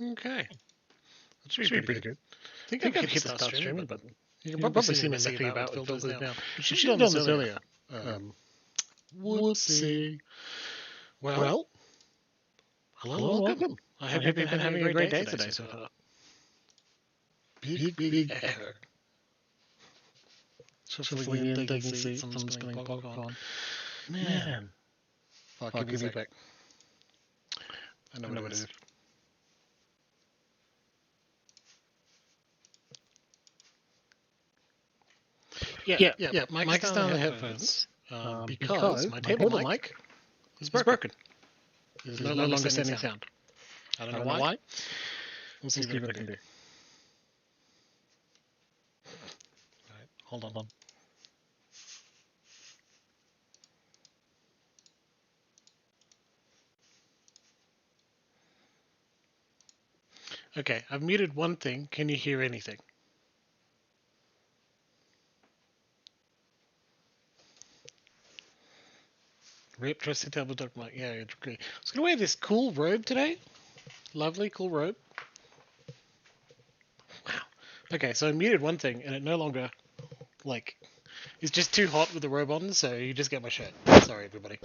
Okay. That should be pretty good. I think I've hit the start streaming button. You can probably see me messing about with filters now. I should have done this earlier. Whoopsie. Well, hello and welcome. I hope you've been having a great day today so far. Big echo. Shuffling in, taking seats, someone spilling popcorn. Man. Fuck, give me back. I know what it is. Yeah. Mic's down on the headphones because my table mic is broken. It is no longer sending sound. I don't know why. We'll see what I can do. Right, hold on. Okay, I've muted one thing. Can you hear anything? Rip, trusty table dog mic. Yeah, it's great. I was gonna wear this cool robe today. Lovely, cool robe. Wow. Okay, so I muted one thing, and it no longer, it's just too hot with the robe on, so you just get my shirt. Sorry, everybody.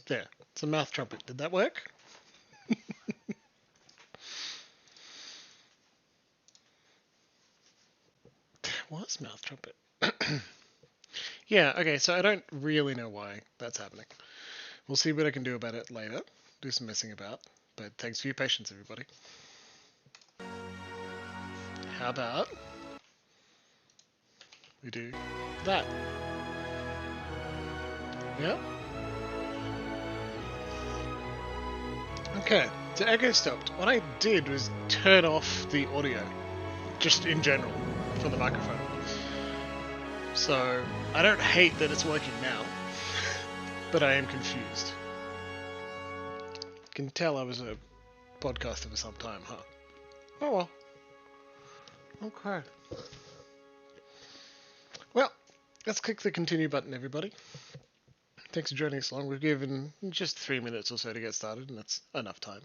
There, it's a mouth trumpet. Did that work? That was mouth trumpet. Yeah, okay, so I don't really know why that's happening. We'll see what I can do about it later. Do some messing about. But thanks for your patience, everybody. How about we do that? Yeah? Okay, so echo stopped. What I did was turn off the audio, just in general, for the microphone. So, I don't hate that it's working now, but I am confused. You can tell I was a podcaster for some time, huh? Oh well. Okay. Well, let's click the continue button, everybody. Thanks for joining us along. We've given just 3 minutes or so to get started, and that's enough time.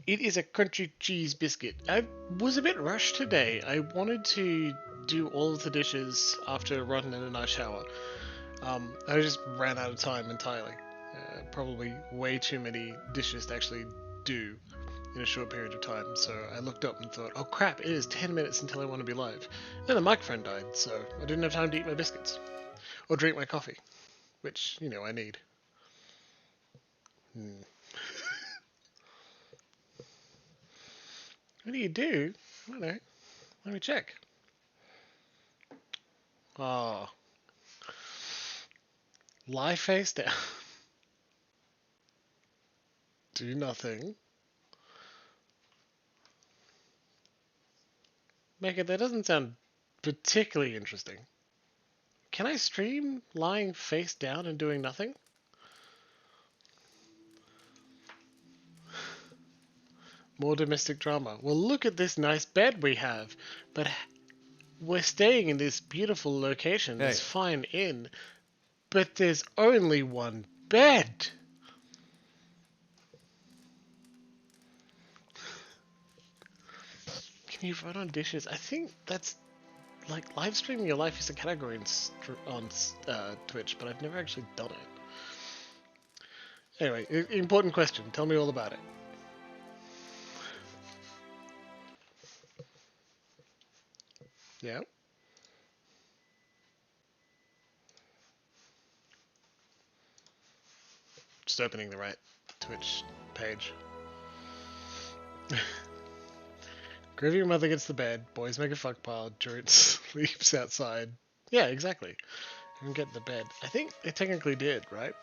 It is a crunchy cheese biscuit. I was a bit rushed today. I wanted to do all of the dishes after running in a nice shower. I just ran out of time entirely. Probably way too many dishes to actually do in a short period of time. So I looked up and thought, oh crap, it is 10 minutes until I want to be live. Then the microphone died, so I didn't have time to eat my biscuits. Or drink my coffee. Which, I need. What do you do? I don't know. Let me check. Oh. Lie face down. Do nothing. Mega, that doesn't sound particularly interesting. Can I stream lying face down and doing nothing? More domestic drama. Well, look at this nice bed we have. But we're staying in this beautiful location, this fine inn. But there's only one bed. Can you vote on dishes? I think that's like live streaming your life is a category on Twitch, but I've never actually done it. Anyway, important question. Tell me all about it. Yeah. Just opening the right Twitch page. Groovy mother gets the bed. Boys make a fuck pile. Druid sleeps outside. Yeah, exactly. And get the bed. I think it technically did, right?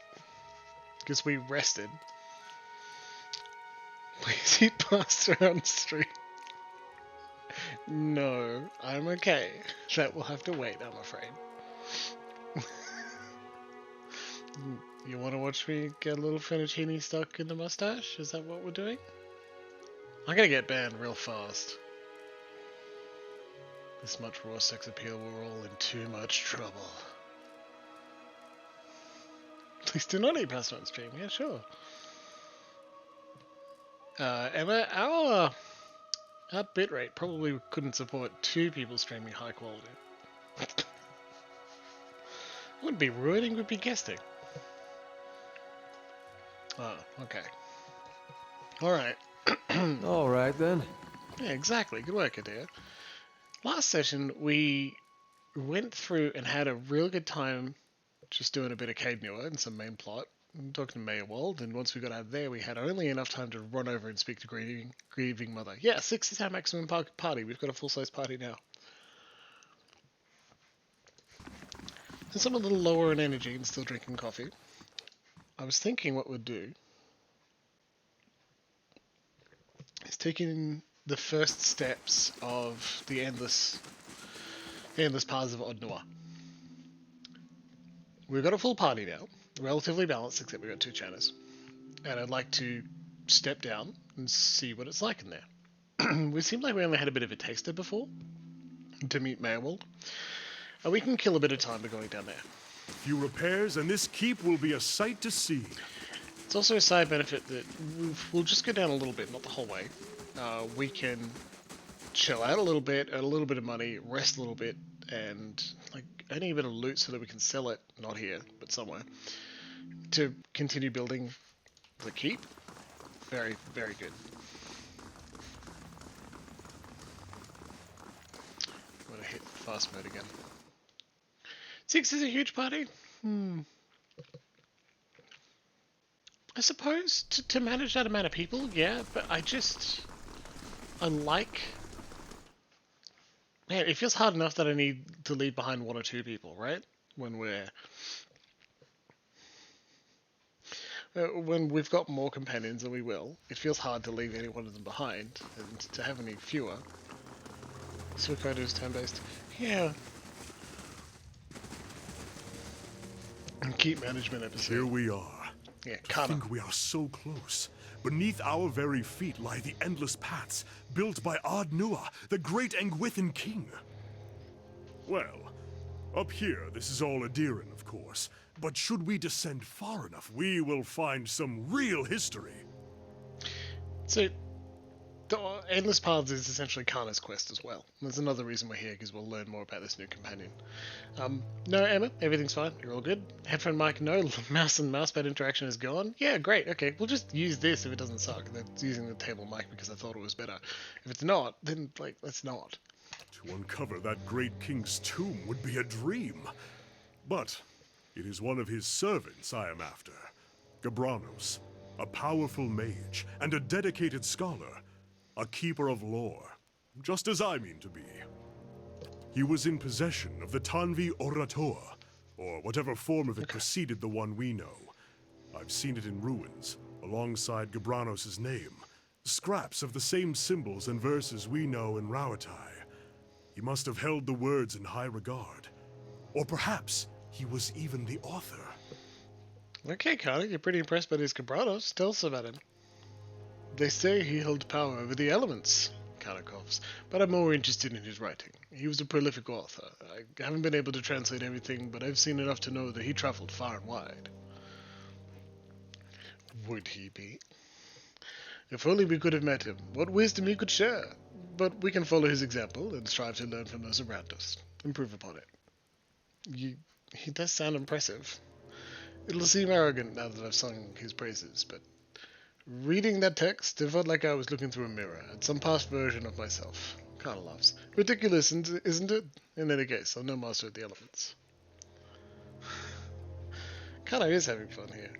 Because we rested. Please eat pasta on the street. No, I'm okay. That will have to wait, I'm afraid. You want to watch me get a little fettuccine stuck in the mustache? Is that what we're doing? I'm gonna get banned real fast. This much raw sex appeal, we're all in too much trouble. Please do not eat pasta on stream. Yeah, sure. Emma, our bitrate probably couldn't support 2 people streaming high quality. Wouldn't be ruining, would be guesting. Oh, okay. Alright. Alright then. Yeah, exactly. Good work, Adir. Last session, we went through and had a real good time just doing a bit of Cade Newer and some main plot, and talking to Mayerwald, and once we got out there, we had only enough time to run over and speak to Grieving Mother. Yeah, 6 is our maximum party. We've got a full-size party now. And some a little lower in energy and still drinking coffee. I was thinking what we'd do is taking the first steps of the endless paths of Odd-Noir. We've got a full party now, relatively balanced, except we've got 2 channers. And I'd like to step down and see what it's like in there. We seemed like we only had a bit of a taster before to meet Mayerwald. And we can kill a bit of time by going down there. Few repairs, and this keep will be a sight to see. It's also a side benefit that we'll just go down a little bit, not the whole way. We can chill out a little bit, earn a little bit of money, rest a little bit, and like earn a bit of loot so that we can sell it, not here, but somewhere, to continue building the keep. Very, very good. I'm gonna hit fast mode again. 6 is a huge party. I suppose to manage that amount of people, yeah, but I like. Man, it feels hard enough that I need to leave behind 1 or 2 people, right? When we've got more companions than we will, it feels hard to leave any one of them behind, and to have any fewer. Suikodo is turn-based. Yeah. And keep management episode. Here we are. Yeah, I think we are so close. Beneath our very feet lie the endless paths built by Odd-Noir, the great Engwithan king. Well, up here, this is all Adiran, of course. But should we descend far enough, we will find some real history. So, the Endless Paths is essentially Kana's quest as well. That's another reason we're here, because we'll learn more about this new companion. No, Emma, everything's fine. You're all good. Headphone mic, no. Mouse and mousepad interaction is gone. Yeah, great. Okay, we'll just use this if it doesn't suck. That's using the table mic because I thought it was better. If it's not, then, like, let's not. To uncover that great king's tomb would be a dream. But it is one of his servants I am after. Gabranos, a powerful mage and a dedicated scholar. A keeper of lore, just as I mean to be. He was in possession of the Tanvi Orator, or whatever form of it preceded the one we know. I've seen it in ruins, alongside Gabranos' name. Scraps of the same symbols and verses we know in Rauatai. He must have held the words in high regard. Or perhaps he was even the author. Okay, Kana, you're pretty impressed by this Gabranos. Tell us about him. They say he held power over the elements, Kana coughs, but I'm more interested in his writing. He was a prolific author. I haven't been able to translate everything, but I've seen enough to know that he traveled far and wide. Would he be? If only we could have met him. What wisdom he could share. But we can follow his example and strive to learn from those around us. Improve upon it. He does sound impressive. It'll seem arrogant now that I've sung his praises, but reading that text, it felt like I was looking through a mirror at some past version of myself. Kinda laughs. Ridiculous, isn't it? In any case, I'm no master of the elements. Kinda is having fun here.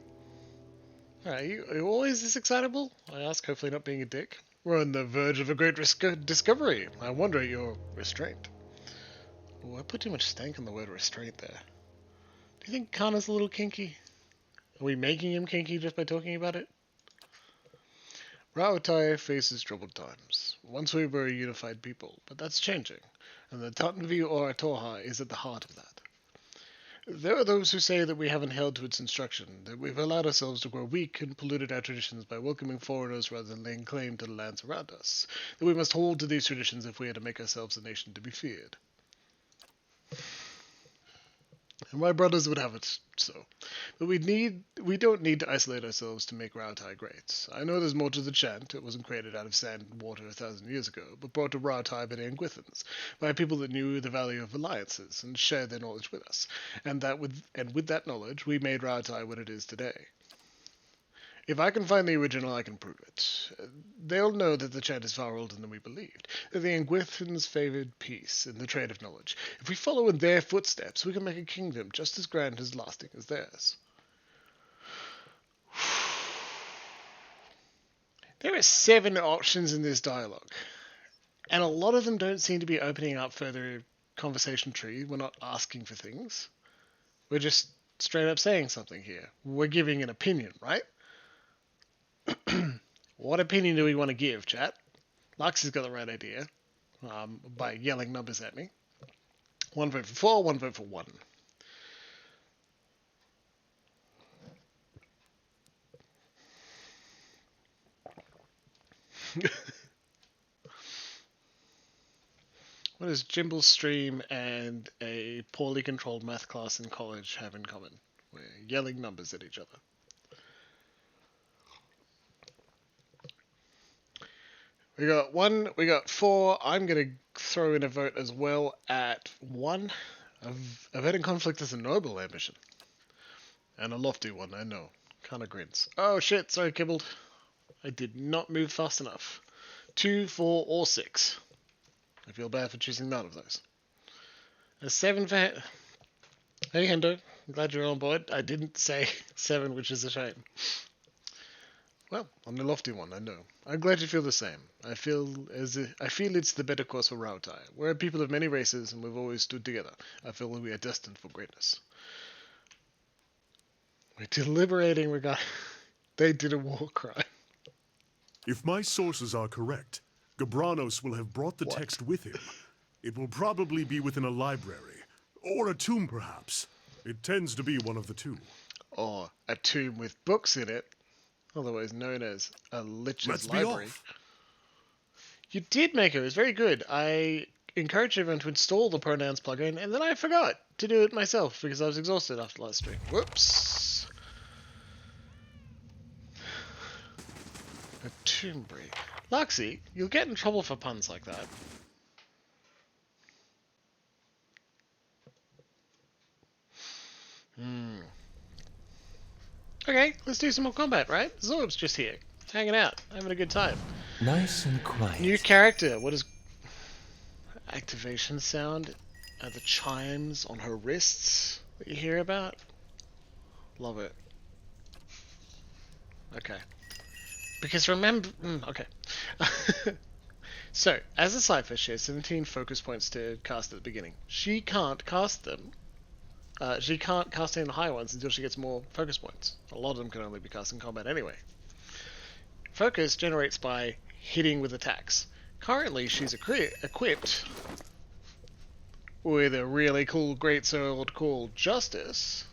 Are you always this excitable? I ask, hopefully not being a dick. We're on the verge of a great discovery. I wonder at your restraint. Oh, I put too much stank on the word restraint there. Do you think Kana's a little kinky? Are we making him kinky just by talking about it? Rauatai faces troubled times. Once we were a unified people, but that's changing, and the Tanvi Oratoha is at the heart of that. There are those who say that we haven't held to its instruction, that we've allowed ourselves to grow weak and polluted our traditions by welcoming foreigners rather than laying claim to the lands around us, that we must hold to these traditions if we are to make ourselves a nation to be feared. And my brothers would have it so. But we don't need to isolate ourselves to make Rautai great. I know there's more to the chant. It wasn't created out of sand and water 1,000 years ago, but brought to Rautai by the Anguithans, by people that knew the value of alliances and shared their knowledge with us. And with that knowledge, we made Rautai what it is today. If I can find the original, I can prove it. They'll know that the chant is far older than we believed, that the Anguithans favored peace and the trade of knowledge. If we follow in their footsteps, we can make a kingdom just as grand and lasting as theirs. There are 7 options in this dialogue, and a lot of them don't seem to be opening up further conversation tree. We're not asking for things. We're just straight up saying something here. We're giving an opinion, right? What opinion do we want to give, chat? Lux has got the right idea by yelling numbers at me. 1 vote for 4, 1 vote for 1. What does Jimbles stream and a poorly controlled math class in college have in common? We're yelling numbers at each other. We got 1, we got 4. I'm going to throw in a vote as well at 1. Averting conflict is a noble ambition. And a lofty one, I know. Kinda grins. Oh shit, sorry Kibbled. I did not move fast enough. 2, 4, or 6. I feel bad for choosing none of those. A 7 for... Hey Hendo, I'm glad you're on board. I didn't say 7, which is a shame. Well, I'm the lofty one, I know. I'm glad you feel the same. I feel it's the better course for Rautai. We're a people of many races, and we've always stood together. I feel that we are destined for greatness. We're deliberating regarding... They did a war crime. If my sources are correct, Gabranos will have brought the text with him. It will probably be within a library, or a tomb perhaps. It tends to be one of the two. Or a tomb with books in it. Otherwise known as a Lich's library. You did make it. It was very good. I encouraged everyone to install the pronouns plugin, and then I forgot to do it myself because I was exhausted after last stream. Whoops. A tomb breed. Luxie, you'll get in trouble for puns like that. Okay, let's do some more combat, right? Zorb's just here, hanging out, having a good time. Nice and quiet. New character. What is activation sound? Are the chimes on her wrists that you hear about? Love it. Okay. Because remember... okay. So, as a Cypher, she has 17 focus points to cast at the beginning. She can't cast them. She can't cast any of the high ones until she gets more focus points. A lot of them can only be cast in combat anyway. Focus generates by hitting with attacks. Currently, she's equipped with a really cool greatsword called Justice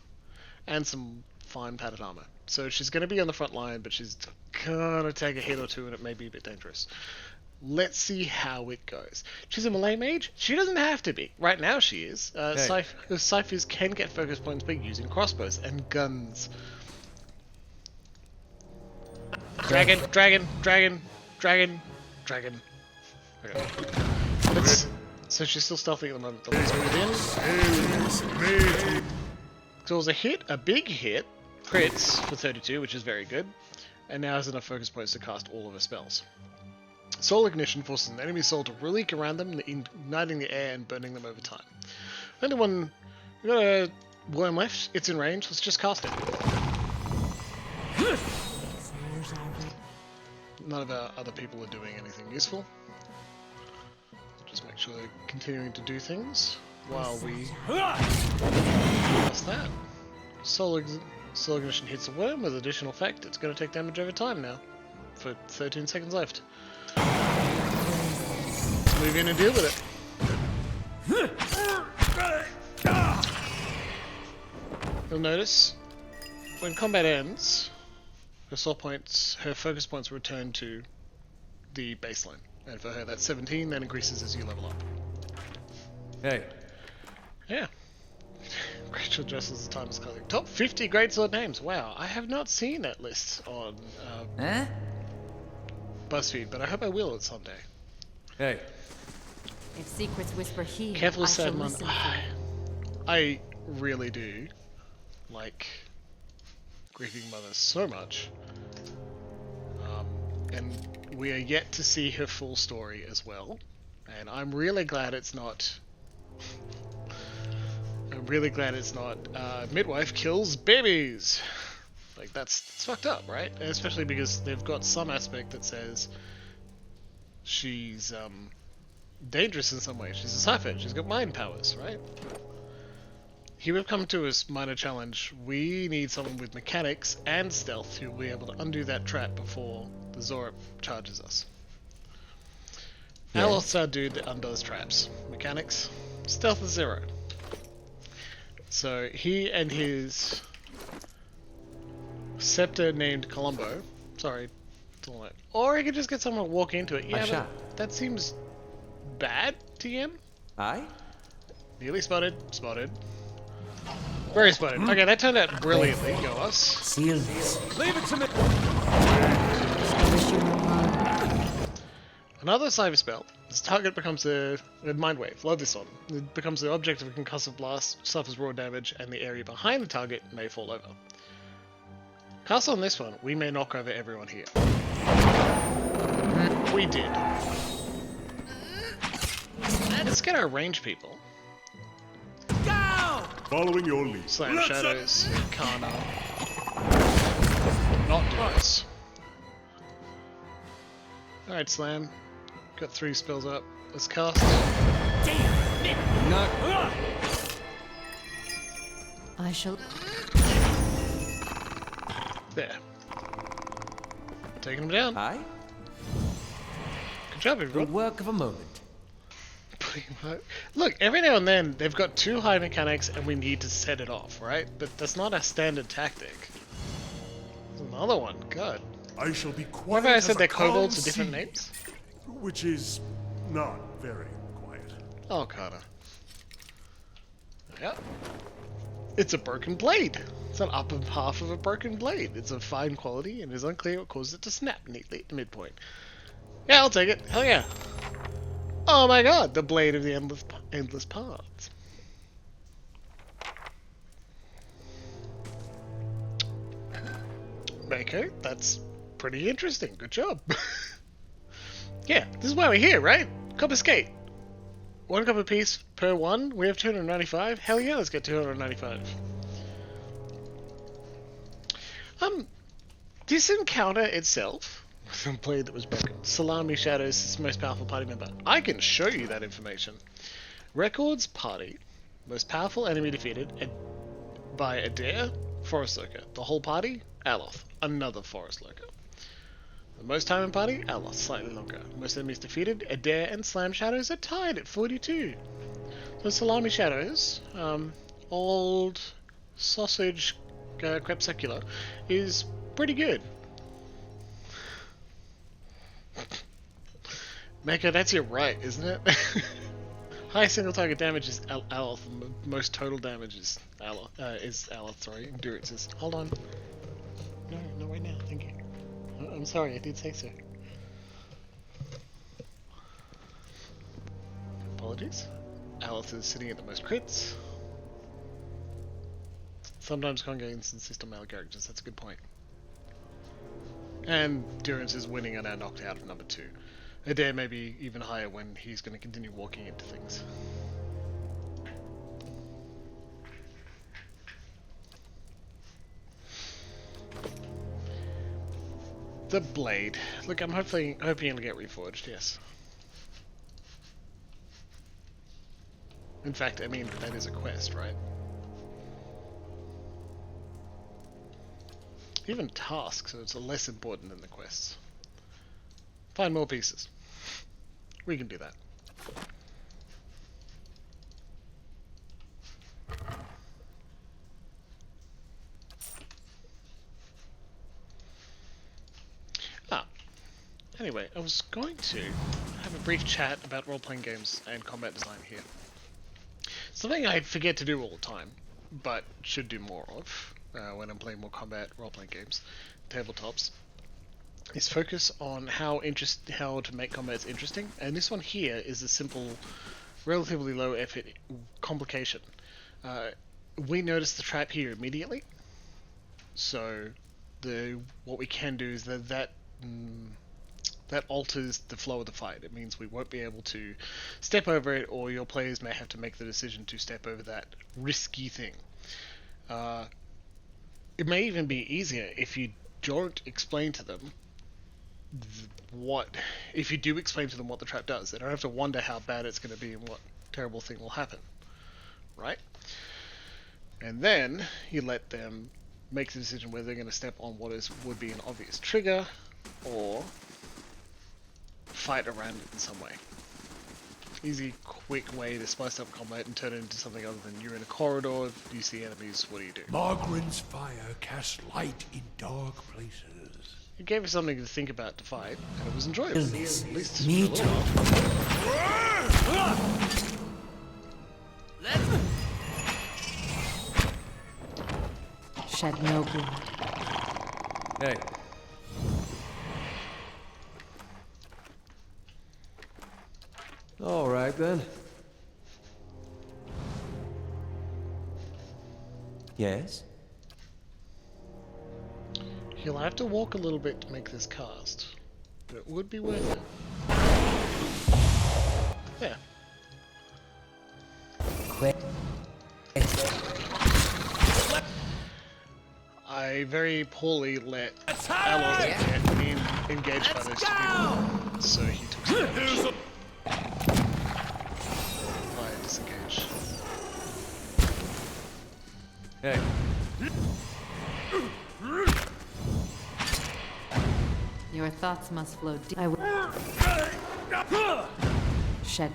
and some fine padded armor. So she's going to be on the front line, but she's going to take a hit or two and it may be a bit dangerous. Let's see how it goes. She's a melee mage? She doesn't have to be. Right now she is. Cyphers can get focus points by using crossbows and guns. Dragon. Okay. So she's still stealthing at the moment. Let's move in. So it was a hit, a big hit. Crits for 32, which is very good. And now has enough focus points to cast all of her spells. Soul Ignition forces an enemy soul to leak around them, igniting the air and burning them over time. Only one... We've got a worm left. It's in range. Let's just cast it. None of our other people are doing anything useful. Just make sure they're continuing to do things while we cast that. Soul Ignition hits a worm with additional effect. It's going to take damage over time now. For 13 seconds left. Let's move in and deal with it. you'll notice when combat ends, her focus points return to the baseline. And for her, that's 17, that increases as you level up. Hey. Yeah. Rachel dresses the time as colleague. Top 50 greatsword names. Wow, I have not seen that list on BuzzFeed, but I hope I will at someday. Hey. If secrets whisper here, Careful, I shall Sadman. listen for it. I really do like Grieving Mother so much. And we are yet to see her full story as well. And I'm really glad it's not... midwife kills babies! Like, that's fucked up, right? Especially because they've got some aspect that says she's dangerous in some way. She's a Sci-Fed, she's got mind powers, right? Here we've come to a minor challenge. We need someone with mechanics and stealth who will be able to undo that trap before the Zorip charges us. Yes. Aloth's our dude that undoes traps. Mechanics, stealth is 0. So he and his scepter named Columbo, sorry, or he could just get someone to walk into it. Yeah, but that seems bad, TM. Aye? Nearly spotted. Very spotted. Okay, that turned out brilliantly. Go us. Seal this. Leave it to me! I wish you were alone. Another cyber spell. This target becomes a mind wave. Love this one. It becomes the object of a concussive blast, suffers raw damage, and the area behind the target may fall over. Cast on this one, we may knock over everyone here. We did. Let's get our range people. Following your lead. Slam Shadows, Kana. Not Dice. Alright, Slam. Got 3 spells up. Let's cast. Not. I shall. There. Taking him down. Aye? Good job, The everyone. work of a moment. Look, every now and then they've got 2 high mechanics and we need to set it off, right? But that's not a standard tactic. There's another one. God. I shall be quiet. Remember I as said a they're calm kobolds with different sea, names? which is not very quiet. Oh, Kana. Yep. It's a broken blade. It's an upper half of a broken blade. It's of fine quality and it is unclear what caused it to snap neatly at the midpoint. Yeah, I'll take it. Hell yeah. Oh my god, the blade of the endless paths. Mako, that's pretty interesting. Good job. Yeah, this is why we're here, right? Copper skate. 1 copper piece per one. We have 295. Hell yeah, let's get 295. This encounter itself, with a blade that was broken. Salami Shadows is the most powerful party member. I can show you that information. Records party. Most powerful enemy defeated by Adair, Forest Lurker. The whole party, Aloth, another Forest Lurker. The most time in party, Aloth, slightly longer. Most enemies defeated, Adair and Slam Shadows are tied at 42. So Salami Shadows, old sausage crepuscular, is pretty good. Mako, that's your right, isn't it? High single target damage is Aloth. Most total damage is Aloth. Sorry, endurance is. Hold on. No, not right now. Thank you. I'm sorry, I did say so. Apologies. Aloth is sitting at the most crits. Sometimes Congains insist on male characters. That's a good point. And Durance is winning and are knocked out of number 2. Adair may be even higher when he's going to continue walking into things. The blade. Look, I'm hoping it'll get reforged, yes. In fact, I mean, that is a quest, right? Even tasks, so it's less important than the quests. Find more pieces. We can do that. Anyway, I was going to have a brief chat about role-playing games and combat design here. Something I forget to do all the time, but should do more of when I'm playing more combat role-playing games, tabletops, is focus on how to make combats interesting. And this one here is a simple, relatively low effort complication. We notice the trap here immediately, so what we can do is that alters the flow of the fight. It means we won't be able to step over it, or your players may have to make the decision to step over that risky thing. It may even be easier if you don't explain to them if you do explain to them what the trap does. They don't have to wonder how bad it's going to be and what terrible thing will happen, right? And then you let them make the decision whether they're going to step on what would be an obvious trigger, or fight around it in some way. Easy, quick way to spice up combat and turn it into something other than you're in a corridor, you see enemies, what do you do? Margaret's fire casts light in dark places. It gave us something to think about to fight, and it was enjoyable. At least Me for a little while. Shed no blood. Hey. All right then. Yes? You'll have to walk a little bit to make this cast, but it would be worth it. Yeah. Quit. I very poorly let Aloy get engaged by those two people, so he took some damage. I disengage. Hey. Your thoughts must flow deep. I will. Shed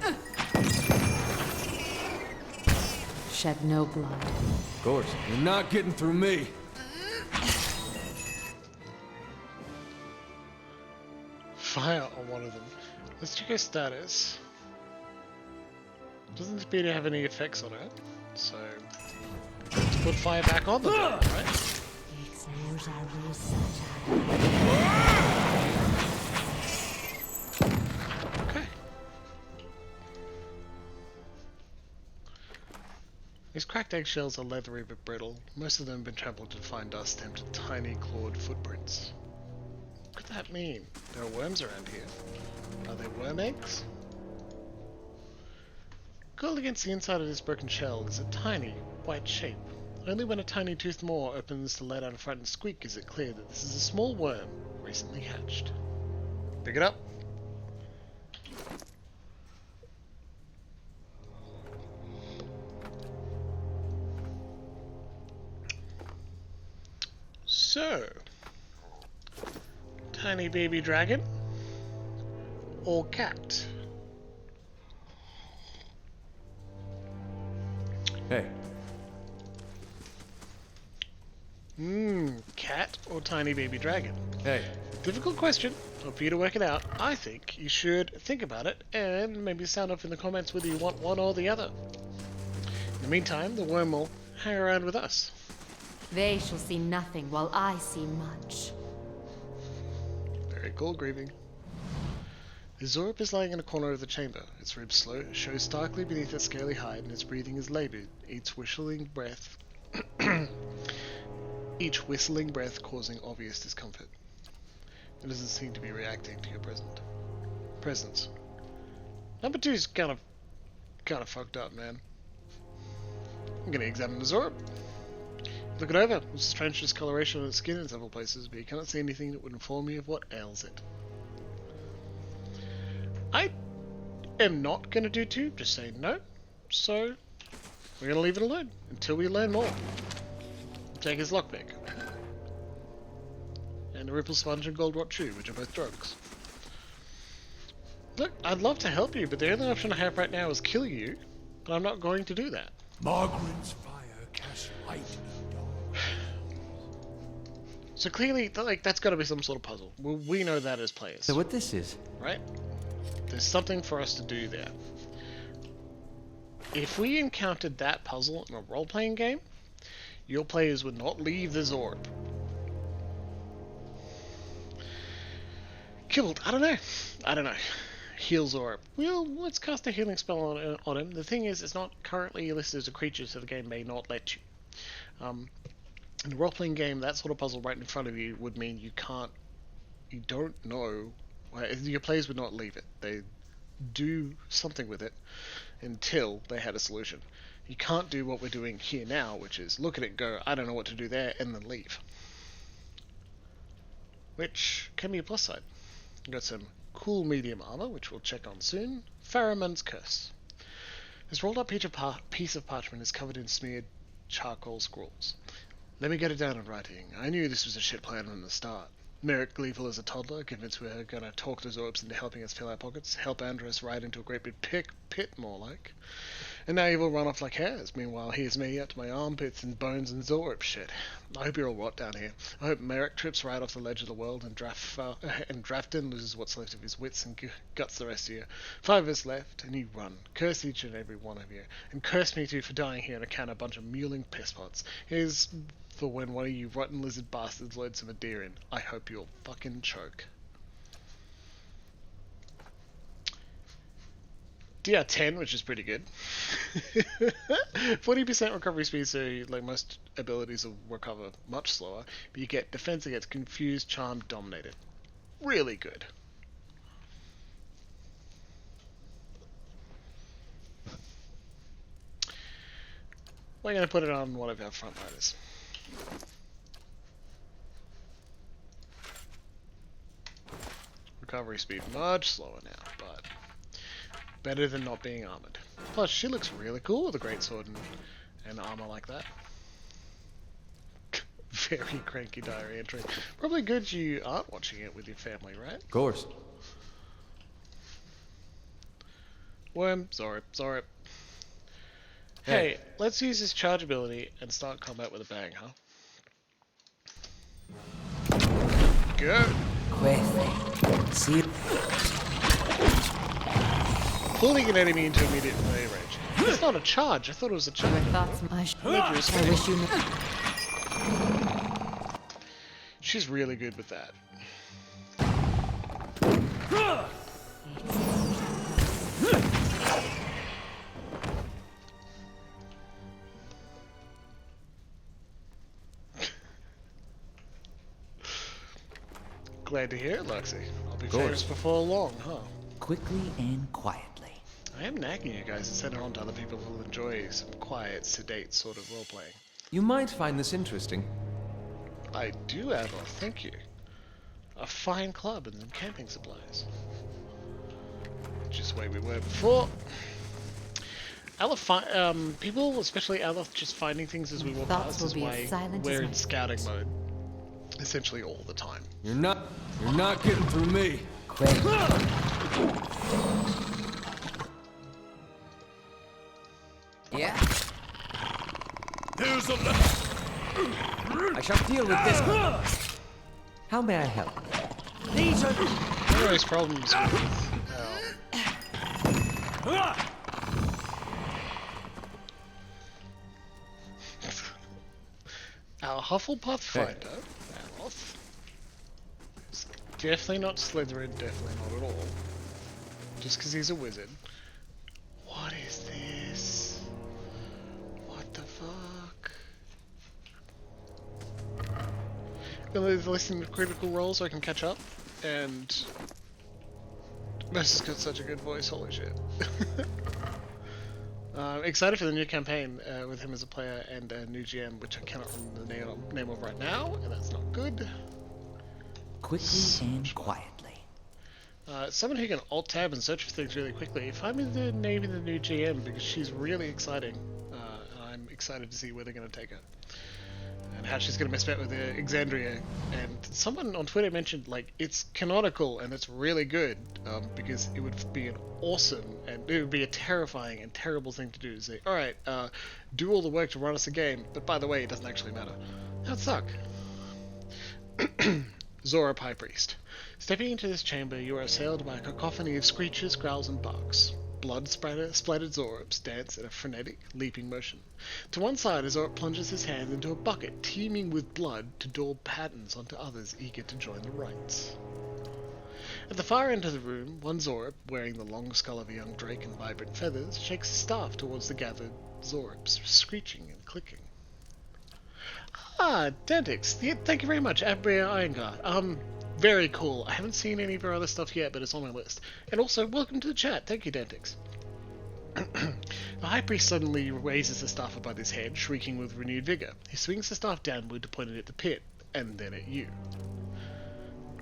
no blood. Of course. You're not getting through me. Fire on one of them. Let's check her status. Doesn't appear to have any effects on it, so let's put fire back on them, then, right? Okay. These cracked eggshells are leathery but brittle. Most of them have been trampled in fine dust, stamped with tiny clawed footprints. What could that mean? There are worms around here. Are they worm eggs? Curled against the inside of this broken shell is a tiny, white shape. Only when a tiny toothed maw opens to let out a frightened squeak is it clear that this is a small worm recently hatched. Pick it up. So, tiny baby dragon or cat? Hey. Cat or tiny baby dragon? Hey. Difficult question. Hope for you to work it out. I think you should think about it and maybe sound off in the comments whether you want one or the other. In the meantime, the worm will hang around with us. They shall see nothing while I see much. Very cool, grieving. The Zorp is lying in a corner of the chamber. Its ribs show starkly beneath its scaly hide, and its breathing is laboured, each whistling breath causing obvious discomfort. It doesn't seem to be reacting to your presence. Number 2's kind of fucked up, man. I'm gonna examine the Zorp. Look it over. There's a strange discoloration on its skin in several places, but you cannot see anything that would inform me of what ails it. I am not going to do 2, just saying no, so we're going to leave it alone until we learn more. Take his lockpick. And a ripple sponge and gold rot chew, which are both drugs. Look, I'd love to help you, but the only option I have right now is kill you, but I'm not going to do that. Margaret's fire casts light in dark. So clearly, like, that's got to be some sort of puzzle. Well, we know that as players, So what this is? right? There's something for us to do there. If we encountered that puzzle in a role-playing game, your players would not leave the Zorb. Killed. I don't know. Heal Zorb. Well, let's cast a healing spell on him. The thing is, it's not currently listed as a creature, so the game may not let you. In a role-playing game, that sort of puzzle right in front of you would mean you don't know. Your players would not leave it. They do something with it until they had a solution. You can't do what we're doing here now, which is look at it, go, I don't know what to do there, and then leave. Which can be a plus side. We've got some cool medium armor, which we'll check on soon. Faramund's Curse. This rolled up piece of parchment is covered in smeared charcoal scrolls. Let me get it down in writing. I knew this was a shit plan from the start. Merrick, gleeful as a toddler, convinced we're gonna talk the Zorbs into helping us fill our pockets, help Andros ride into a great big pit, more like. And now you will run off like hares. Meanwhile, here's me up to my armpits in bones and Zorb shit. I hope you're all rot down here. I hope Merrick trips right off the ledge of the world and Drafton loses what's left of his wits and guts the rest of you. 5 of us left, and you run. Curse each and every one of you. And curse me too for dying here and account a bunch of mewling pisspots. Here's for when one of you rotten lizard bastards loads some deer in. I hope you'll fucking choke. DR10, which is pretty good. 40% recovery speed, so like most abilities will recover much slower, but you get defense against confused, charmed, dominated. Really good. We're going to put it on one of our front riders. Recovery speed much slower now, but better than not being armored. Plus, she looks really cool with a greatsword and armor like that. Very cranky diary entry. Probably good you aren't watching it with your family, right? Of course. Worm, Zorb. Hey, let's use this charge ability and start combat with a bang, huh? Go! See. Pulling an enemy into immediate melee range. It's not a charge. I thought it was a charge. Thoughts. I wish you knew. She's really good with that. Glad to hear it, Luxie. I'll be famous before long, huh? Quickly and quietly. I am nagging you guys and sending it on to other people who will enjoy some quiet, sedate sort of role-playing. You might find this interesting. I do, Adolf, thank you. A fine club and some camping supplies. Just the way we were before. People, especially Aleph, just finding things as we walk past is why we're in scouting mode. Essentially all the time. You're not getting through me. Quick. Yeah. Here's a I shall deal with this. How may I help? These are One of those problems with our Hufflepuff finder, Aleph, is definitely not Slytherin, definitely not at all. Just because he's a wizard. What is this? What the fuck? Gonna listen to critical roles so I can catch up, and Mercer's got such a good voice, holy shit. Excited for the new campaign with him as a player and a new GM, which I cannot remember the name of right now, and that's not good. Quickly and quietly. Someone who can alt-tab and search for things really quickly. Find me the name of the new GM, because she's really exciting. I'm excited to see where they're going to take her. And how she's going to mess about with Exandria. And someone on Twitter mentioned, like, it's canonical and it's really good, because it would be an awesome, and it would be a terrifying and terrible thing to do, to say, alright, do all the work to run us a game, but by the way, it doesn't actually matter. That would suck. Zora High Priest. Stepping into this chamber, you are assailed by a cacophony of screeches, growls, and barks. Blood-splattered Zorobs dance in a frenetic, leaping motion. To one side, a Zorb plunges his hand into a bucket teeming with blood to daub patterns onto others eager to join the rites. At the far end of the room, one Zorb, wearing the long skull of a young drake and vibrant feathers, shakes his staff towards the gathered Zorobs, screeching and clicking. Ah, Dantix. Thank you very much, Abria Ironguard. Very cool. I haven't seen any of her other stuff yet, but it's on my list. And also, welcome to the chat. Thank you, Dantix. The High Priest suddenly raises the staff above his head, shrieking with renewed vigor. He swings the staff downward to point it at the pit, and then at you.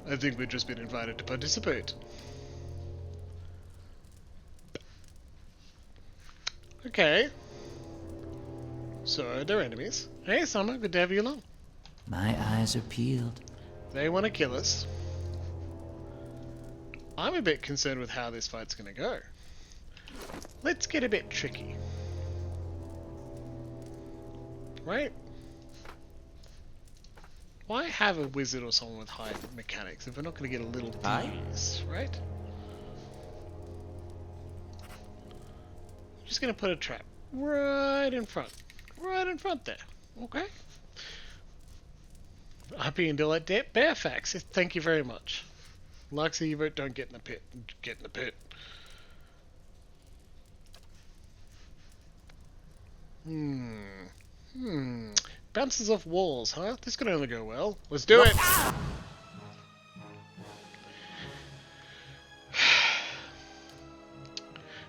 I think we've just been invited to participate. Okay. So, they're enemies. Hey, Summer, good to have you along. My eyes are peeled. They want to kill us. I'm a bit concerned with how this fight's gonna go. Let's get a bit tricky. Right? Why have a wizard or someone with high mechanics if we're not gonna get a little tease, right? I'm just gonna put a trap right in front. Right in front there. Okay? Happy and Delight Bearfax, thank you very much. Luxy, you vote don't get in the pit. Get in the pit. Bounces off walls, huh? This could only go well. Let's do it!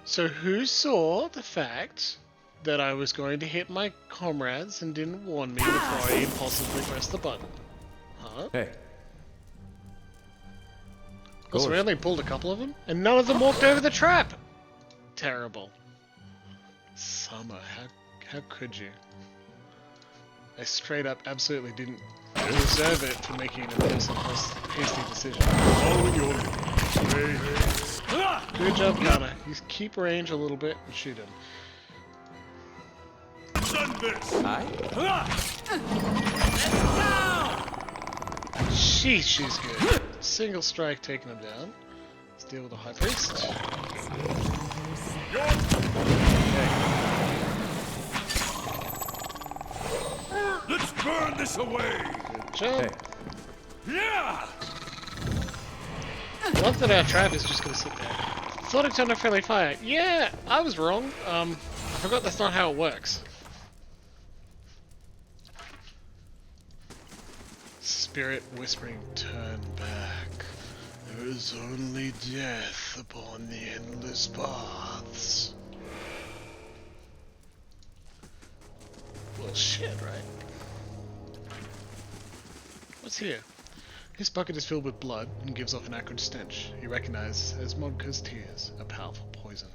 So who saw the fact that I was going to hit my comrades and didn't warn me before I impulsively pressed the button? Huh? Hey. Also, we only pulled a couple of them, and none of them walked over the trap! Terrible. Summer, how could you? I straight up absolutely didn't deserve it for making an impulsive, hasty decision. Following your lead. Good job, Connor. You keep range a little bit and shoot him. Send this! She's good. Single strike taking him down. Let's deal with the High Priest. Let's burn this away! Good job. Yeah! Love that our trap is just gonna sit there. Thought it turned off friendly fire. Yeah, I was wrong. I forgot that's not how it works. Spirit whispering, turn back. There is only death upon the endless paths. Well, shit, right? What's here? This bucket is filled with blood and gives off an acrid stench. You recognize as Modka's tears, a powerful poison.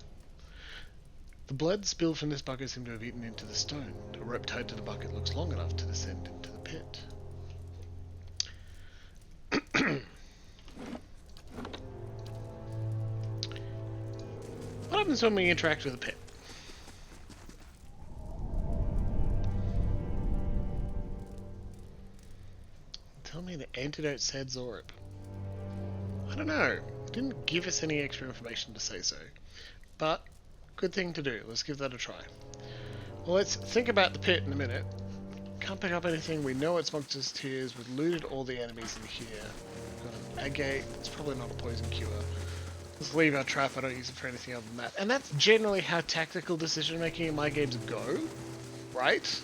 The blood spilled from this bucket seemed to have eaten into the stone. A rope tied to the bucket looks long enough to descend into the pit. What happens when we interact with the pit? Tell me the antidote said Zorb. I don't know. It didn't give us any extra information to say so. But, good thing to do. Let's give that a try. Well, let's think about the pit in a minute. Can't pick up anything. We know it's Monster's Tears. We've looted all the enemies in here. Got an agate. It's probably not a poison cure. Let's leave our trap. I don't use it for anything other than that. And that's generally how tactical decision making in my games go. Right?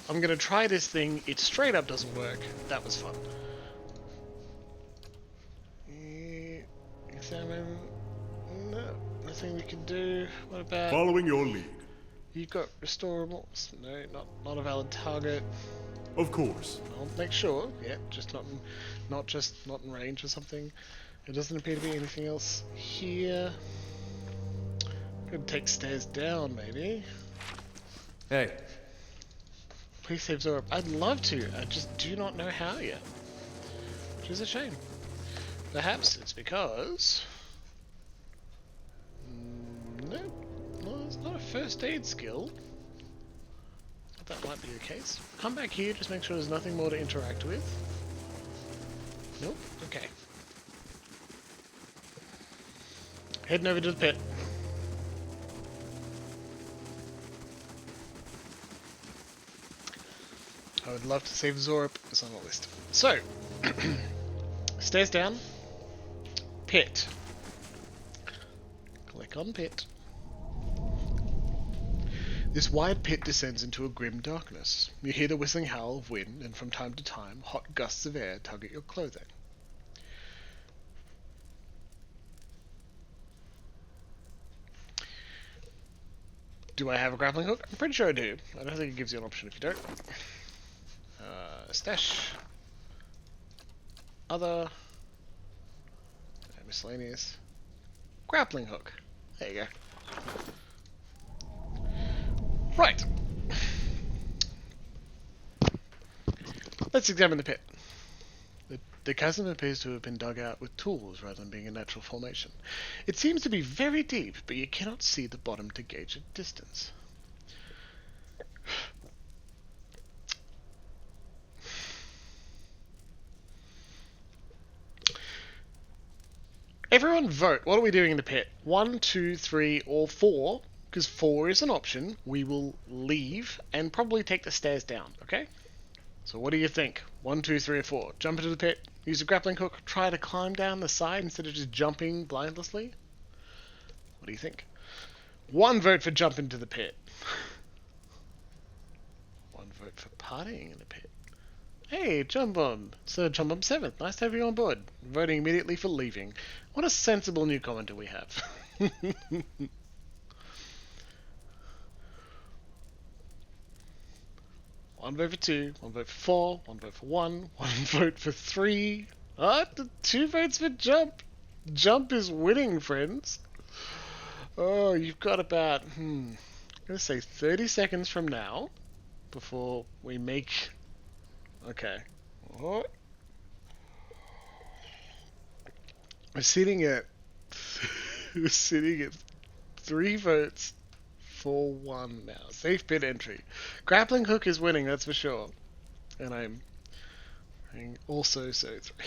I'm gonna try this thing. It straight up doesn't work. That was fun. Examine. No, nothing we can do. What about? Following your lead. You got restorable? No, not a valid target. Of course. I'll make sure. Yeah, just not in range or something. There doesn't appear to be anything else here. Could take stairs down, maybe. Hey. Please save Zorb. I'd love to. I just do not know how yet. Which is a shame. Perhaps it's because... No, it's not a first aid skill. But that might be the case. Come back here, just make sure there's nothing more to interact with. Nope. Okay. Heading over to the pit. I would love to save Zorup. It's on the list. So, stairs down. Pit. Click on pit. This wide pit descends into a grim darkness. You hear the whistling howl of wind, and from time to time, hot gusts of air tug at your clothing. Do I have a grappling hook? I'm pretty sure I do. I don't think it gives you an option if you don't. Stash. Other. Miscellaneous. Grappling hook. There you go. Right. Let's examine the pit. The chasm appears to have been dug out with tools rather than being a natural formation. It seems to be very deep, but you cannot see the bottom to gauge a distance. Everyone vote. What are we doing in the pit? 1, 2, 3, or 4? Because 4 is an option. We will leave and probably take the stairs down, okay? So what do you think? 1, 2, 3, or 4? Jump into the pit, use a grappling hook, try to climb down the side instead of just jumping blindlessly? What do you think? 1 vote for jump into the pit. 1 vote for partying in the pit. Hey, Jumbomb! Sir Jumbomb 7th, nice to have you on board. Voting immediately for leaving. What a sensible new commenter we have. 1 vote for 2, 1 vote for 4, 1 vote for 1, 1 vote for 3. 2 votes for jump. Jump is winning, friends. Oh, you've got about, I'm going to say 30 seconds from now before we make... Okay. Oh. We're sitting at 3 votes for 1 now. Safe pit entry. Grappling hook is winning, that's for sure. And I'm also so 3.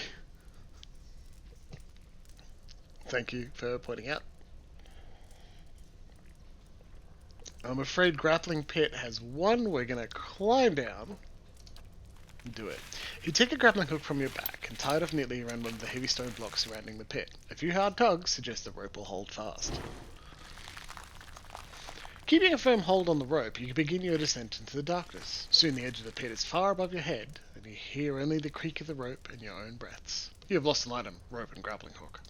Thank you for pointing out. I'm afraid grappling pit has won. We're gonna climb down. Do it. You take a grappling hook from your back and tie it off neatly around one of the heavy stone blocks surrounding the pit. A few hard tugs suggest the rope will hold fast. Keeping a firm hold on the rope, you begin your descent into the darkness. Soon the edge of the pit is far above your head, and you hear only the creak of the rope and your own breaths. You have lost an item, rope and grappling hook.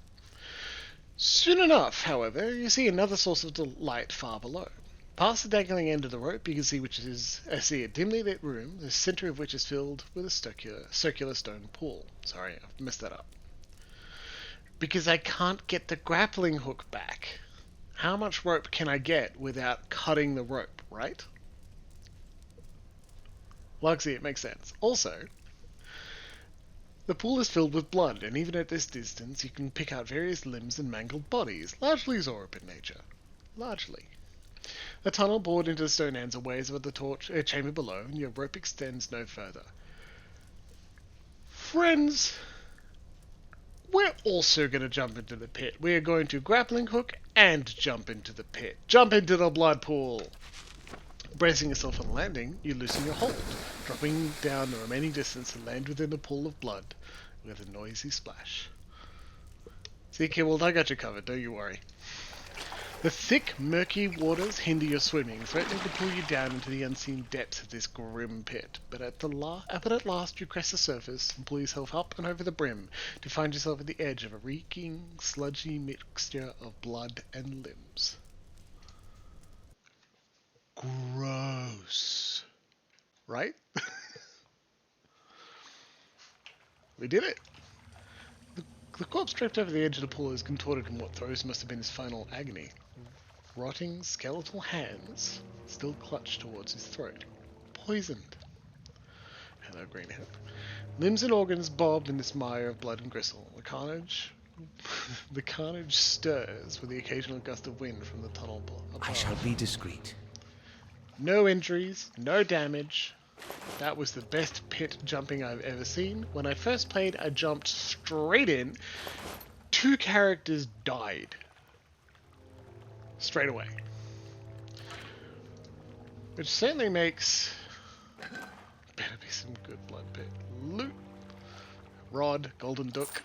Soon enough, however, you see another source of light far below. Past the dangling end of the rope, you can see a dimly lit room, the center of which is filled with a circular stone pool. Sorry, I've messed that up. Because I can't get the grappling hook back. How much rope can I get without cutting the rope, right? Luxie, it makes sense. Also, the pool is filled with blood, and even at this distance, you can pick out various limbs and mangled bodies, largely Zorup in nature. Largely. A tunnel bored into the stone ends away of the chamber below, and your rope extends no further. Friends, we're also going to jump into the pit. We are going to grappling hook and jump into the pit. Jump into the blood pool! Bracing yourself on landing, you loosen your hold, dropping down the remaining distance and land within the pool of blood with a noisy splash. See, Kibbled, I got you covered, don't you worry. The thick, murky waters hinder your swimming, threatening to pull you down into the unseen depths of this grim pit. But at last you crest the surface and pull yourself up and over the brim to find yourself at the edge of a reeking, sludgy mixture of blood and limbs. Gross. Right? We did it. The corpse draped over the edge of the pool is contorted in what throws must have been his final agony. Rotting skeletal hands still clutch towards his throat. Poisoned. Hello, Greenhead. Limbs and organs bob in this mire of blood and gristle. The carnage stirs with the occasional gust of wind from the tunnel above. I shall be discreet. No injuries, no damage. That was the best pit jumping I've ever seen. When I first played, I jumped straight in. 2 characters died. Straight away. Which certainly makes... better be some good blood pit. Loot. Rod, golden duck.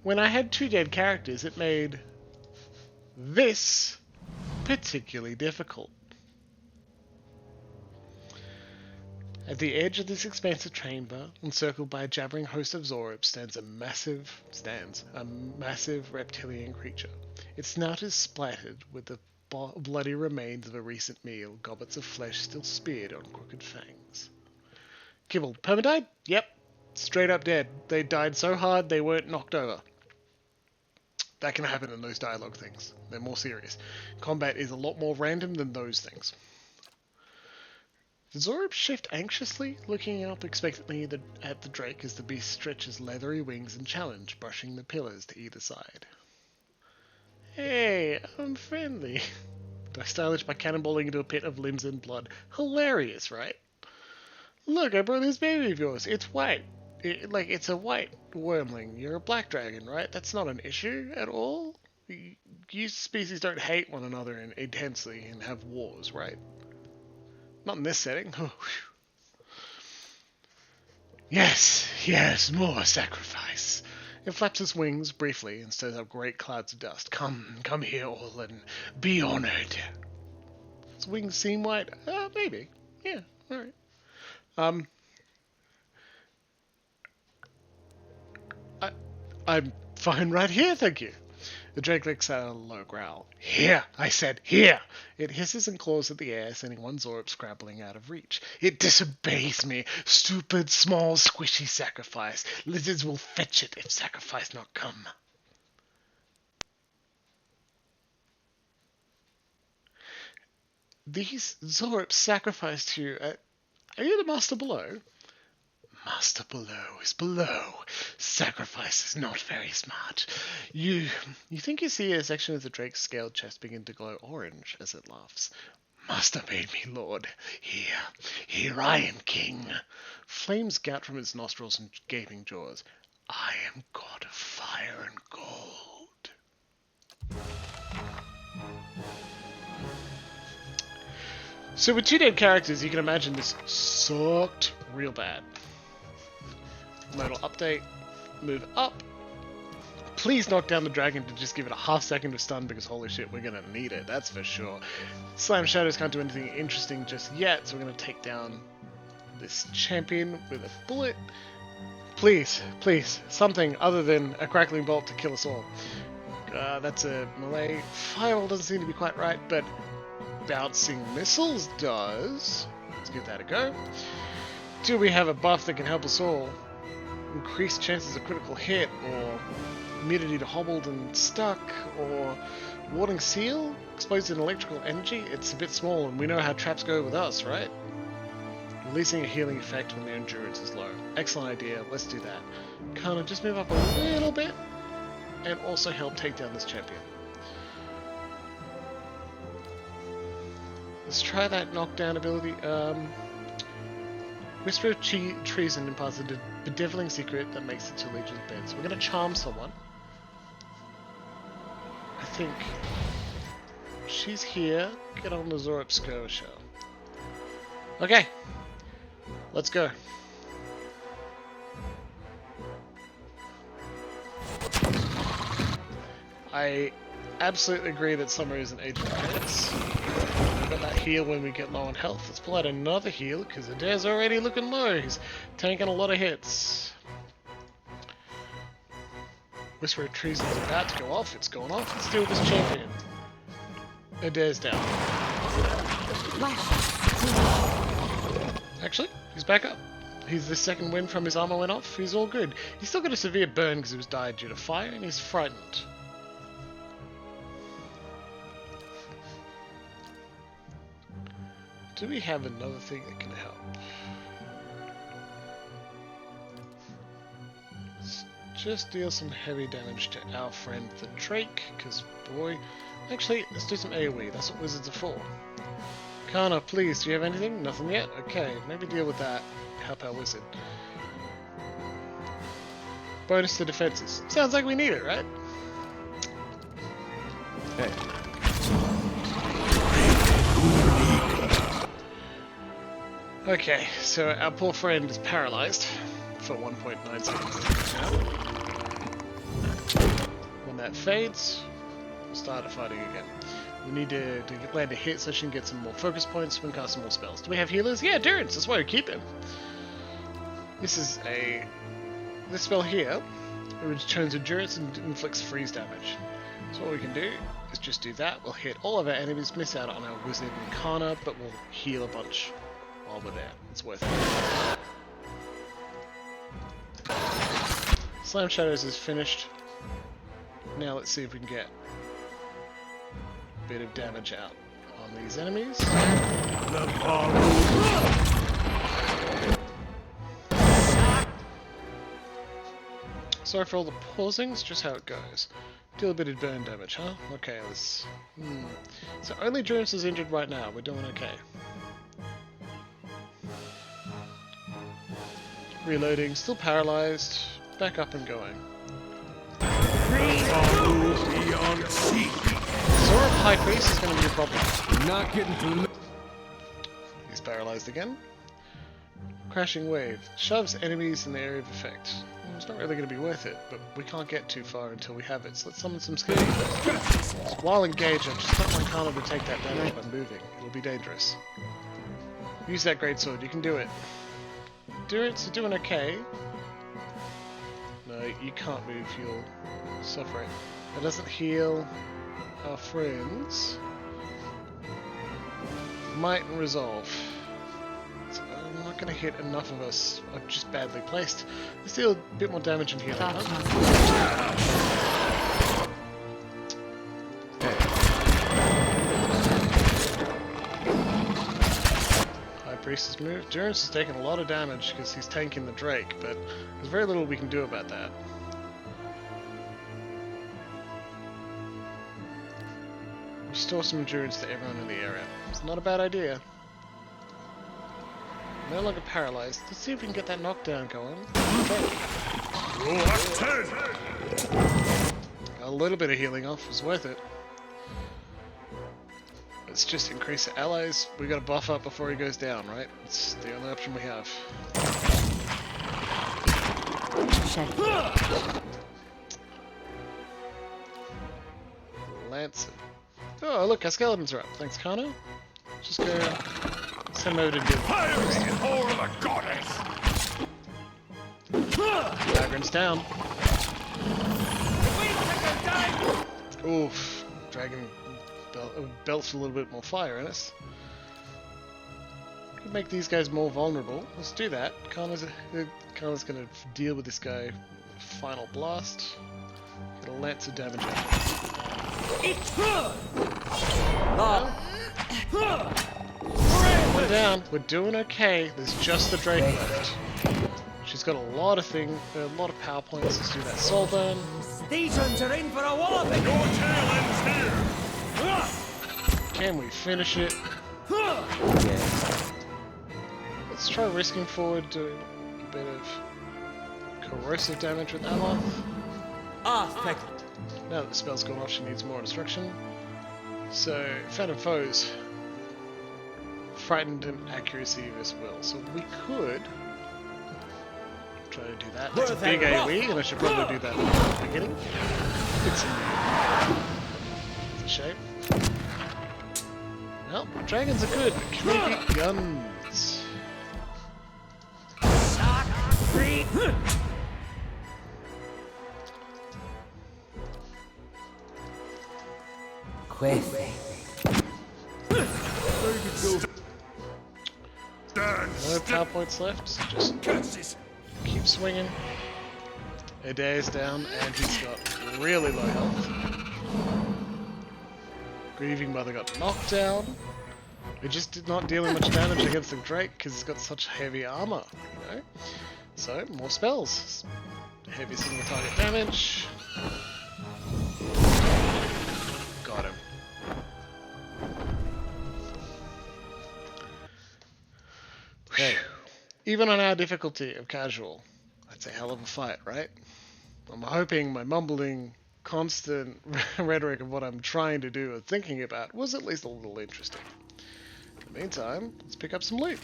When I had 2 dead characters, it made this particularly difficult. At the edge of this expansive chamber, encircled by a jabbering host of Zorbs, stands a massive reptilian creature. Its snout is splattered with the bloody remains of a recent meal, gobbets of flesh still speared on crooked fangs. Kibbled. Perma-died? Yep. Straight up dead. They died so hard they weren't knocked over. That can happen in those dialogue things. They're more serious. Combat is a lot more random than those things. The Zorb shift anxiously, looking up expectantly at the Drake as the beast stretches leathery wings in challenge, brushing the pillars to either side. Hey, I'm friendly. I stylish by cannonballing into a pit of limbs and blood. Hilarious, right? Look, I brought this baby of yours. It's white. It's a white wormling. You're a black dragon, right? That's not an issue at all. You species don't hate one another intensely and have wars, right? Not in this setting. Yes, more sacrifice. It flaps its wings briefly and stirs up great clouds of dust. Come here, all, and be honored. Its wings seem white? Maybe. Yeah, alright. I'm fine right here, thank you. The Drake lets out a low growl. Here, I said, here! It hisses and claws at the air, sending one Zorb scrabbling out of reach. It disobeys me. Stupid, small, squishy sacrifice. Lizards will fetch it if sacrifice not come. These Zorb sacrificed you. Are you the master below? Master below is below. Sacrifice is not very smart. You think you see a section of the Drake's scaled chest begin to glow orange as it laughs. Master made me lord. Here I am king. Flames gout from its nostrils and gaping jaws. I am god of fire and gold. So with 2 dead characters, you can imagine this sucked real bad. Modal update, move up. Please knock down the dragon to just give it a half second of stun because holy shit, we're gonna need it, that's for sure. Slam Shadows can't do anything interesting just yet, so we're gonna take down this champion with a bullet. Please, something other than a crackling bolt to kill us all. That's a melee. Fireball doesn't seem to be quite right, but bouncing missiles does. Let's give that a go. Do we have a buff that can help us all? Increased chances of critical hit, or immunity to hobbled and stuck, or warding seal, exposed in electrical energy. It's a bit small, and we know how traps go with us, right? Releasing a healing effect when their endurance is low. Excellent idea, let's do that. Kind of just move up a little bit, and also help take down this champion. Let's try that knockdown ability. Whisper of treason imparts a bedeviling secret that makes the 2 legions bend. So we're going to charm someone. I think she's here. Get on the Zorb Skirmisher. Okay, let's go. I absolutely agree that Summer is an agent of minutes. We've got that heal when we get low on health. Let's pull out another heal because Adair's already looking low. He's tanking a lot of hits. Whisper of Treason's about to go off. It's going off. Let's deal with this champion. Adair's down. Actually, he's back up. He's the second wind from his armor went off. He's all good. He's still got a severe burn because he was died due to fire and he's frightened. Do we have another thing that can help? Let's just deal some heavy damage to our friend the Drake, because boy... Actually, let's do some AoE, that's what wizards are for. Kana, please, do you have anything? Nothing yet? Okay, maybe deal with that. Help our wizard. Bonus to defenses. Sounds like we need it, right? Hey. Okay, so our poor friend is paralyzed for 1.9 seconds now. When that fades, we'll start fighting again. We need to land a hit so she can get some more focus points and cast some more spells. Do we have healers? Yeah, Durance, that's why we keep him. This spell here, it returns endurance and inflicts freeze damage. So what we can do is just do that. We'll hit all of our enemies, miss out on our wizard and Kana, but we'll heal a bunch while we're there. It's worth it. Slam Shadows is finished. Now let's see if we can get a bit of damage out on these enemies. Sorry for all the pausings, just how it goes. Deal a bit of burn damage, huh? Okay, let's... So only Durance is injured right now, we're doing okay. Reloading, still paralyzed, back up and going. Sora High Priest is going to be a problem. Not getting through. He's paralyzed again. Crashing Wave. Shoves enemies in the area of effect. It's not really going to be worth it, but we can't get too far until we have it, so let's summon some skill. So while engaged, I just don't want Kana to take that damage by moving. It'll be dangerous. Use that greatsword, you can do it. Durance is doing okay. No, you can't move, you'll suffer it. It doesn't heal our friends. Might and Resolve. So I'm not going to hit enough of us. I'm just badly placed. Let's deal a bit more damage in healing. High Priest has moved. Durance has taken a lot of damage because he's tanking the Drake, but there's very little we can do about that. Restore some endurance to everyone in the area. It's not a bad idea. No longer paralyzed. Let's see if we can get that knockdown going. A little bit of healing off was worth it. Let's just increase the allies. We got to buff up before he goes down, right? It's the only option we have. Lancer. Oh, look, our skeletons are up. Thanks, Kana. Just go send them over to do Dragon's down. Oof. Dragon belts a little bit more fire in us. Could make these guys more vulnerable. Let's do that. Kana's gonna deal with this guy. Final blast. Get a lance of damage out. One down. We're doing okay. There's just the Drake left. She's got a lot of power points. Let's do that soul burn. Stations are in for a walloping. Your tail ends here. Can we finish it? Let's try risking forward, doing a bit of corrosive damage with Amoth. Now that the spell's gone off, she needs more instruction. So, Phantom Foes. Frightened and accuracy versus will. So we could try to do that. It's a big AoE, and I should probably do that at the beginning. It's a shame. Well, dragons are good, but can they beat guns? No power points left, just keep swinging. Adair's down, and he's got really low health. Grieving Mother got knocked down. We're just not dealing much damage against the Drake because he's got such heavy armor, you know? So, more spells. Heavy single target damage. Got him. Hey. Even on our difficulty of casual, that's a hell of a fight, right? I'm hoping my mumbling, constant rhetoric of what I'm trying to do or thinking about was at least a little interesting. In the meantime, let's pick up some loot.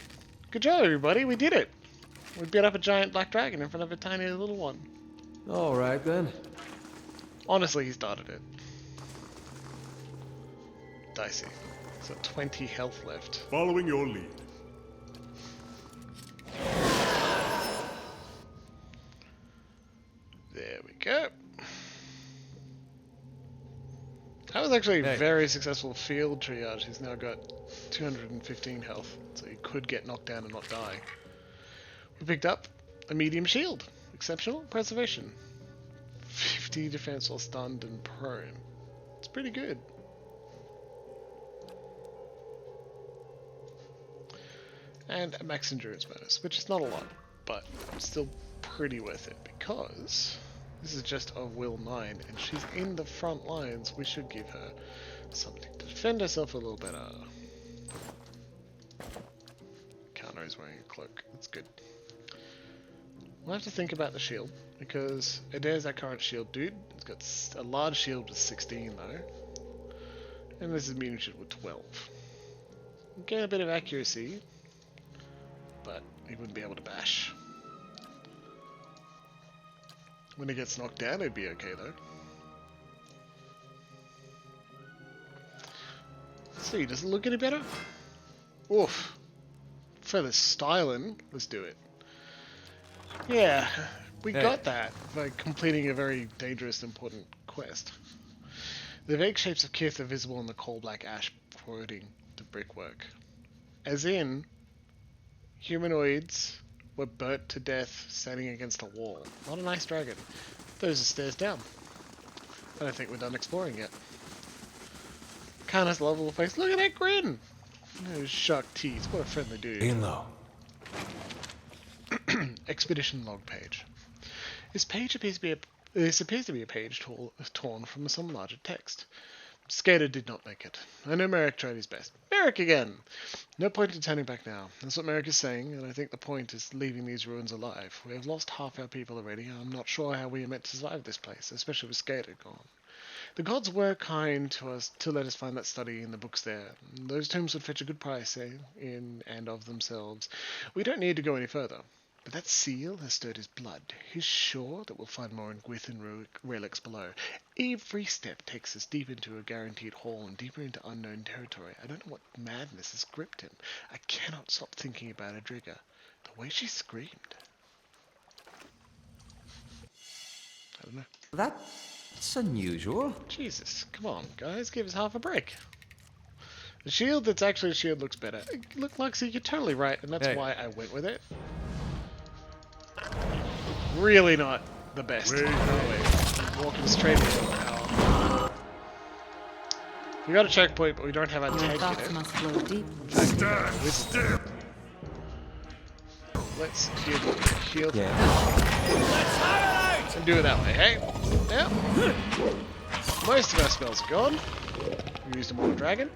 Good job, everybody. We did it. We beat up a giant black dragon in front of a tiny little one. All right, then. Honestly, he started it. Dicey. So 20 health left. Following your lead. There we go. That was actually a very successful field triage. He's now got 215 health, so he could get knocked down and not die. We picked up a medium shield. Exceptional preservation. 50 defense while stunned and prone. It's pretty good. And a max endurance bonus, which is not a lot, but still pretty worth it because this is just a will 9 and she's in the front lines. We should give her something to defend herself a little better. Kana is wearing a cloak. That's good. We'll have to think about the shield because Adair's our current shield dude. He's got a large shield with 16 though, and this is medium shield with 12. We'll gain a bit of accuracy, but he wouldn't be able to bash. When he gets knocked down, it'd be okay though. Let's see, does it look any better? Oof. For the styling, let's do it. Yeah, we got that by completing a very dangerous, important quest. The vague shapes of Kith are visible in the coal black ash corroding the brickwork. As in, humanoids were burnt to death standing against a wall. Not a nice dragon. Those are stairs down. I don't think we're done exploring yet. Kana's lovable face. Look at that grin! Those shark teeth. What a friendly dude. In low. Expedition log page. This appears to be a page torn from some larger text. Skater did not make it. I know Merrick tried his best. Merrick again! No point in turning back now. That's what Merrick is saying, and I think the point is leaving these ruins alive. We have lost half our people already, and I'm not sure how we are meant to survive this place, especially with Skater gone. The gods were kind to us to let us find that study in the books there. Those tombs would fetch a good price, in and of themselves. We don't need to go any further. But that seal has stirred his blood. He's sure that we'll find more in Gwithan relics below. Every step takes us deep into a guaranteed hall and deeper into unknown territory. I don't know what madness has gripped him. I cannot stop thinking about Adriga. The way she screamed. I don't know. That's unusual. Jesus, come on, guys, give us half a break. The shield that's actually a shield looks better. Look, Luxie, you're totally right, and that's why I went with it. Really not the best. Walking straight into the power. We got a checkpoint, but we don't have our tank thoughts in it. must flow deep. Let's give it a heal. And do it that way, hey? Yep. Most of our spells are gone. We used them on a dragon.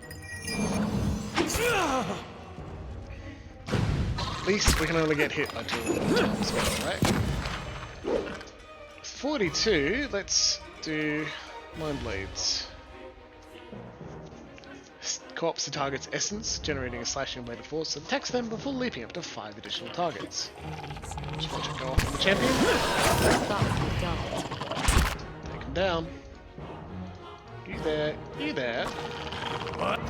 At least we can only get hit by 2 times, right? 42, let's do Mind Blades. Co-ops the target's essence, generating a slashing blade of force, and attacks them before leaping up to 5 additional targets. Just watch it go off on the champion. Take him down. You there? You there? What?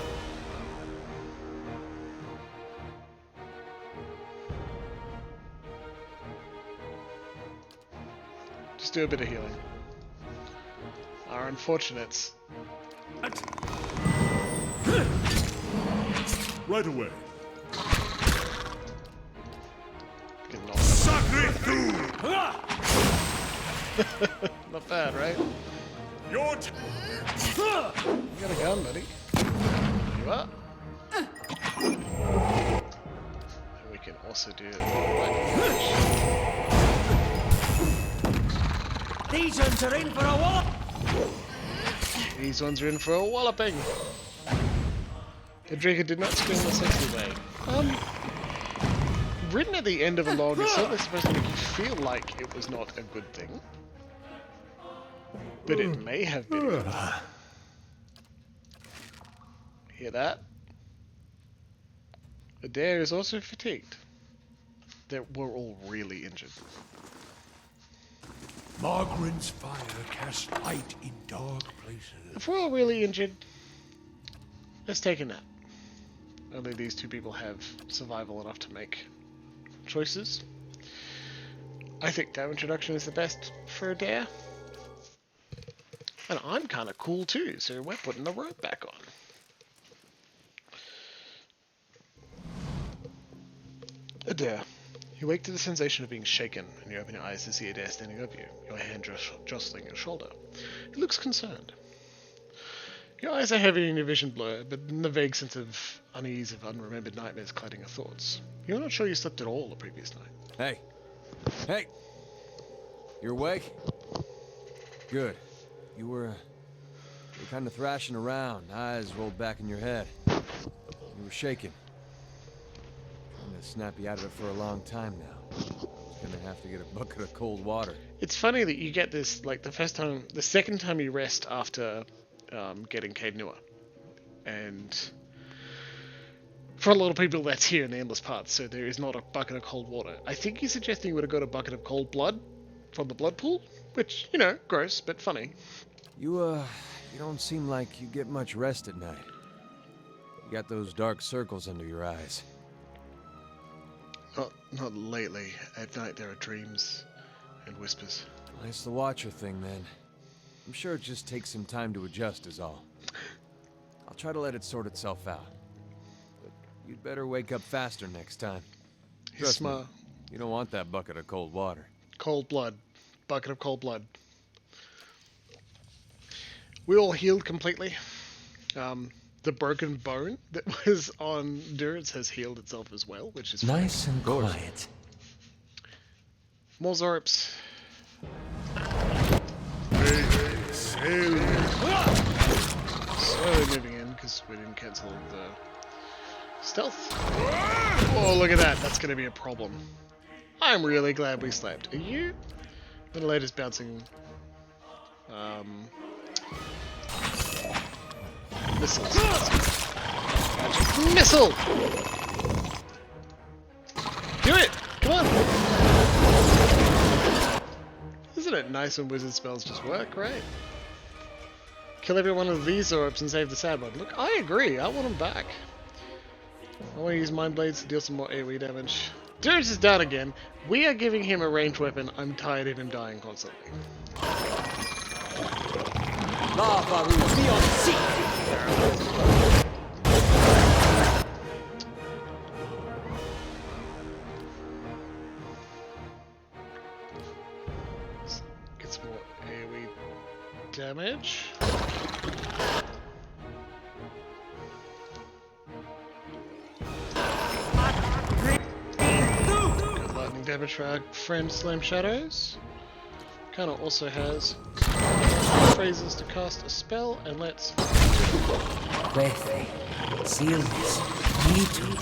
Just do a bit of healing. Our unfortunates. Right away. Not bad, right? You got a gun, buddy. You up? And we can also do These ones are in for a wallop. These ones are in for a walloping. Adriga did not scream the sexy way. written at the end of a log is certainly supposed to make you feel like it was not a good thing. But it may have been. Hear that? Adair is also fatigued. We're all really injured. Margaren's fire casts light in dark places. If we're all really injured, let's take a nap. Only these two people have survival enough to make choices. I think damage reduction is the best for Adair. And I'm kind of cool too, so we're putting the robe back on. Adair, you wake to the sensation of being shaken, and you open your eyes to see Adair standing over you, your hand jostling your shoulder. He looks concerned. Your eyes are heavy and your vision blurred, but in the vague sense of unease of unremembered nightmares clouding your thoughts. You're not sure you slept at all the previous night. Hey! Hey! You're awake? Good. You were kind of thrashing around, eyes rolled back in your head. You were shaking. I'm gonna snap you out of it for a long time now. I'm gonna have to get a bucket of cold water. It's funny that you get this, like, the second time you rest after getting Cade Nua. And for a lot of people that's here in the Endless Path, so there is not a bucket of cold water. I think he's suggesting you would have got a bucket of cold blood from the blood pool, which, you know, gross, but funny. You don't seem like you get much rest at night. You got those dark circles under your eyes. Not lately. At night there are dreams and whispers. Well, it's the Watcher thing, then. I'm sure it just takes some time to adjust is all. I'll try to let it sort itself out. But you'd better wake up faster next time. He's smart. Me, you don't want that bucket of cold water. Cold blood. Bucket of cold blood. We all healed completely. The broken bone that was on Durance has healed itself as well, which is Nice and quiet. more Zorps. Slowly moving in because we didn't cancel the stealth. Oh, look at that. That's going to be a problem. I'm really glad we slept. Are you? Ventilator's bouncing. Missiles. Magic missile! Do it! Come on! Isn't it nice when wizard spells just work, right? Kill every one of these Zorps and save the sad one. Look, I agree. I want them back. I want to use Mind Blades to deal some more AoE damage. Durance is down again. We are giving him a ranged weapon. I'm tired of him dying constantly. Lava will be on seat! Get some more AoE damage. Good lightning damage for our friend Slam Shadows. Kinda also has phrases to cast a spell, and let's... Breathy. Sealness. Me too.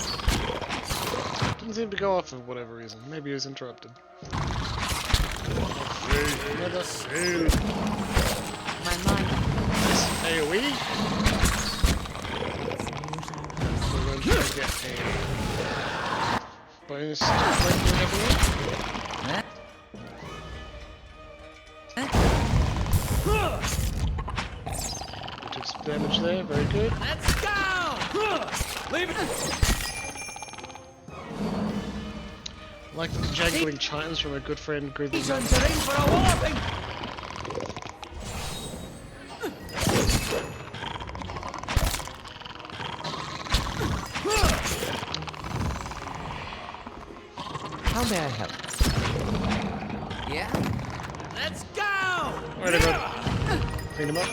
Didn't seem to go off for whatever reason. Maybe he was interrupted. Another My mind. AoE. We're going to try to get a bonus to everyone. We took some damage there, very good. Let's go! Leave it! Like the jangling chimes from our good friend Grizzly. He's on terrain for a walloping! How may I help? Yeah? Let's go! Alright, everyone. Clean him up.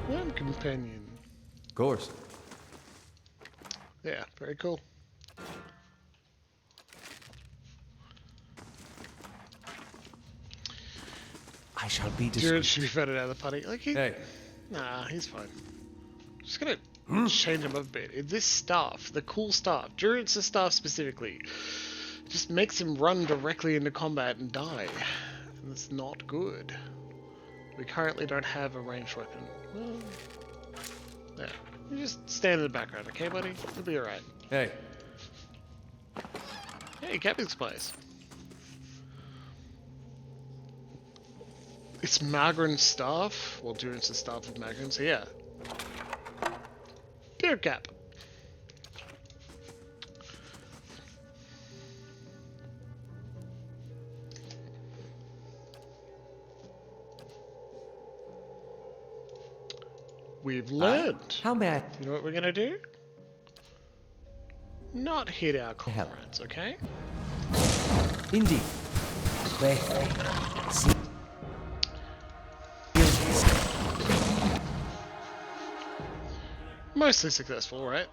One companion. Of course. Yeah, very cool. I shall be Durance discreet. should be voted out of the party. Like he, Hey, nah, he's fine. Just gonna change them up a bit. This staff, the cool staff, Durance's staff specifically, just makes him run directly into combat and die. And that's not good. We currently don't have a ranged weapon. Well, yeah. You just stand in the background, okay, buddy? You'll be alright. Hey. Hey, Captain's place. It's Magrin's staff. Well, Durance's staff of Magrin, so yeah. Dear Cap. We've learned. How may I You know what we're gonna do? Not hit our comrades, okay? indeed? With sealness. Mostly successful, right?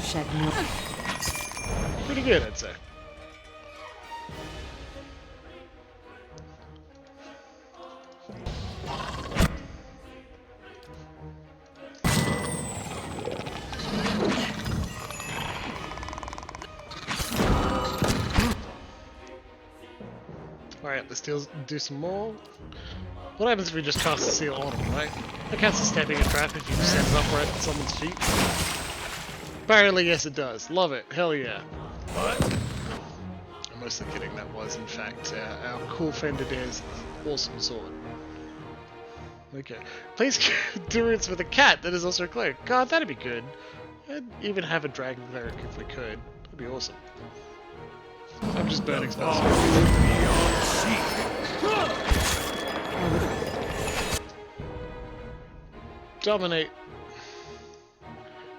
Shed no. Pretty good, I'd say. Alright, let's do some more. What happens if we just cast the seal on him, right? That counts as stepping a trap if you set it upright at someone's feet. Apparently, yes it does. Love it. Hell yeah. But I'm mostly kidding, that was in fact our cool Fender Dare's awesome sword. Okay. Please Durance with a cat that is also a cleric. God, that'd be good. I'd even have a dragon cleric if we could. That'd be awesome. I'm just burning spells. Dominate.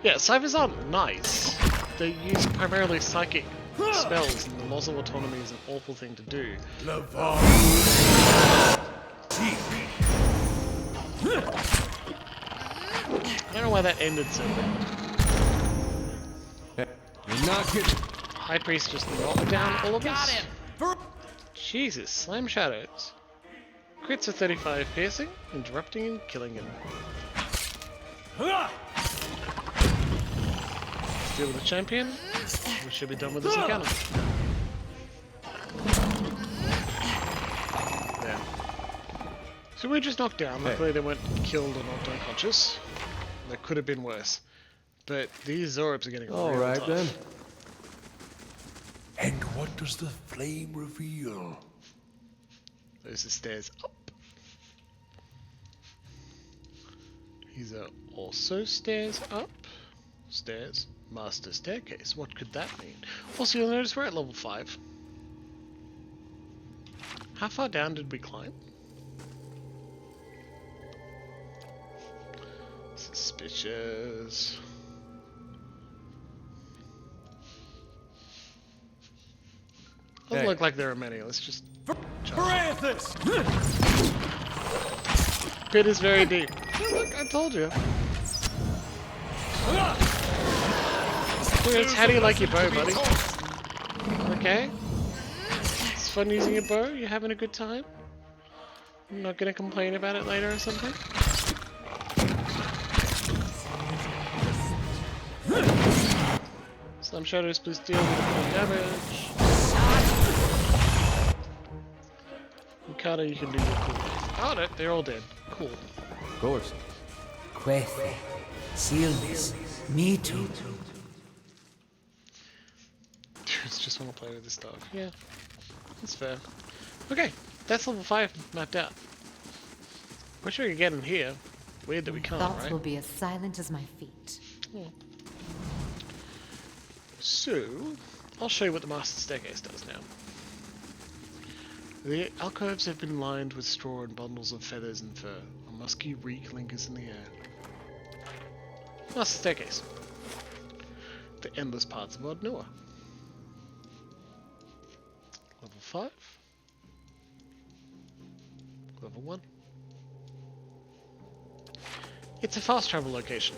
Yeah, ciphers aren't nice. They use primarily psychic spells, and the loss of autonomy is an awful thing to do. I don't know why that ended so bad. You're not getting... High Priest just knocked down all of us? Jesus, Slam Shadows. Crits are 35 piercing, interrupting and killing him. Deal with the champion. We should be done with this encounter. There. So we just knocked down. Luckily they weren't killed or knocked unconscious. That could have been worse. But these Zorobs are getting real Alright tough. then. And what does the flame reveal? There's the stairs up. These are also stairs up. Stairs. Master staircase. What could that mean? Also, you'll notice we're at level 5. How far down did we climb? Suspicious. Doesn't look like there are many. Let's just... Pit is very deep. Look, I told you. Durance, how do you like your bow, buddy? Okay? It's fun using your bow? You having a good time? I'm not gonna complain about it later or something? Slam Shadows, please deal with the full damage. Mikado, you can do your cool. Oh no, they're all dead. Cool. Of course. Quethe. Sealness. Me too. Dudes just want to play with this stuff. Yeah, that's fair. Okay, that's level 5 mapped out. Wish we could get in here. Weird that we can't, Thoughts right? will be as silent as my feet. So, I'll show you what the Master Staircase does now. The alcoves have been lined with straw and bundles of feathers and fur. A musky reek lingers in the air. Master Staircase. The endless paths of Odd Noah. Level 5. Level 1. It's a fast travel location.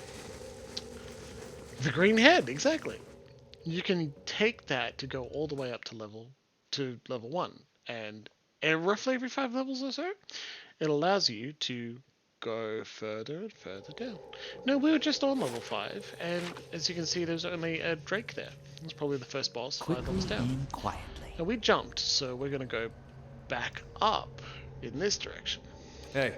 The Green Head, exactly. You can take that to go all the way up to level 1, and and roughly every 5 levels or so, it allows you to go further and further down. No, we were just on level 5, and as you can see, there's only a Drake there. It's probably the first boss 5 levels Quickly down. and quietly. Now we jumped, so we're gonna go back up in this direction. Hey,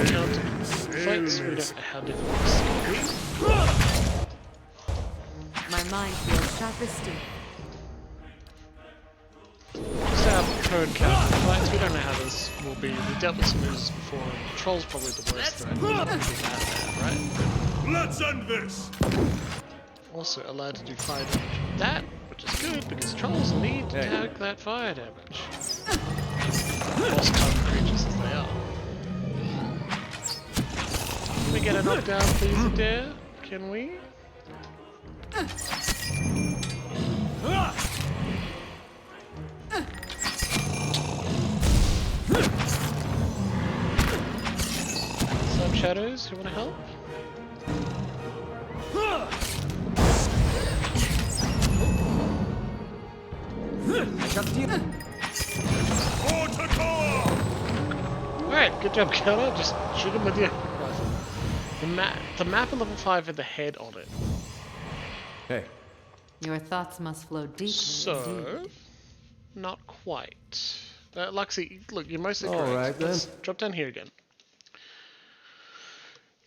Counter fights, we don't know how difficult this is gonna My mind feels sharp as steel. be. Just our current counter fights, we don't know how this will be. We've dealt with some moves before, and Troll's probably the worst threat. Right? Let's end this! Also allowed to do fire damage with that, which is good because Trolls need to take that fire damage. Boss type creatures as they are. Can we get a knockdown, please, Adair? Can we? Some shadows, you wanna help? Alright, good job, Counter. Just shoot him with your rifle. The map of level 5 had the head on it. hey, Your thoughts must flow deeply So, indeed. not quite. Luxie, look, you're mostly All correct. right, then. Let's drop down here again.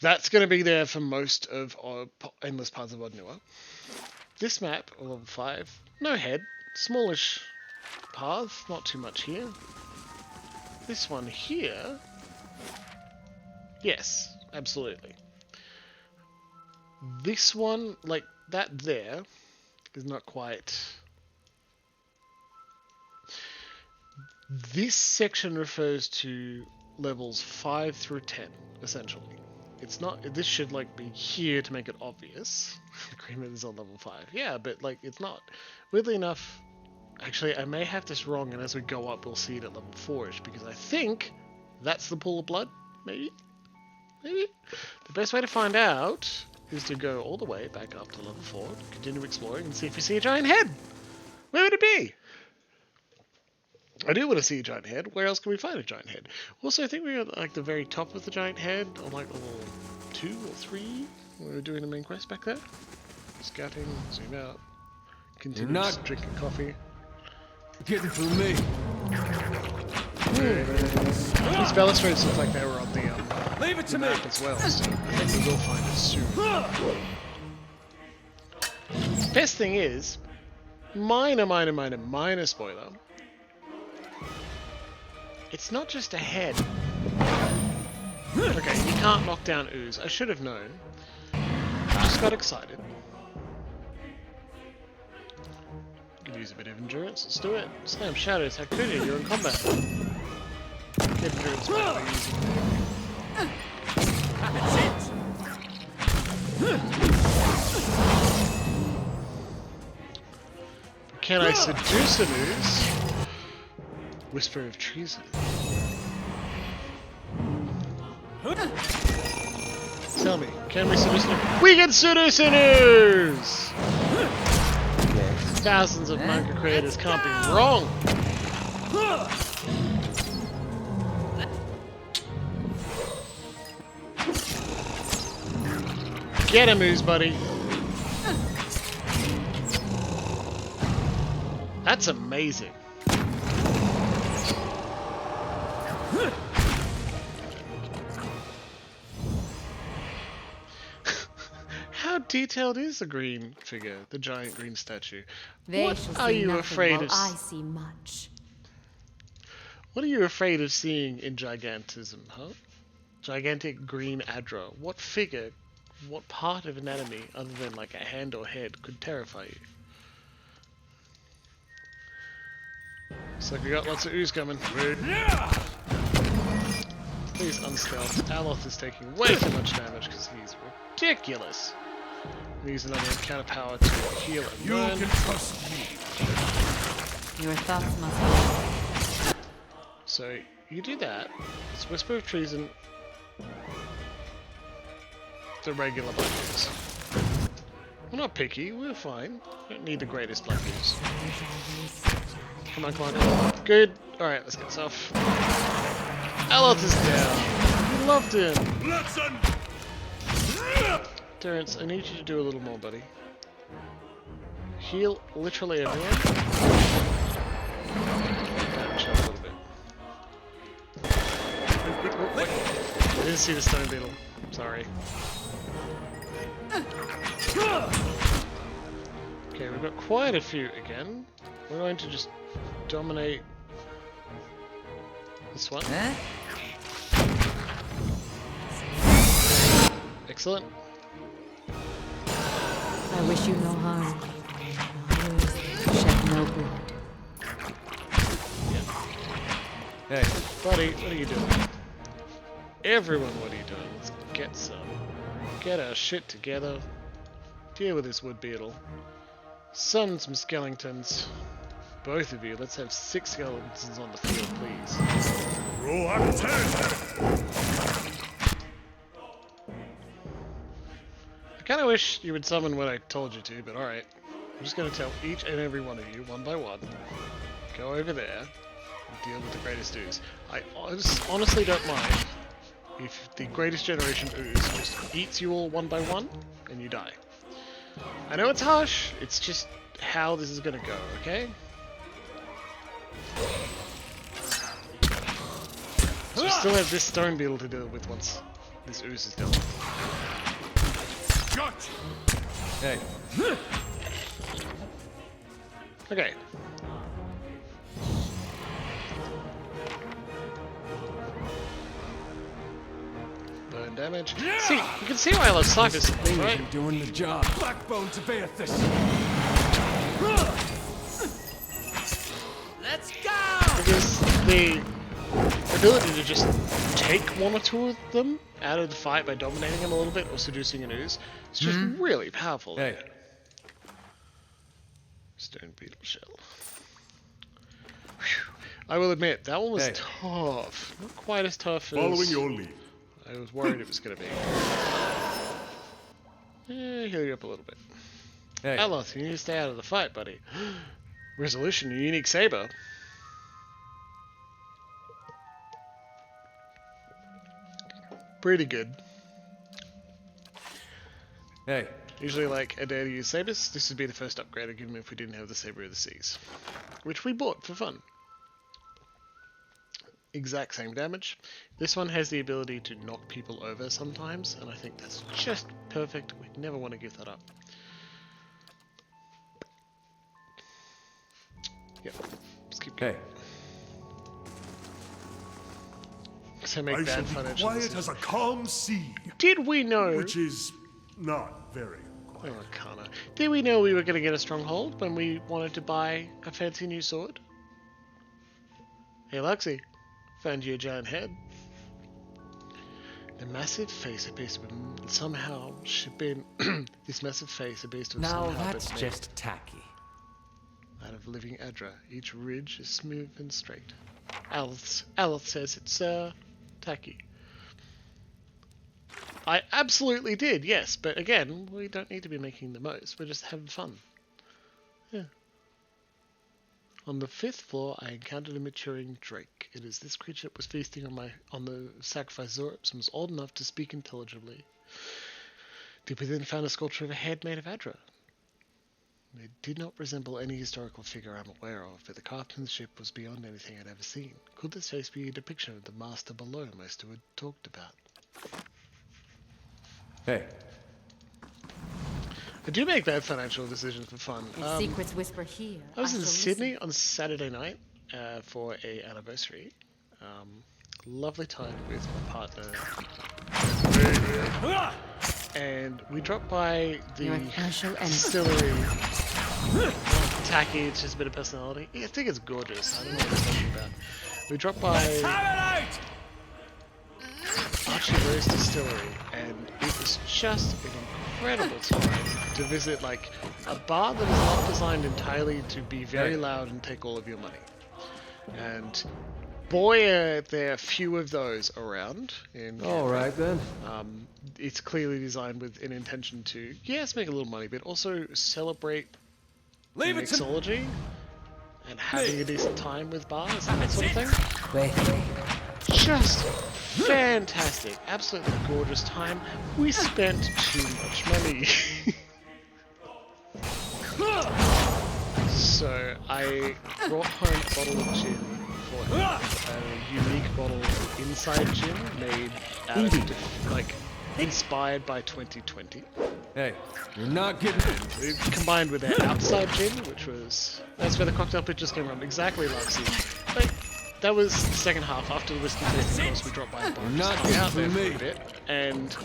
That's going to be there for most of our endless paths of Odnua. This map, of level 5, no head, smallish path, not too much here. This one here, yes, absolutely. This one, like that there, is not quite. This section refers to levels 5 through 10, essentially. It's not. This should like be here to make it obvious. Agreement is on level 5. Yeah, but like it's not. Weirdly enough, actually, I may have this wrong, and as we go up, we'll see it at level 4ish because I think that's the pool of blood. Maybe. The best way to find out is to go all the way back up to level 4, continue exploring, and see if we see a giant head. Where would it be? I do want to see a giant head. Where else can we find a giant head? Also, I think we were at like the very top of the giant head on like level 2 or 3 when we were doing the main quest back there. Scouting, zoom out, continue You're not- just drinking coffee. getting through me. These balustrades look like they were on the Leave it to me. map as well, so I think we will find it soon. Best thing is, minor spoiler. It's not just a head. Okay, you can't knock down ooze. I should have known. Just got excited. Could use a bit of endurance. Let's do it. Slam shadows. How could you? You're in combat. Get endurance by using. Can I seduce an ooze? Whisper of treason. Tell me, can we seduce an ooze? We can seduce an ooze! Thousands of manga creators can't be wrong. Get him, ooze buddy. That's amazing. How detailed is the green figure, the giant green statue? They What shall are see you nothing afraid while of? I see much. What are you afraid of seeing in gigantism, huh? Gigantic green Adra. What figure, what part of anatomy, other than like a hand or head, could terrify you? Looks like we got lots of ooze coming. Please unstealth. Aloth is taking way too much damage because he's ridiculous. Use another encounter power to heal and You burn. can trust me. Your thoughts must flow. So you do that. It's Whisper of Treason. the regular black ooze. We're not picky, we're fine. We don't need the greatest black ooze. Come on, come on. Good. Alright, let's get this off. Aloth is down. We loved him. Listen! Terrence, I need you to do a little more, buddy. Heal literally everyone. Damage a little bit. Oh, wait. I didn't see the stone beetle. Sorry. Okay, we've got quite a few again. We're going to just dominate this one. Excellent. I wish you no harm. Shed no blood. Hey, Buddy, what are you doing? Everyone, what are you doing? Let's get some. Get our shit together. Deal with this wood beetle. Summon some skeletons. Both of you, let's have 6 skeletons on the field, please. I kinda wish you would summon what I told you to, but alright. I'm just gonna tell each and every one of you, one by one, go over there and deal with the greatest ooze. I honestly don't mind if the greatest generation ooze just eats you all one by one and you die. I know it's harsh, it's just how this is gonna go, okay? So we still have this stone beetle to deal with once this ooze is done. hey. Okay. Burn damage. See, you can see why I love Cyphers, right? You're doing the job. Backbone to Beathis. Let's go! Because the ability to just take one or two of them out of the fight by dominating them a little bit or seducing an ooze is just really powerful. Hey. Stone beetle shell. Whew. I will admit, that one was Hey. tough. Not quite as tough as Following your lead. I was worried it was going to be. Heal you up a little bit. Hey. Aloth, you need to stay out of the fight, buddy. Resolution, a unique saber. Pretty good. Hey. Usually like a day to use sabers. This would be the first upgrade I'd give him if we didn't have the Saber of the Seas. Which we bought for fun. Exact same damage. This one has the ability to knock people over sometimes, and I think that's just perfect. We never want to give that up. Yep. Let's keep going. Hey. So make I bad shall be financial quiet decisions. as a calm sea, Did we know? which is not very quiet. Oh, Arcana. Did we know we were going to get a stronghold when we wanted to buy a fancy new sword? Hey, Luxie. Found you a giant head. The massive face appears to have somehow been... this massive face appears to have Now somehow that's been just tacky. made out of living Adra. Each ridge is smooth and straight. Aloth says it's, tacky. I absolutely did, yes, but again, we don't need to be making the most. We're just having fun. Yeah. On the 5th floor, I encountered a maturing drake. It is this creature that was feasting on the sacrificed Zorops and was old enough to speak intelligibly. Did we then find a sculpture of a head made of Adra? It did not resemble any historical figure I'm aware of, but the craftsmanship was beyond anything I'd ever seen. Could this face be a depiction of the master below most had talked about? Hey. I do make bad financial decisions for fun. If secrets whisper here, I was in shall Sydney on Saturday night for a anniversary. Lovely time with my partner. And we dropped by the Your partial enemy. distillery. Tacky, it's just a bit of personality. Yeah, I think it's gorgeous. I don't know what it's talking about. We dropped by Archie Rose Distillery, and it was just an incredible time to visit like a bar that is not designed entirely to be very loud and take all of your money. And boy, there are few of those around. All right then. It's clearly designed with an intention to, yes, make a little money, but also celebrate Leave it to mixology and having a decent time with bars and that sort of thing. Cuece. Just fantastic, absolutely gorgeous time. We spent too much money. So I brought home a bottle of gin for him, a unique bottle of inside gin made out of, like, inspired by 2020. Hey, you're not getting. It combined with their outside gin, which was, that's where the cocktail pictures came from, exactly like Larksy. Like, that was the second half after the whiskey tasting course. We dropped by the bar, Not just hung out there good for for a bit, and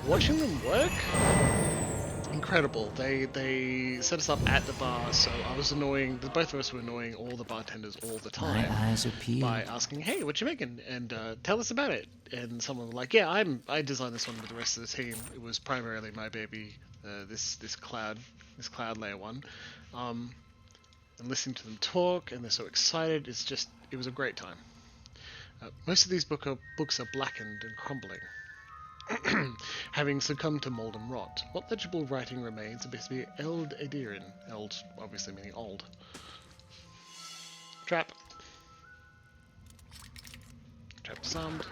watching them work. Incredible. They set us up at the bar, so I was annoying. Both of us were annoying all the bartenders all the My time eyes are peeled. by asking, "Hey, what you making?" and tell us about it. And someone was like, "Yeah, I designed this one with the rest of the team. It was primarily my baby, this cloud layer one." And listening to them talk, and they're so excited. It was a great time. Most of these books are blackened and crumbling. Having succumbed to mold and rot, what legible writing remains appears to be Eld Edirin. Eld obviously meaning old. Trap. Trap summed.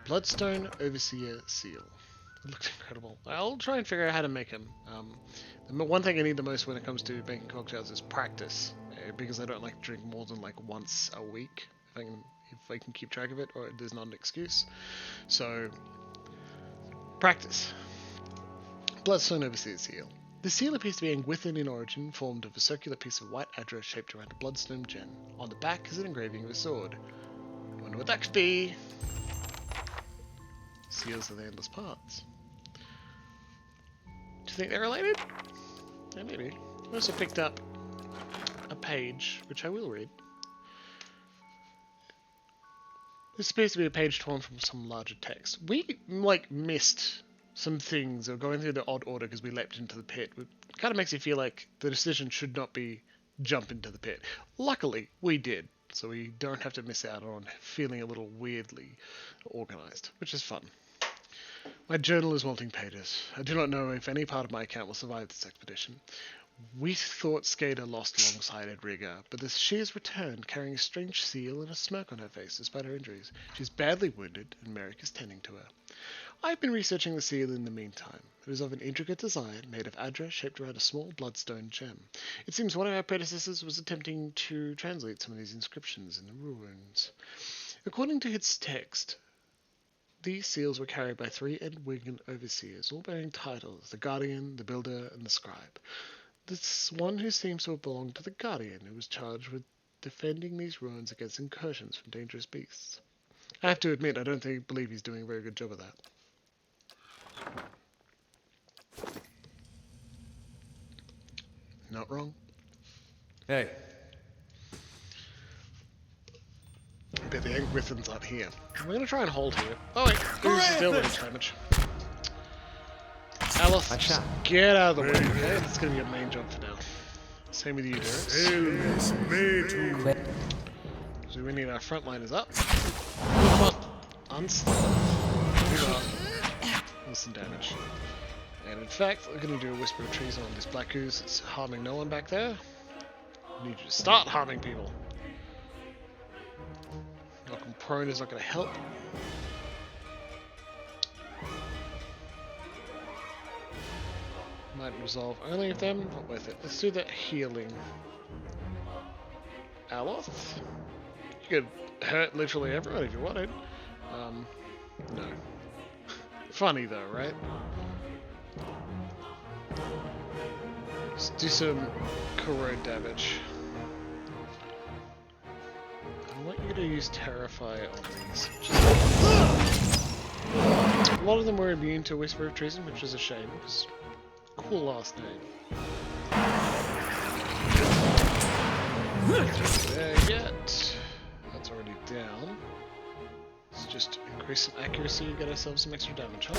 Bloodstone Overseer Seal. It looks incredible. I'll try and figure out how to make them. The one thing I need the most when it comes to making cocktails is practice, because I don't like to drink more than like once a week. If I can keep track of it, or there's not an excuse. So. Practice. Bloodstone Overseer Seal. The seal appears to be Angwithan in origin, formed of a circular piece of white adra shaped around a bloodstone gem. On the back is an engraving of a sword. I wonder what that could be. Seals are the endless parts. Do you think they're related? Yeah, maybe. I also picked up a page, which I will read. This appears to be a page torn from some larger text. We, missed some things, or going through the odd order because we leapt into the pit. It kind of makes you feel like the decision should not be jump into the pit. Luckily, we did, so we don't have to miss out on feeling a little weirdly organized, which is fun. My journal is wanting pages. I do not know if any part of my account will survive this expedition. We thought Skater lost alongside Edriga, but she has returned carrying a strange seal and a smirk on her face despite her injuries. She's badly wounded, and Merrick is tending to her. I've been researching the seal in the meantime. It is of an intricate design, made of adra shaped around a small bloodstone gem. It seems one of our predecessors was attempting to translate some of these inscriptions in the ruins. According to its text, these seals were carried by 3 Edwingan overseers, all bearing titles: the Guardian, the Builder, and the Scribe. This one who seems to have belonged to the Guardian, who was charged with defending these ruins against incursions from dangerous beasts. I have to admit, I don't believe he's doing a very good job of that. Not wrong. Hey, But the Angwithans aren't here. We're going to try and hold here. Oh wait, who's still doing damage? Alice, just get out of the way, okay? That's going to be your main job for now. Same with you, Derek. So we need our frontliners up. Come on, unstuck. Some damage. And in fact, we're going to do a Whisper of Treason on this Black Ooze. It's harming no one back there. We need you to start harming people. Knocking prone is not going to help. Might resolve only of them, not worth it. Let's do that healing. Aloth? You could hurt literally everyone if you wanted. No. Funny though, right? Let's do some corrode damage. I want you to use Terrify on these. A lot of them were immune to Whisper of Treason, which is a shame. It's a cool last name. There yet. That's already down. Let's just increase some accuracy, get ourselves some extra damage, huh?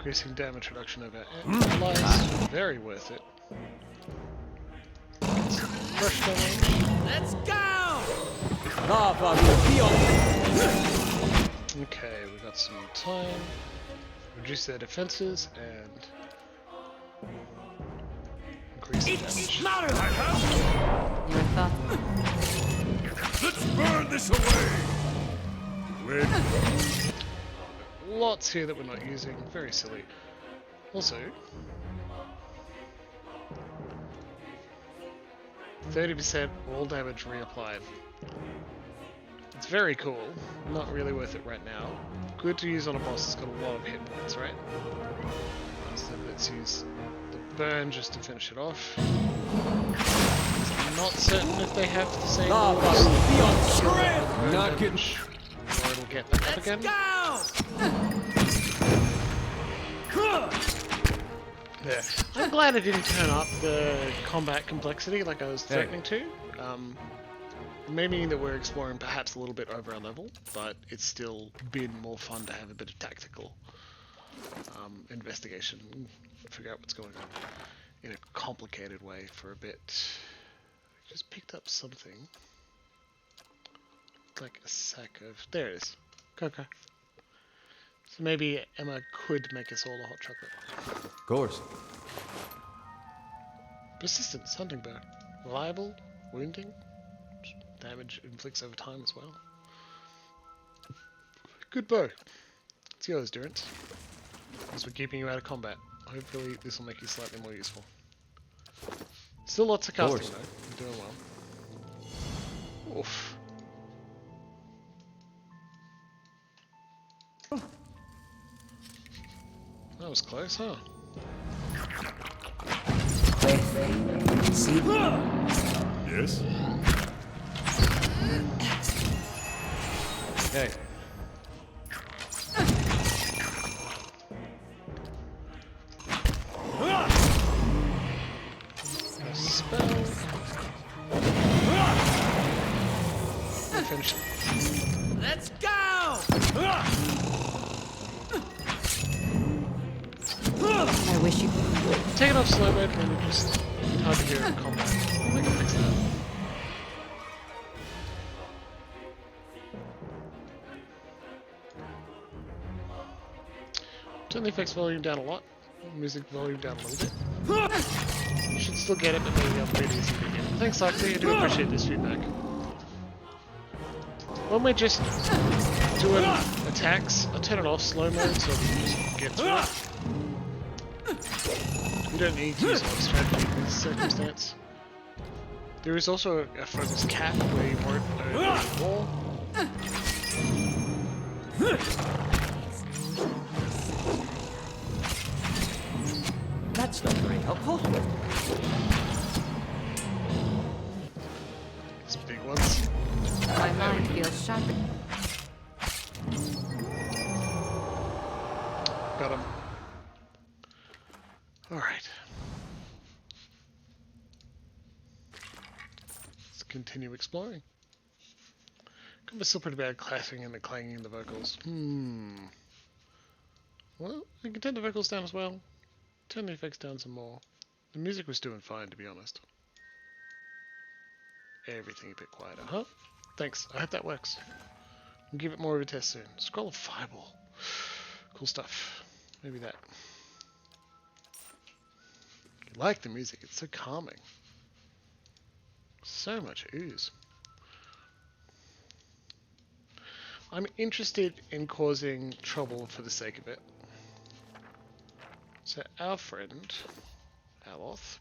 Increasing damage reduction over allies. Very worth it. Fresh damage. Let's go! Okay, we got some time. Reduce their defenses and increase the damage. Your thought. Let's burn this away! Wait. Lots here that we're not using. Very silly. Also, 30% all damage reapplied. It's very cool. Not really worth it right now. Good to use on a boss that's got a lot of hit points, right? So let's use the burn just to finish it off. I'm not certain if they have the same rules. Not good. Or it'll get back up again. Yeah. I'm glad I didn't turn up the combat complexity like I was threatening to. Maybe that we're exploring perhaps a little bit over our level, but it's still been more fun to have a bit of tactical investigation, figure out what's going on in a complicated way for a bit. Just picked up something. Like a sack of... There it is. Cocoa. So maybe Emma could make us all a hot chocolate. Of course. Persistence, hunting bow. Reliable, wounding. Damage inflicts over time as well. Good bow. It's yours, Durance. As we're keeping you out of combat. Hopefully this will make you slightly more useful. Still lots of casting though. You're doing well. Oof. That was close, huh? Yes? Hey. A spell. And finish it. Let's go! I wish you. Take it off slow mode and it just hard to hear in combat. We can fix that. Turn the effects volume down a lot. Music volume down a little bit. You should still get it, but maybe I'm pretty easy to get. Thanks, Lockley. I do appreciate this feedback. When we're just doing attacks, I turn it off slow mode so we can just get through it. You don't need to use a lot of strategy in this circumstance. There is also a focus cap where you won't know the wall. That's not very helpful. These big ones. My mind feels sharper. Got him. Alright. Let's continue exploring. I'm still pretty bad clapping and the clanging in the vocals. Well, I can turn the vocals down as well. Turn the effects down some more. The music was doing fine, to be honest. Everything a bit quieter, huh? Thanks, I hope that works. We'll give it more of a test soon. Scroll of Fireball. Cool stuff. Maybe that. I like the music, it's so calming. So much ooze. I'm interested in causing trouble for the sake of it. So our friend, Aloth,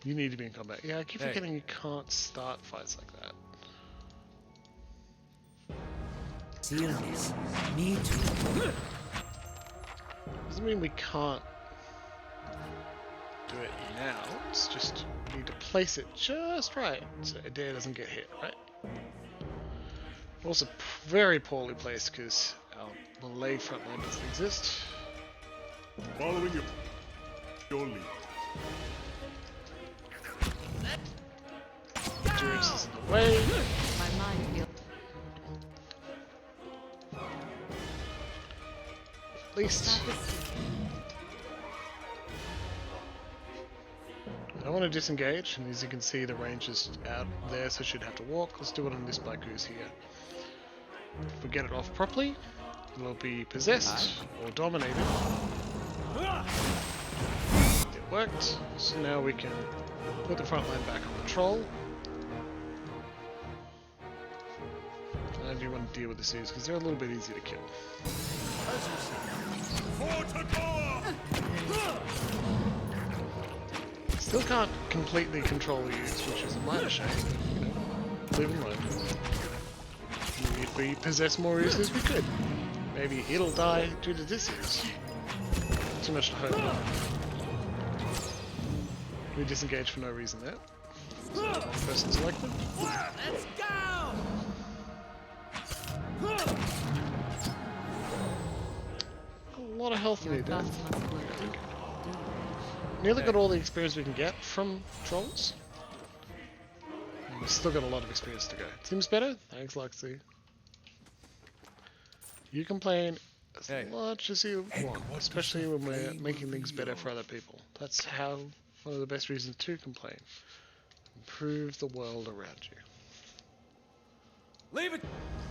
you need to be in combat. Yeah, I keep forgetting you can't start fights like that. Seal this. Me too. Doesn't mean we can't do it now. It's just we need to place it just right so Adair doesn't get hit, right? Also very poorly placed because our melee front line doesn't exist. Following your lead. Endurance is in the way. My mind feels. east. I want to disengage, and as you can see, the range is out there, so I should have to walk. Let's do it on this black goose here. If we get it off properly, it will be possessed or dominated. It worked, so now we can put the front line back on patrol. I do want to deal with the Seas because they're a little bit easier to kill. Still can't completely control the use, which is a minor shame. You know, live and learn. If we possess more uses, we could. Maybe it'll die due to disuse. Too much to hope not. We disengage for no reason there. One person selected. Let's go! A lot of health Your needed. guns must work too. Nearly got all the experience we can get from trolls. We've still got a lot of experience to go. Seems better? Thanks, Luxie. You complain as much as you want, especially when we're making things better for other people. That's how one of the best reasons to complain. Improve the world around you. Leave it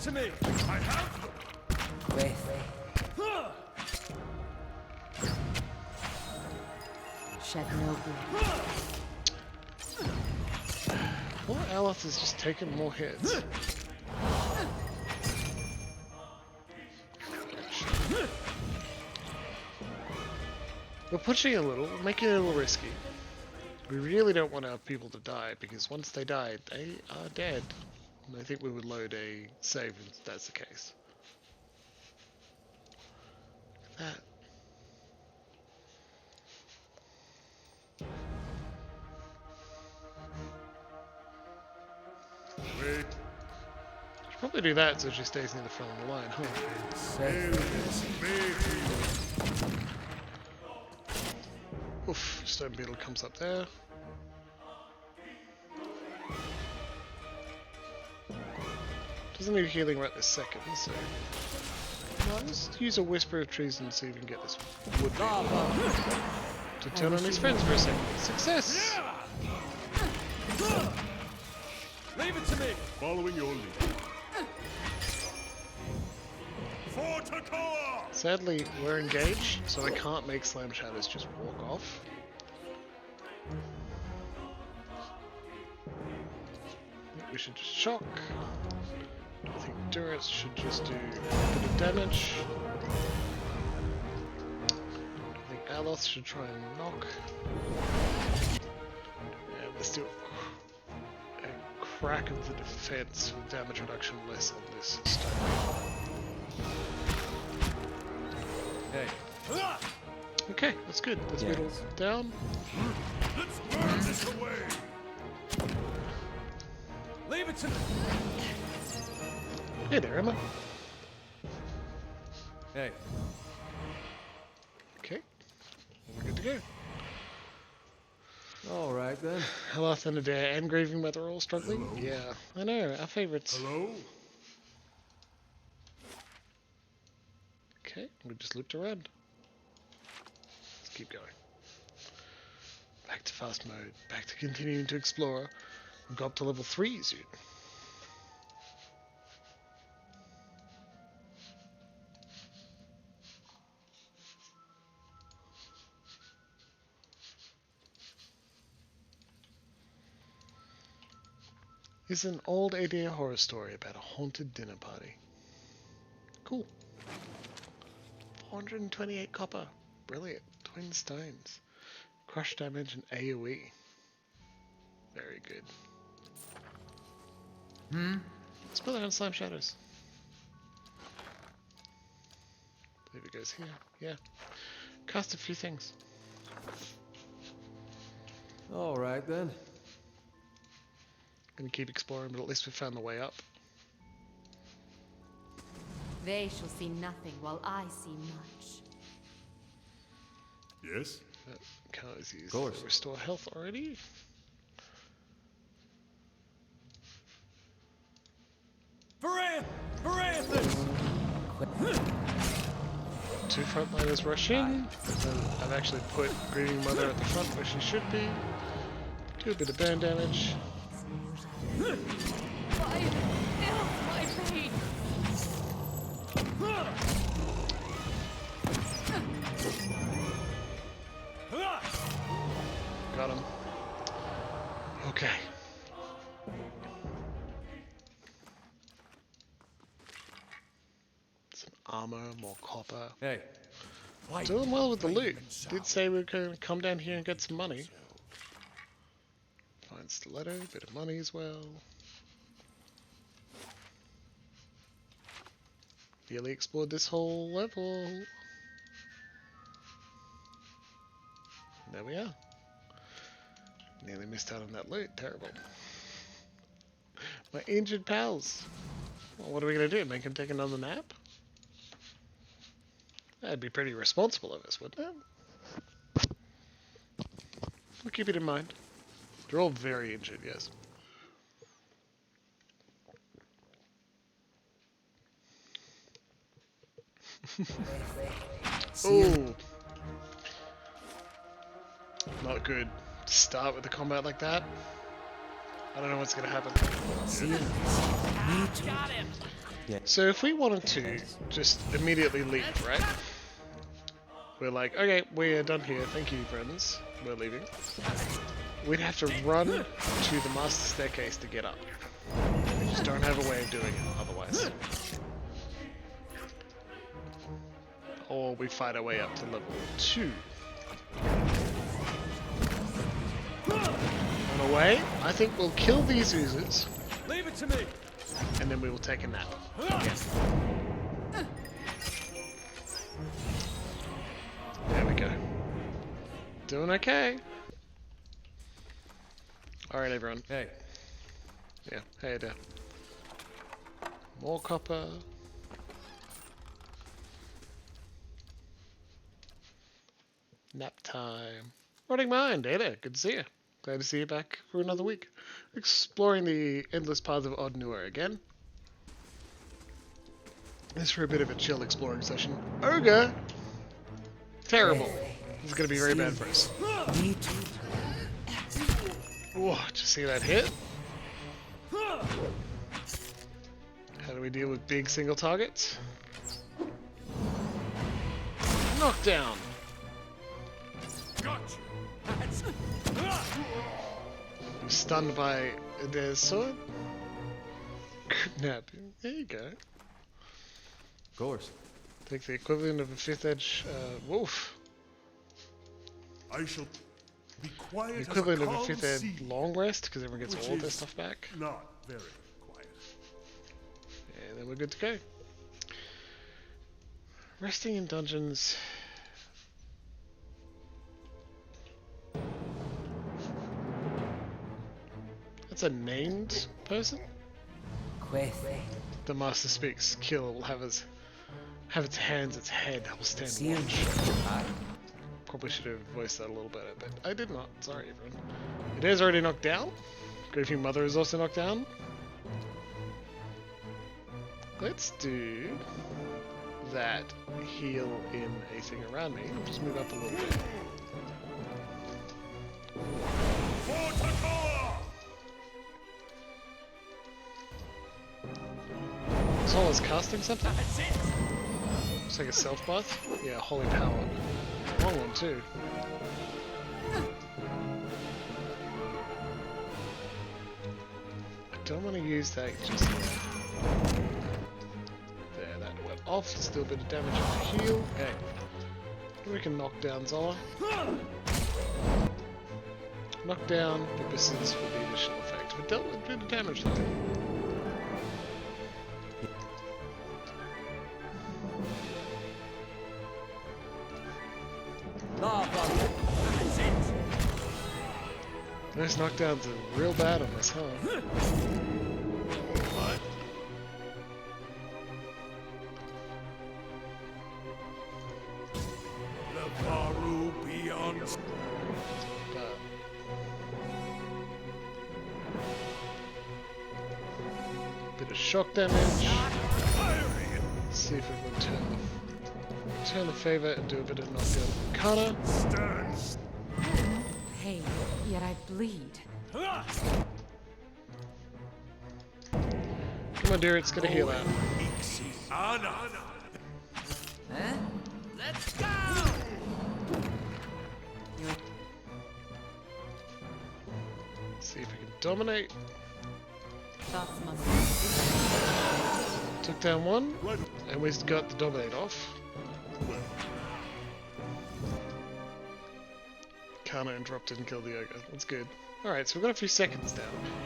to me. I have Wait. Shed no blood. Poor Alice has just taken more hits. We're pushing a little, we're making it a little risky. We really don't want our people to die, because once they die, they are dead. And I think we would load a save if that's the case. Look at that. wait. Should probably do that so she stays near the front of the line, huh? Oof, stone beetle comes up there. Doesn't need healing right this second, so... Well, let's use a whisper of trees and see if we can get this wood beetle to turn on his friends for a second. Success! Leave it to me. Following your lead. For Takoa! Sadly, we're engaged, so I can't make Slam Shadows just walk off. I think we should just shock. I think Durance should just do a bit of damage. I think Alos should try and knock. And let's do a crack of the defense with damage reduction less on this stone. Hey. Okay, that's good. Let's middle down. Let's burn this away! Leave it to me. Hey there, Emma. Hey. Okay, we're good to go. All right then. Helath and Adair and Grieving Mother are all struggling. Hello. Yeah, I know, our favourites. Hello? Okay, we just looped around. Let's keep going. Back to fast mode. Back to continuing to explore. We've got up to level 3 soon. It's an old ADA horror story about a haunted dinner party. Cool. 428 copper. Brilliant. Twin stones. Crush damage and AoE. Very good. Let's put that on Slime Shadows. I believe it goes here. Yeah. Cast a few things. All right then. Gonna keep exploring, but at least we found the way up. They shall see nothing while I see much. Yes? Can't always use course. the restore health already. two frontliners rush in. I've actually put Grieving Mother at the front where she should be. Do a bit of burn damage. My pain. Got him. Okay. Some armor, more copper. Hey, Doing well with the loot. Did say we were going to come down here and get some money. Find stiletto, bit of money as well. Nearly explored this whole level. There we are. Nearly missed out on that loot. Terrible. My injured pals. Well, what are we going to do? Make them take another nap? That'd be pretty responsible of us, wouldn't it? We'll keep it in mind. They're all very injured, yes. Ooh. Not good. Start with the combat like that. I don't know what's gonna happen. Got him. So if we wanted to just immediately leave, right? We're like, okay, we're done here. Thank you, friends. We're leaving. We'd have to run to the master staircase to get up. We just don't have a way of doing it otherwise. Or we fight our way up to level 2. On our way, I think we'll kill these oozers. leave it to me. And then we will take a nap. There we go. Doing okay. Alright, everyone. Hey, Yeah, hey there. More copper. Nap time. Running mind, hey there, good to see you. Glad to see you back for another week. Exploring the endless paths of Odd Newer again. This for a bit of a chill exploring session. Ogre! Terrible. This is gonna be very bad for us. Whoa, did you see that hit? How do we deal with big single targets? Knockdown! I'm stunned by their sword. Nap. There you go. of course. Take the equivalent of a 5th edge wolf. I shall be quiet The as equivalent a of a calm 5th ed sea, long rest, because everyone gets which all their is stuff back. Not very quiet. And then we're good to go. Resting in dungeons. That's a named person? The master speaks. Kill will have its hands, its head. I will stand watch. Probably should have voiced that a little better, but I did not. Sorry, everyone. It is already knocked down. Grieving Mother is also knocked down. Let's do that heal in a thing around me. I'll just move up a little bit. Sola's casting something? Looks like a self buff. Yeah, holy power. Wrong one too. I don't want to use that just yet. There, that went off. Still a bit of damage on the heal. Okay. We can knock down Zola. Knock down the persist for the additional effect. But dealt with a bit of damage though. Those knockdowns are real bad on this, huh? The Varu beyond. But bit of shock damage. Let's see if we can turn return the favor and do a bit of knockdown. Kana. Pain, yet I bleed. Come on, dear, it's gonna heal out. Huh? Let's go! See if we can dominate. Thoughts must Took down one, and we got the dominate off. Kana interrupted and killed the ogre. That's good. Alright, so we've got a few seconds now.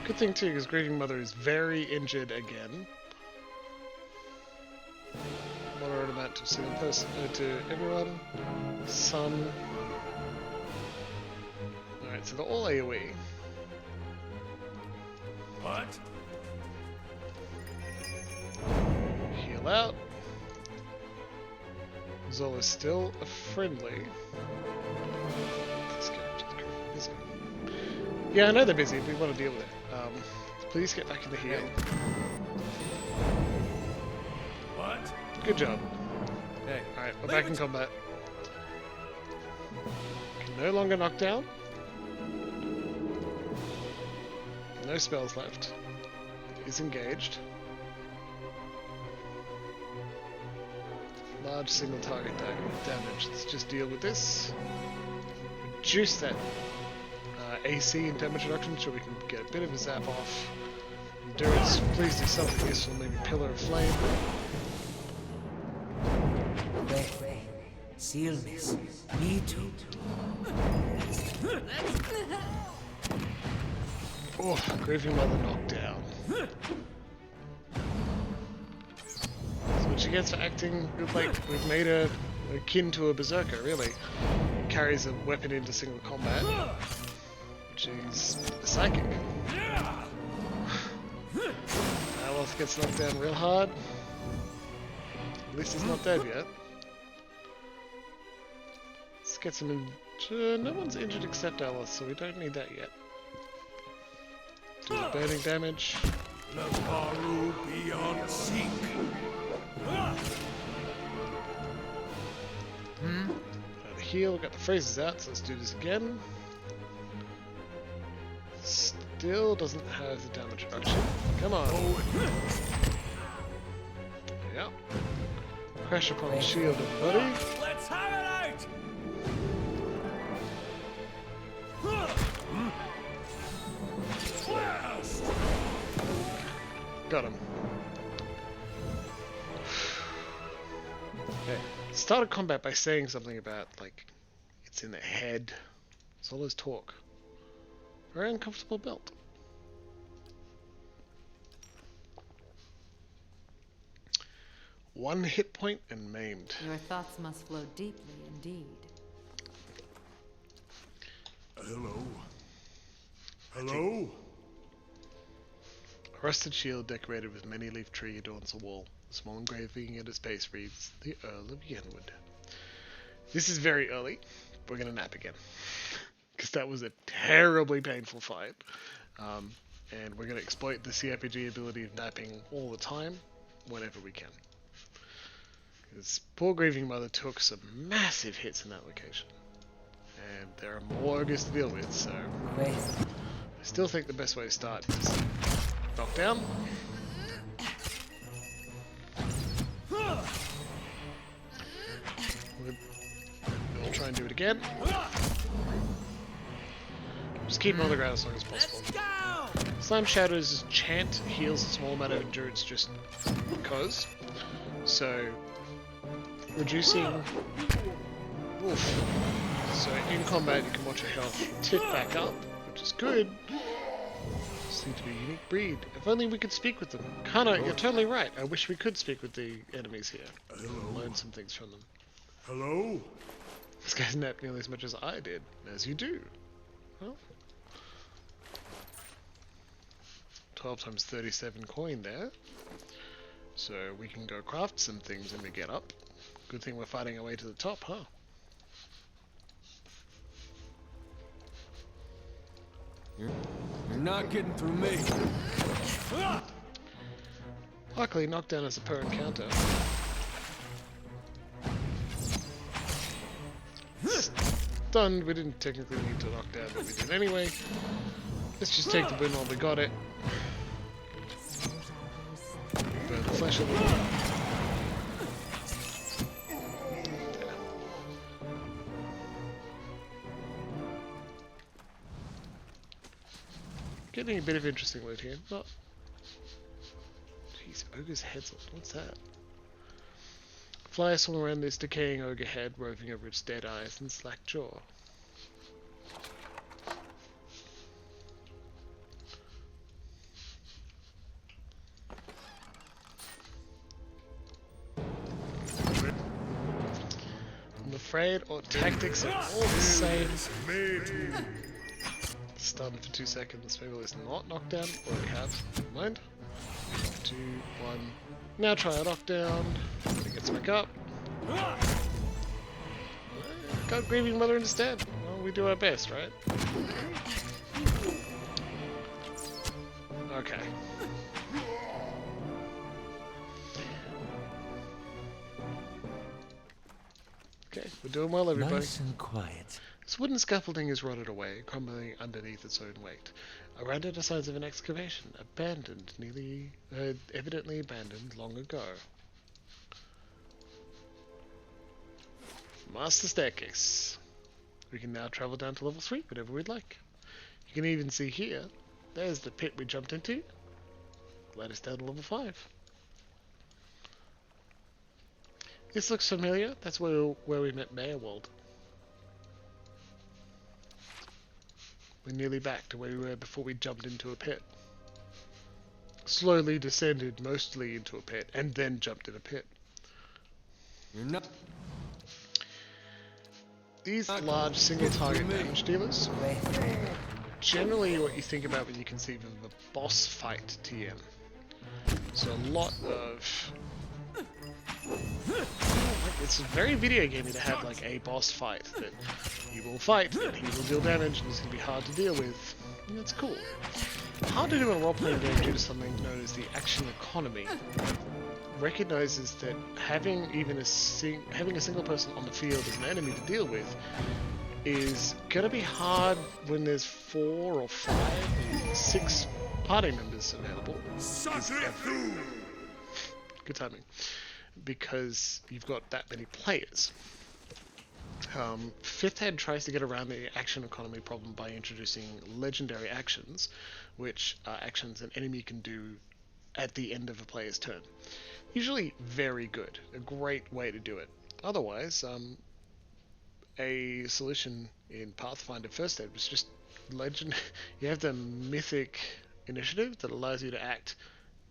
Good thing too, because Grieving Mother is very injured again. Moderate amount to single person, to everyone. Sun. Alright, so they're all AoE. What? Heal out. Zola's still a friendly. This character's busy. Yeah, I know they're busy. We want to deal with it. Please get back in the heal. What? Good job. Hey, Alright, we're back in combat. Can no longer knock down. No spells left. It is engaged. Large single target damage. Let's just deal with this. Reduce that AC and damage reduction so we can get a bit of a zap off. Endurance, please do something useful, maybe Pillar of Flame. Sealness. Me too. Oh, Grieving Mother knocked down. That's what she gets for acting like we've made her akin to a berserker, really. Carries a weapon into single combat. She's a psychic. Aloth gets knocked down real hard. At least he's not dead yet. Let's get some no one's injured except Aloth, so we don't need that yet. Do the burning damage. Lavaru beyond seek. Got the heal, got the phrases out, so let's do this again. Still doesn't have the damage reduction. Come on. Yep. Crash upon the shield, everybody. Let's have it out! Got him. hey, Started combat by saying something about, like, it's in the head. It's all his talk. Very uncomfortable belt. One hit point and maimed. Your thoughts must flow deeply indeed. Hello? Hello? A rusted shield decorated with many leaf tree adorns the wall. A small engraving at its base reads, The Earl of Yenwood. This is very early. We're going to nap again. Because that was a terribly painful fight. And we're going to exploit the CRPG ability of napping all the time, whenever we can. Because poor Grieving Mother took some massive hits in that location. And there are more ogres to deal with, so... I still think the best way to start is knock down. We'll try and do it again. Just keep him on the ground as long as possible. Let's go! Slime Shadow's chant heals a small amount of endurance just because. So, reducing... Oof. So in combat you can watch your health tick back up, which is good. Seem to be a unique breed. If only we could speak with them. Kana, you're totally right. I wish we could speak with the enemies here. Learn some things from them. Hello? This guy's napped nearly as much as I did. As you do. Well, 12 times 37 coin there. So we can go craft some things when we get up. Good thing we're fighting our way to the top, huh? you're not getting through me. Luckily, knockdown is a per encounter. stunned. We didn't technically need to knock down, but we did anyway. Let's just take the boon while we got it. Burn the flesh a little. Getting a bit of interesting loot here. Not. Jeez, ogre's heads. What's that? Fly swung around this decaying ogre head, roving over its dead eyes and slack jaw. I'm afraid our tactics are all the same. Stunned for 2 seconds. Maybe let's not knock down. Already have. Never mind. 2, 1. Now try a knockdown. It gets back up. Got Grieving Mother instead. Well, we do our best, right? Okay. Okay, we're doing well, everybody. Nice and quiet. This wooden scaffolding is rotted away, crumbling underneath its own weight. Around it are signs of an excavation, abandoned, evidently abandoned long ago. Master staircase. We can now travel down to level 3 whenever we'd like. You can even see here, there's the pit we jumped into. Led us down to level 5. This looks familiar. That's where we met Beowulf. We're nearly back to where we were before we jumped into a pit. Slowly descended mostly into a pit, and then jumped in a pit. You're not. These large single target damage dealers, generally what you think about when you conceive of a boss fight TM. So a lot of... It's very video gamey to have like a boss fight that you will fight and he will deal damage and it's going to be hard to deal with. And that's cool. Hard to do in a role-playing game due to something known as the action economy. Recognizes that having a single person on the field as an enemy to deal with is going to be hard when there's 4 or 5 or 6 party members available. Good timing. Because you've got that many players. Fifth Head tries to get around the action economy problem by introducing legendary actions, which are actions an enemy can do at the end of a player's turn. Usually very good, a great way to do it. Otherwise, a solution in Pathfinder First Ed was just legend. You have the mythic initiative that allows you to act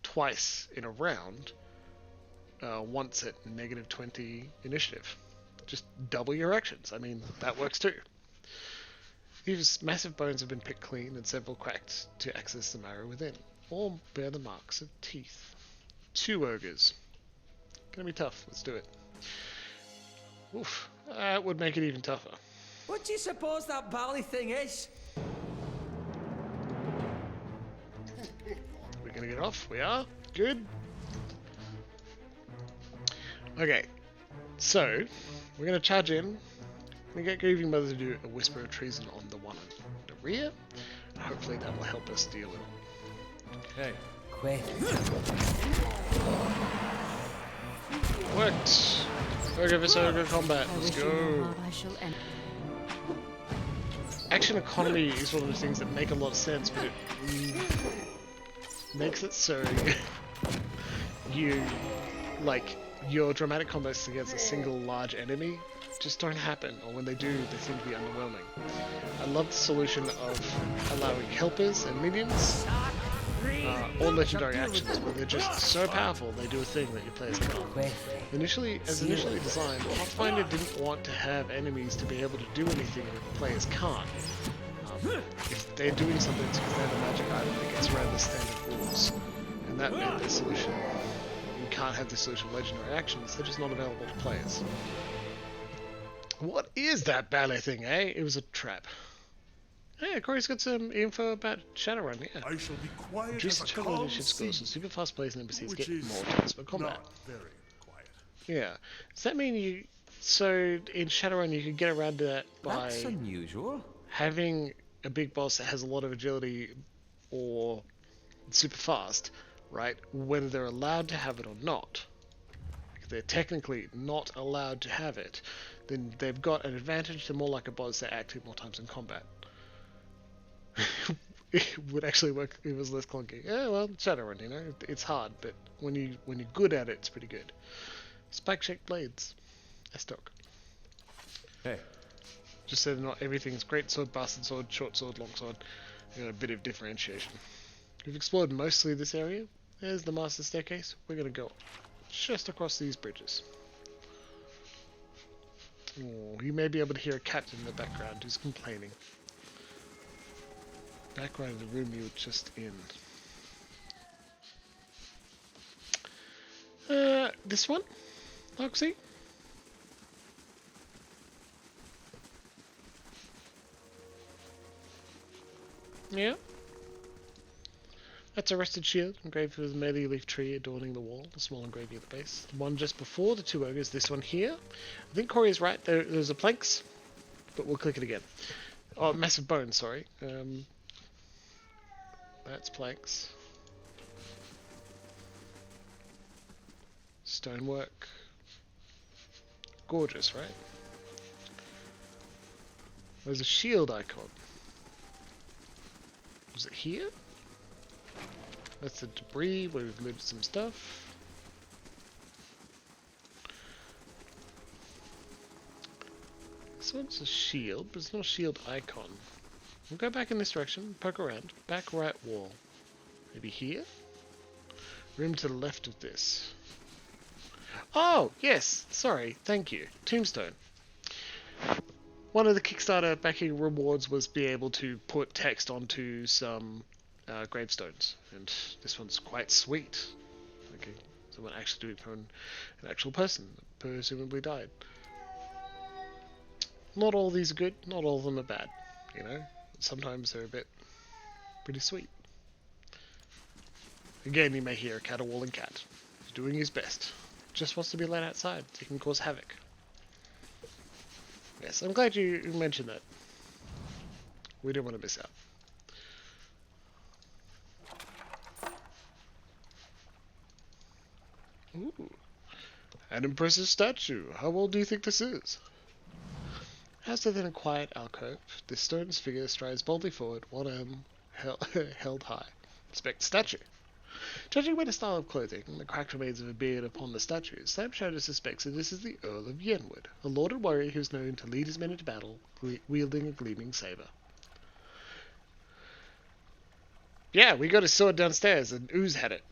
twice in a round, once at -20 initiative. Just double your actions. I mean, that works too. These massive bones have been picked clean and several cracked to access the marrow within. All bear the marks of teeth. 2 ogres. Gonna be tough. Let's do it. Oof. That would make it even tougher. What do you suppose that bally thing is? We're gonna get off. We are. Good. Okay. So, we're gonna charge in. We get Grieving Mother to do a Whisper of Treason on the one in the rear. And hopefully that will help us deal with it. Hey. Quick. Worked! Ogre vs Ogre combat, I let's wish you go! well, I shall end. Action economy is one of the things that make a lot of sense, but it makes it so your dramatic combats against a single large enemy just don't happen, or when they do, they seem to be underwhelming. I love the solution of allowing helpers and minions, or legendary actions, where they're just so powerful they do a thing that your players can't. Initially designed, Pathfinder didn't want to have enemies to be able to do anything that players can't. If they're doing something, it's because they have a magic item that gets around the standard rules. And that meant the solution. You can't have the solution of legendary actions, they're just not available to players. What is that ballet thing, eh? It was a trap. Hey, Corey's got some info about Shadowrun, yeah. I shall be quiet Reduce as the a total calm leadership scores, so sea, super fast plays and NPCs which get is more attacks for combat. not very quiet. Yeah. Does that mean you So in Shadowrun, you can get around that That's by unusual. having a big boss that has a lot of agility or super fast, right? Whether they're allowed to have it or not. If they're technically not allowed to have it, then they've got an advantage. They're more like a boss that active more times in combat. It would actually work if it was less clunky. Yeah, well, Shadowrun, you know, it's hard, but when you're good at it, it's pretty good. Spike-shaped blades, S-Doc. Hey, Just so that not everything's great sword, bastard sword, short sword, long sword. You know, a bit of differentiation. We've explored mostly this area. There's the master staircase. We're gonna go just across these bridges. Oh, you may be able to hear a cat in the background who's complaining. Background of the room you were just in. This one? Loxy? Yeah. That's a rusted shield, engraved with a melee leaf tree adorning the wall, a small engraving at the base. The one just before the two ogres, this one here. I think Corey is right, there's a planks, but we'll click it again. Oh, massive bone, sorry. That's planks. Stonework. Gorgeous, right? There's a shield icon. Was it here? That's the debris where we've looted some stuff. This one's a shield, but it's not a shield icon. We'll go back in this direction, poke around. Back right wall. Maybe here? Room to the left of this. Oh, yes, sorry, thank you. Tombstone. One of the Kickstarter backing rewards was be able to put text onto some gravestones, and this one's quite sweet. Okay, someone actually doing it for an actual person that presumably died. Not all of these are good, not all of them are bad, you know? Sometimes they're a bit pretty sweet. Again, you may hear a caterwauling cat. He's doing his best. Just wants to be let outside so he can cause havoc. Yes, I'm glad you mentioned that. We didn't want to miss out. Ooh. An impressive statue. How old do you think this is? As within a quiet alcove, this stone figure strides boldly forward, one arm held high. Inspect statue. Judging by the style of clothing and the cracked remains of a beard upon the statue, Sam Shadow suspects that this is the Earl of Yenwood, a lord and warrior who is known to lead his men into battle, wielding a gleaming saber. Yeah, we got his sword downstairs, and Ooze had it.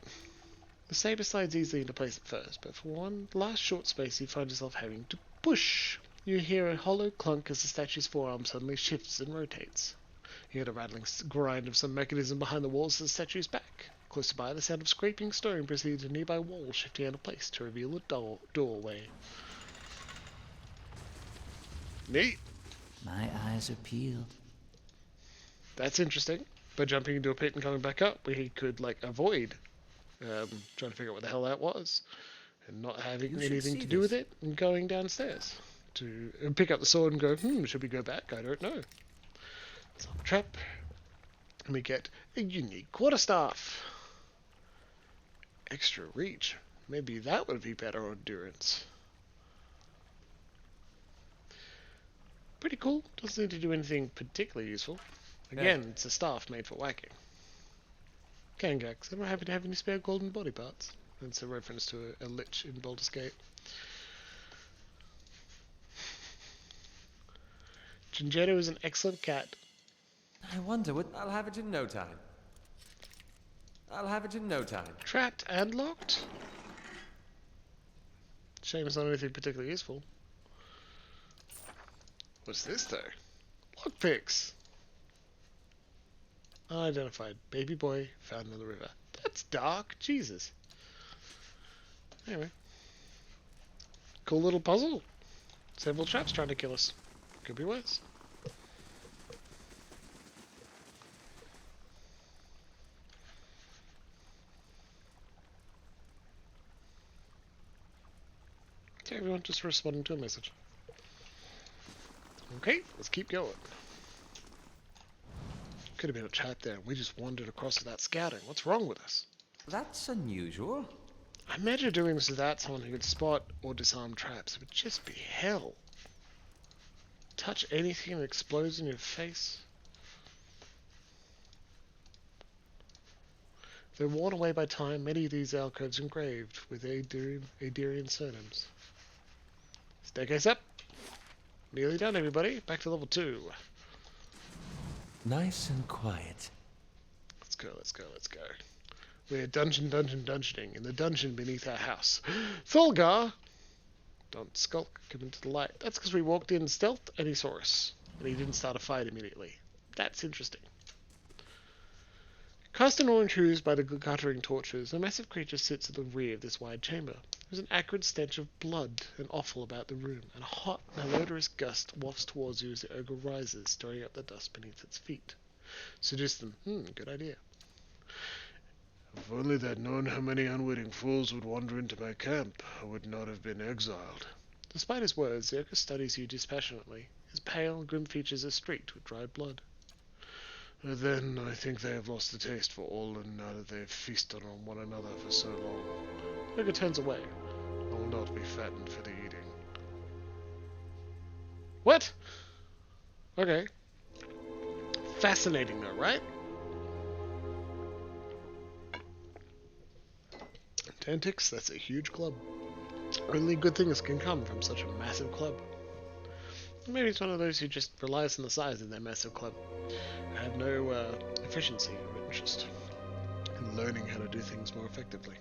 The saber slides easily into place at first, but for one last short space you find yourself having to push. You hear a hollow clunk as the statue's forearm suddenly shifts and rotates. You hear the rattling grind of some mechanism behind the walls of the statue's back. Closer by, the sound of scraping stone precedes a nearby wall shifting out of place to reveal a doorway. Neat. My eyes are peeled. That's interesting. By jumping into a pit and coming back up, we could, like, avoid trying to figure out what the hell that was. And not having anything to do with it, and going downstairs. To pick up the sword and go, should we go back? I don't know. It's a trap. And we get a unique quarterstaff. Extra reach. Maybe that would be better endurance. Pretty cool. Doesn't need to do anything particularly useful. Again, it's a staff made for whacking. Kangax, am I happy to have any spare golden body parts? That's a reference to a lich in Baldur's Gate. Gingetto is an excellent cat. I wonder what... I'll have it in no time. I'll have it in no time. Trapped and locked? Shame it's not anything particularly useful. What's this though? Lockpicks! Unidentified baby boy found in the river. That's dark, Jesus. Anyway. Cool little puzzle. Several traps trying to kill us. Could be worse. Everyone just responding to a message. Okay, let's keep going. Could have been a chat there. We just wandered across without scouting. What's wrong with us? That's unusual. I imagine doing this without someone who could spot or disarm traps would just be hell. Touch anything that explodes in your face. Though worn away by time, many of these alcoves engraved with Aderian surnames. Staircase up. Nearly done, everybody. Back to level 2. Nice and quiet. Let's go, let's go, let's go. We're dungeoning in the dungeon beneath our house. Thulgar! Don't skulk, come into the light. That's because we walked in stealth and he saw us. And he didn't start a fight immediately. That's interesting. Cast in orange hues by the guttering torches, a massive creature sits at the rear of this wide chamber. There's an acrid stench of blood and offal about the room, and a hot, malodorous gust wafts towards you as the ogre rises, stirring up the dust beneath its feet. Seduce them. Good idea. If only they'd known how many unwitting fools would wander into my camp, I would not have been exiled. Despite his words, the ogre studies you dispassionately. His pale, grim features are streaked with dried blood. Then I think they have lost the taste for Orlan now that they have feasted on one another for so long. The ogre turns away. I will not be fattened for the eating. What? Okay. Fascinating though, right? Tantix, that's a huge club. Only good things can come from such a massive club. Maybe it's one of those who just relies on the size of their massive club. Have no efficiency or interest in learning how to do things more effectively.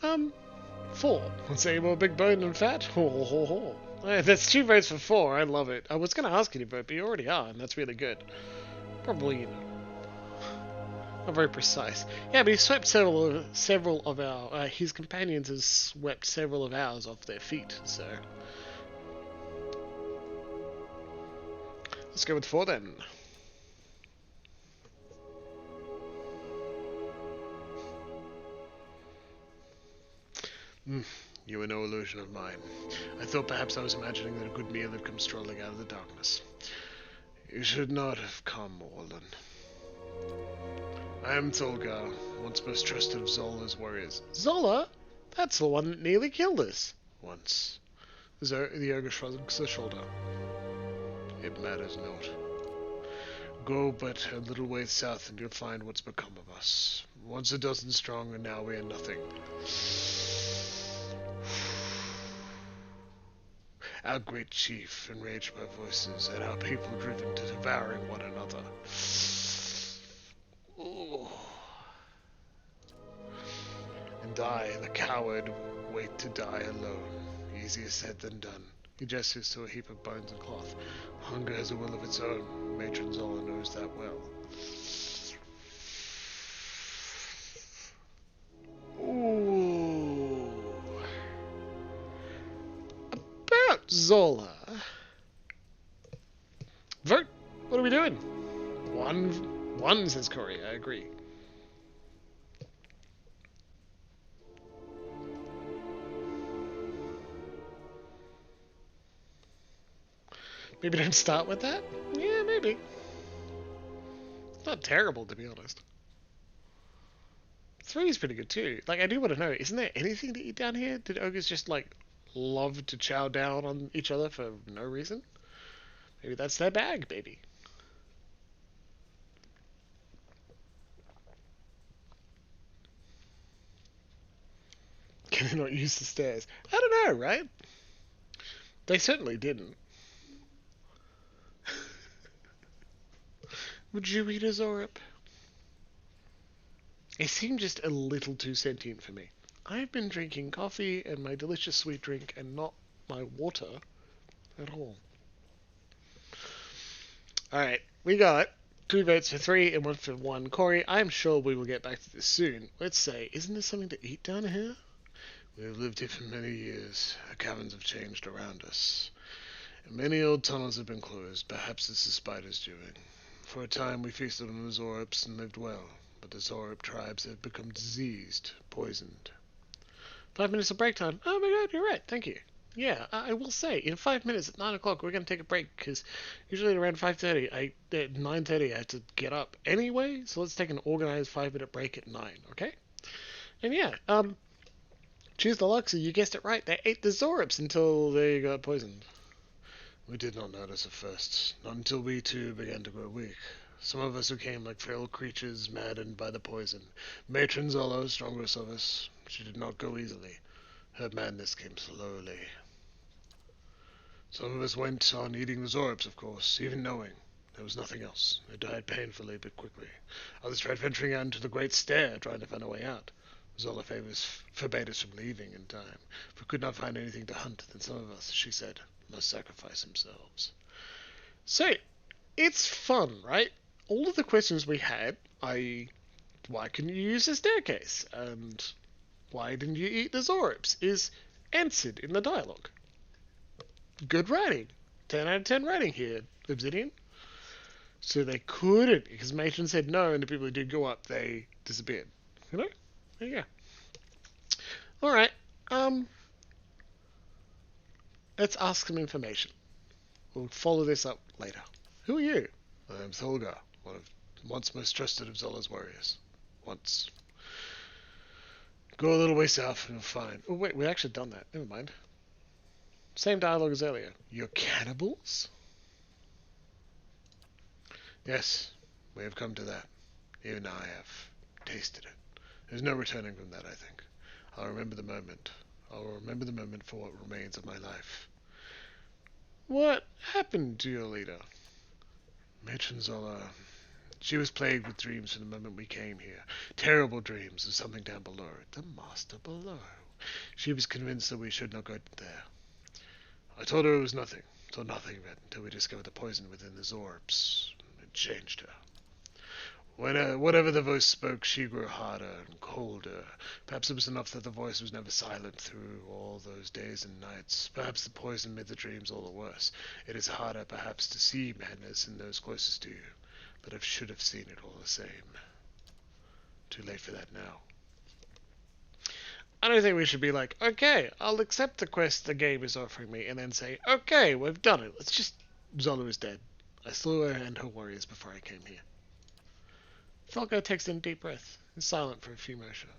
4. Let's say more big boned and fat. Ho ho ho ho. That's 2 votes for 4. I love it. I was going to ask you to vote, but you already are, and that's really good. Probably, you know, not very precise. Yeah, but he swept several of our. His companions has swept several of ours off their feet. So let's go with 4 then. You were no illusion of mine. I thought perhaps I was imagining that a good meal had come strolling out of the darkness. You should not have come, Orlan. I am Thulgar, once most trusted of Zola's warriors. Zola? That's the one that nearly killed us. Once. The ogre shrugs a shoulder. It matters not. Go but a little way south and you'll find what's become of us. Once a dozen strong and now we are nothing. Our great chief, enraged by voices, and our people driven to devouring one another. Ooh. And I, the coward, wait to die alone. Easier said than done. He gestures to a heap of bones and cloth. Hunger has a will of its own. Matron Zola knows that well. Ooh. About Zola. Vote. What are we doing? One, says Corey. I agree. Maybe don't start with that? Yeah, maybe. It's not terrible, to be honest. 3 is pretty good too. Like, I do want to know, isn't there anything to eat down here? Did ogres just, like, love to chow down on each other for no reason? Maybe that's their bag, baby. Can they not use the stairs? I don't know, right? They certainly didn't. Would you eat a Zorup? It seemed just a little too sentient for me. I've been drinking coffee and my delicious sweet drink and not my water at all. Alright, we got 2 votes for 3 and 1 for 1. Corey, I'm sure we will get back to this soon. Let's say, isn't there something to eat down here? We have lived here for many years. The caverns have changed around us. And many old tunnels have been closed. Perhaps it's the spider's doing. For a time we feasted on the Zorups and lived well, but the Zorup tribes have become diseased, poisoned. 5 minutes of break time. Oh my god, you're right. Thank you. Yeah, I will say, in 5 minutes at 9 o'clock, we're going to take a break, because usually at around 5:30, at 9:30, I have to get up anyway, so let's take an organized 5 minute break at 9, okay? And yeah, choose the Luxor, you guessed it right, they ate the Zorops until they got poisoned. We did not notice at first, not until we too began to grow weak. Some of us became like feral creatures maddened by the poison. Matron Zolo, strongest of us, she did not go easily. Her madness came slowly. Some of us went on eating the Zorops, of course, even knowing there was nothing else. They died painfully but quickly. Others tried venturing out into the Great Stair, trying to find a way out. Zola forbade us from leaving in time. If we could not find anything to hunt, then some of us, she said, must sacrifice themselves. So, it's fun, right? All of the questions we had, i.e., why couldn't you use the staircase? And why didn't you eat the Zorops? Is answered in the dialogue. Good writing. 10 out of 10 writing here, Obsidian. So they couldn't, because Matron said no, and the people who did go up, they disappeared. You know? There you go. Alright, let's ask some information. We'll follow this up later. Who are you? I am Tholgar, once most trusted of Zola's warriors. Once. Go a little way south and you'll find. Oh wait, we actually done that. Never mind. Same dialogue as earlier. You're cannibals? Yes, we have come to that. Even I have tasted it. There's no returning from that, I think. I'll remember the moment. I'll remember the moment for what remains of my life. What happened to your leader? Matron Zola, she was plagued with dreams from the moment we came here. Terrible dreams of something down below. The master below. She was convinced that we should not go there. I told her it was nothing. Told nothing of it until we discovered the poison within the Zorbs. It changed her. Whatever the voice spoke, she grew harder and colder. Perhaps it was enough that the voice was never silent through all those days and nights. Perhaps the poison made the dreams all the worse. It is harder, perhaps, to see madness in those closest to you, but I should have seen it all the same. Too late for that now. I don't think we should be like, okay, I'll accept the quest the game is offering me, and then say, okay, we've done it. Let's just... Zola is dead. I slew her and her warriors before I came here. Falco takes in a deep breath. Is silent for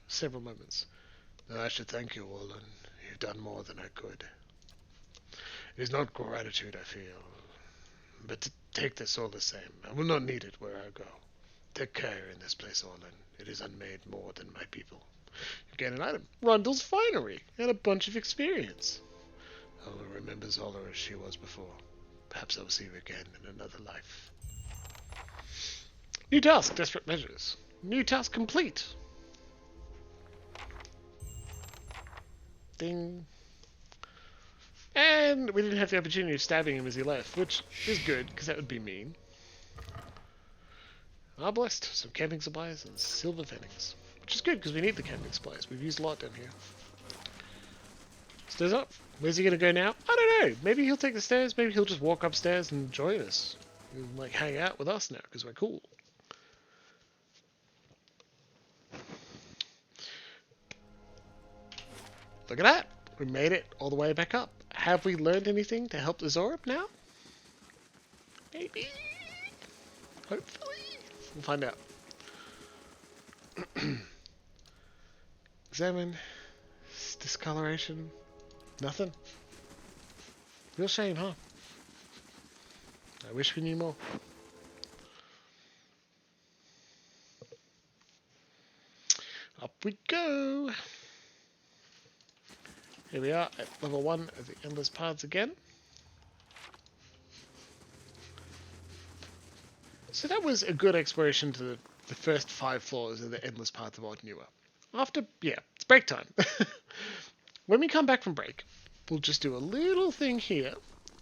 several moments. Then I should thank you, Orlan. You've done more than I could. It is not gratitude I feel, but to take this all the same. I will not need it where I go. Take care in this place, Orlan. It is unmade more than my people. You get an item. Rundle's Finery, and a bunch of experience. I will remember Zola as she was before. Perhaps I will see her again in another life. New task, Desperate Measures. New task complete. Ding. And we didn't have the opportunity of stabbing him as he left, which is good, because that would be mean. Arbalest, some camping supplies, and silver finnings. Which is good, because we need the camping supplies. We've used a lot down here. Stairs up. Where's he going to go now? I don't know. Maybe he'll take the stairs. Maybe he'll just walk upstairs and join us. And, like, hang out with us now, because we're cool. Look at that. We made it all the way back up. Have we learned anything to help the Zorb now? Maybe. Hopefully. We'll find out. Examine. Discoloration. Nothing. Real shame, huh? I wish we knew more. Up we go. Here we are at level 1 of the Endless Paths again. So that was a good exploration to the first 5 floors of the Endless Path of Odd Newer. After, yeah, it's break time. When we come back from break, we'll just do a little thing here,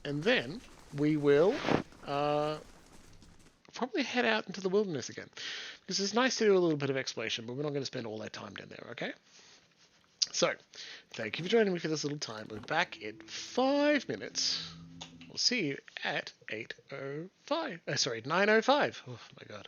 and then we will probably head out into the wilderness again. Because it's nice to do a little bit of exploration, but we're not going to spend all that time down there, okay? So, thank you for joining me for this little time. We're back in 5 minutes. We'll see you at 8:05. Sorry, 9:05. Oh my god.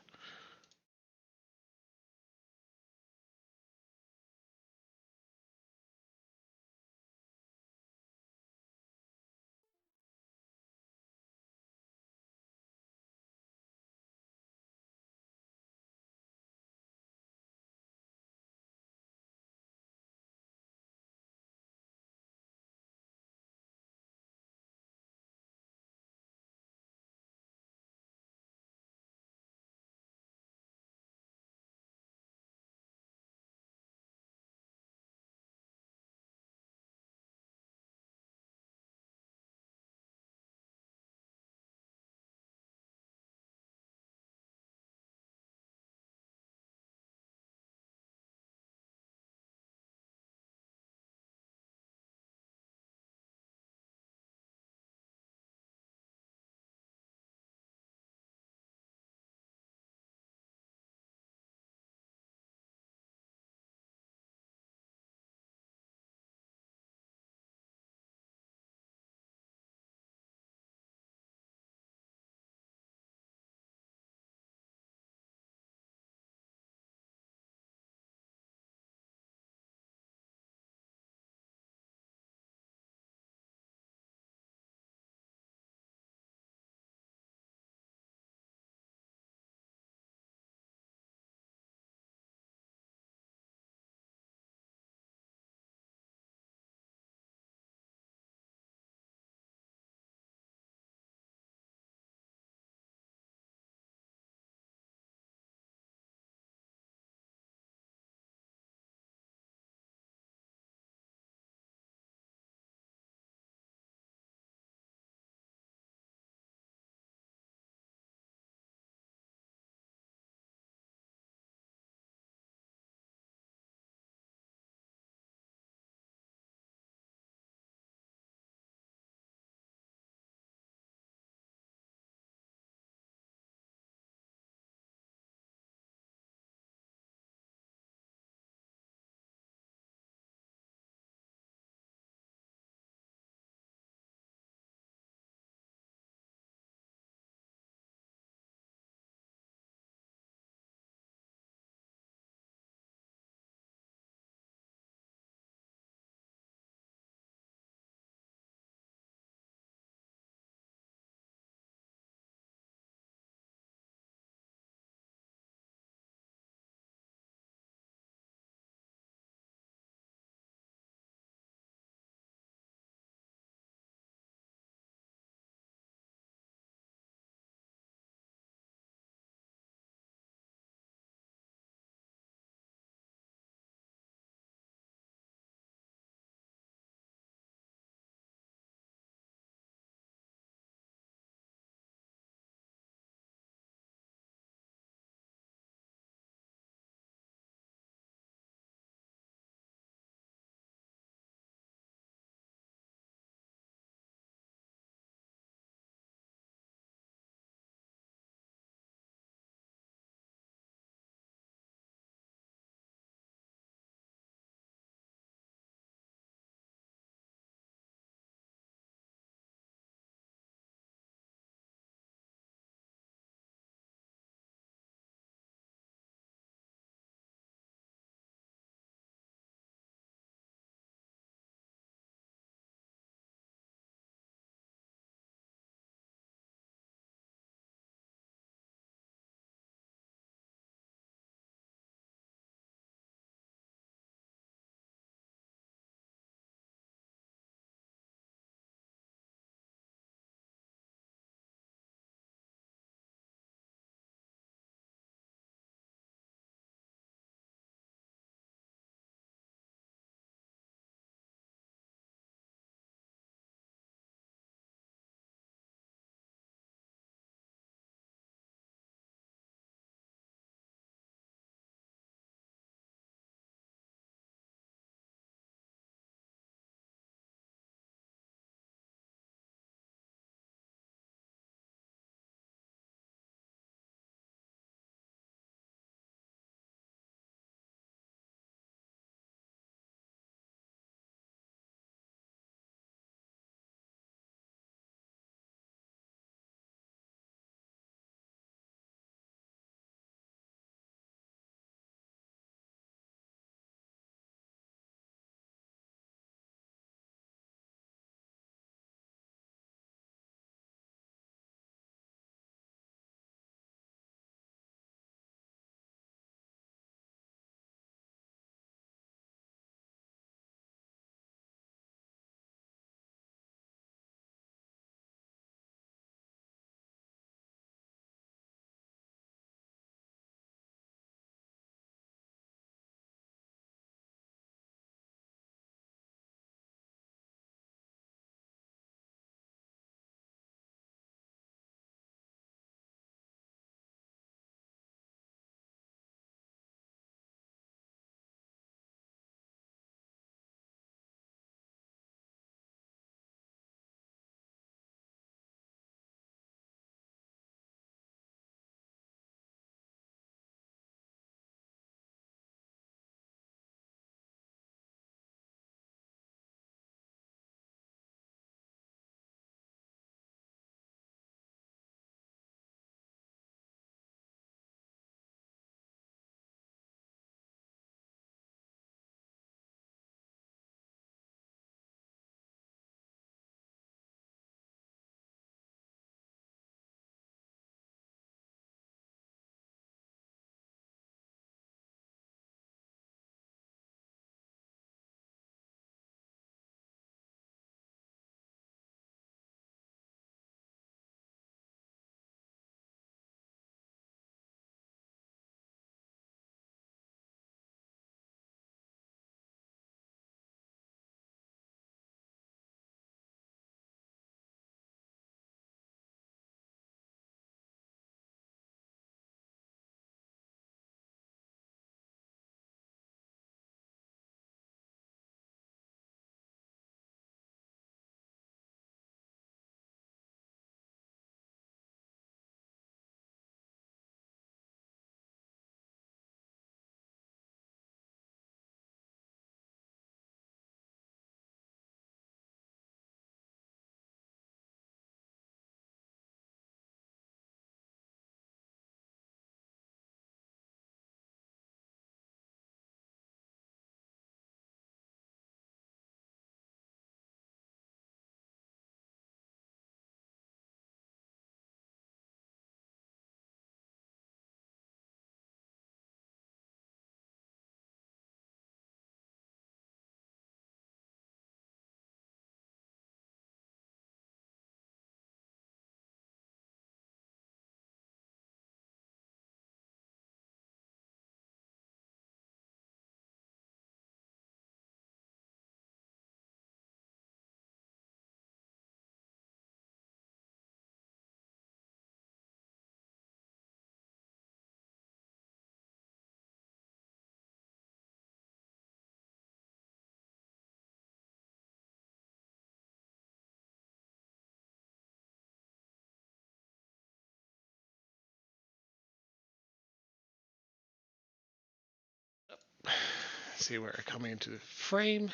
see where I come into the frame.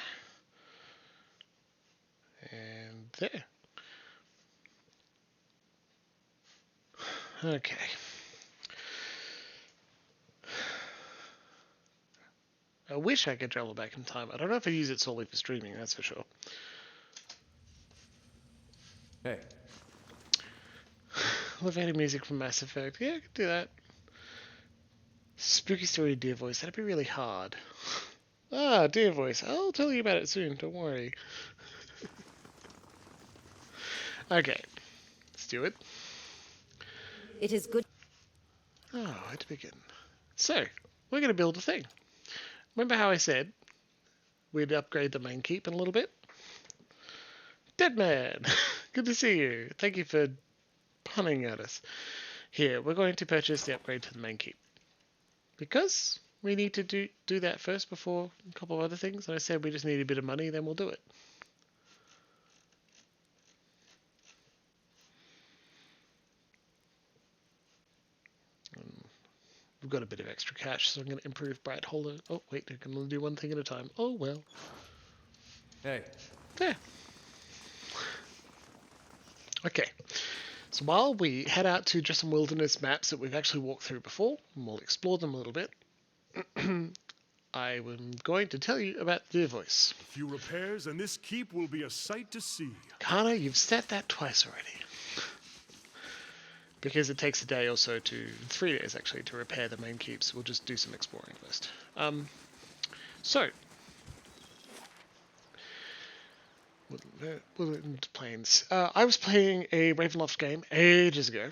And there. Okay. I wish I could travel back in time. I don't know if I use it solely for streaming, that's for sure. Hey, Elevator music from Mass Effect. Yeah, I could do that. Spooky story Dear Voice. That'd be really hard. Ah, Dear Voice. I'll tell you about it soon. Don't worry. Okay. Let's do it. It is good. Oh, where to begin? So, we're going to build a thing. Remember how I said we'd upgrade the main keep in a little bit? Dead man! Good to see you. Thank you for punning at us. Here, we're going to purchase the upgrade to the main keep. Because we need to do that first before a couple of other things. And I said we just need a bit of money, then we'll do it. We've got a bit of extra cash, so I'm going to improve Bright Hollow. Oh, wait, I can only do one thing at a time. Oh, well. hey. There. Okay. So while we head out to just some wilderness maps that we've actually walked through before, and we'll explore them a little bit, I am going to tell you about Dear Voice. A few repairs, and this keep will be a sight to see. Kana, you've said that twice already. Because it takes a day or so 3 days actually, to repair the main keeps. We'll just do some exploring first. So, Woodland Plains. I was playing a Ravenloft game ages ago.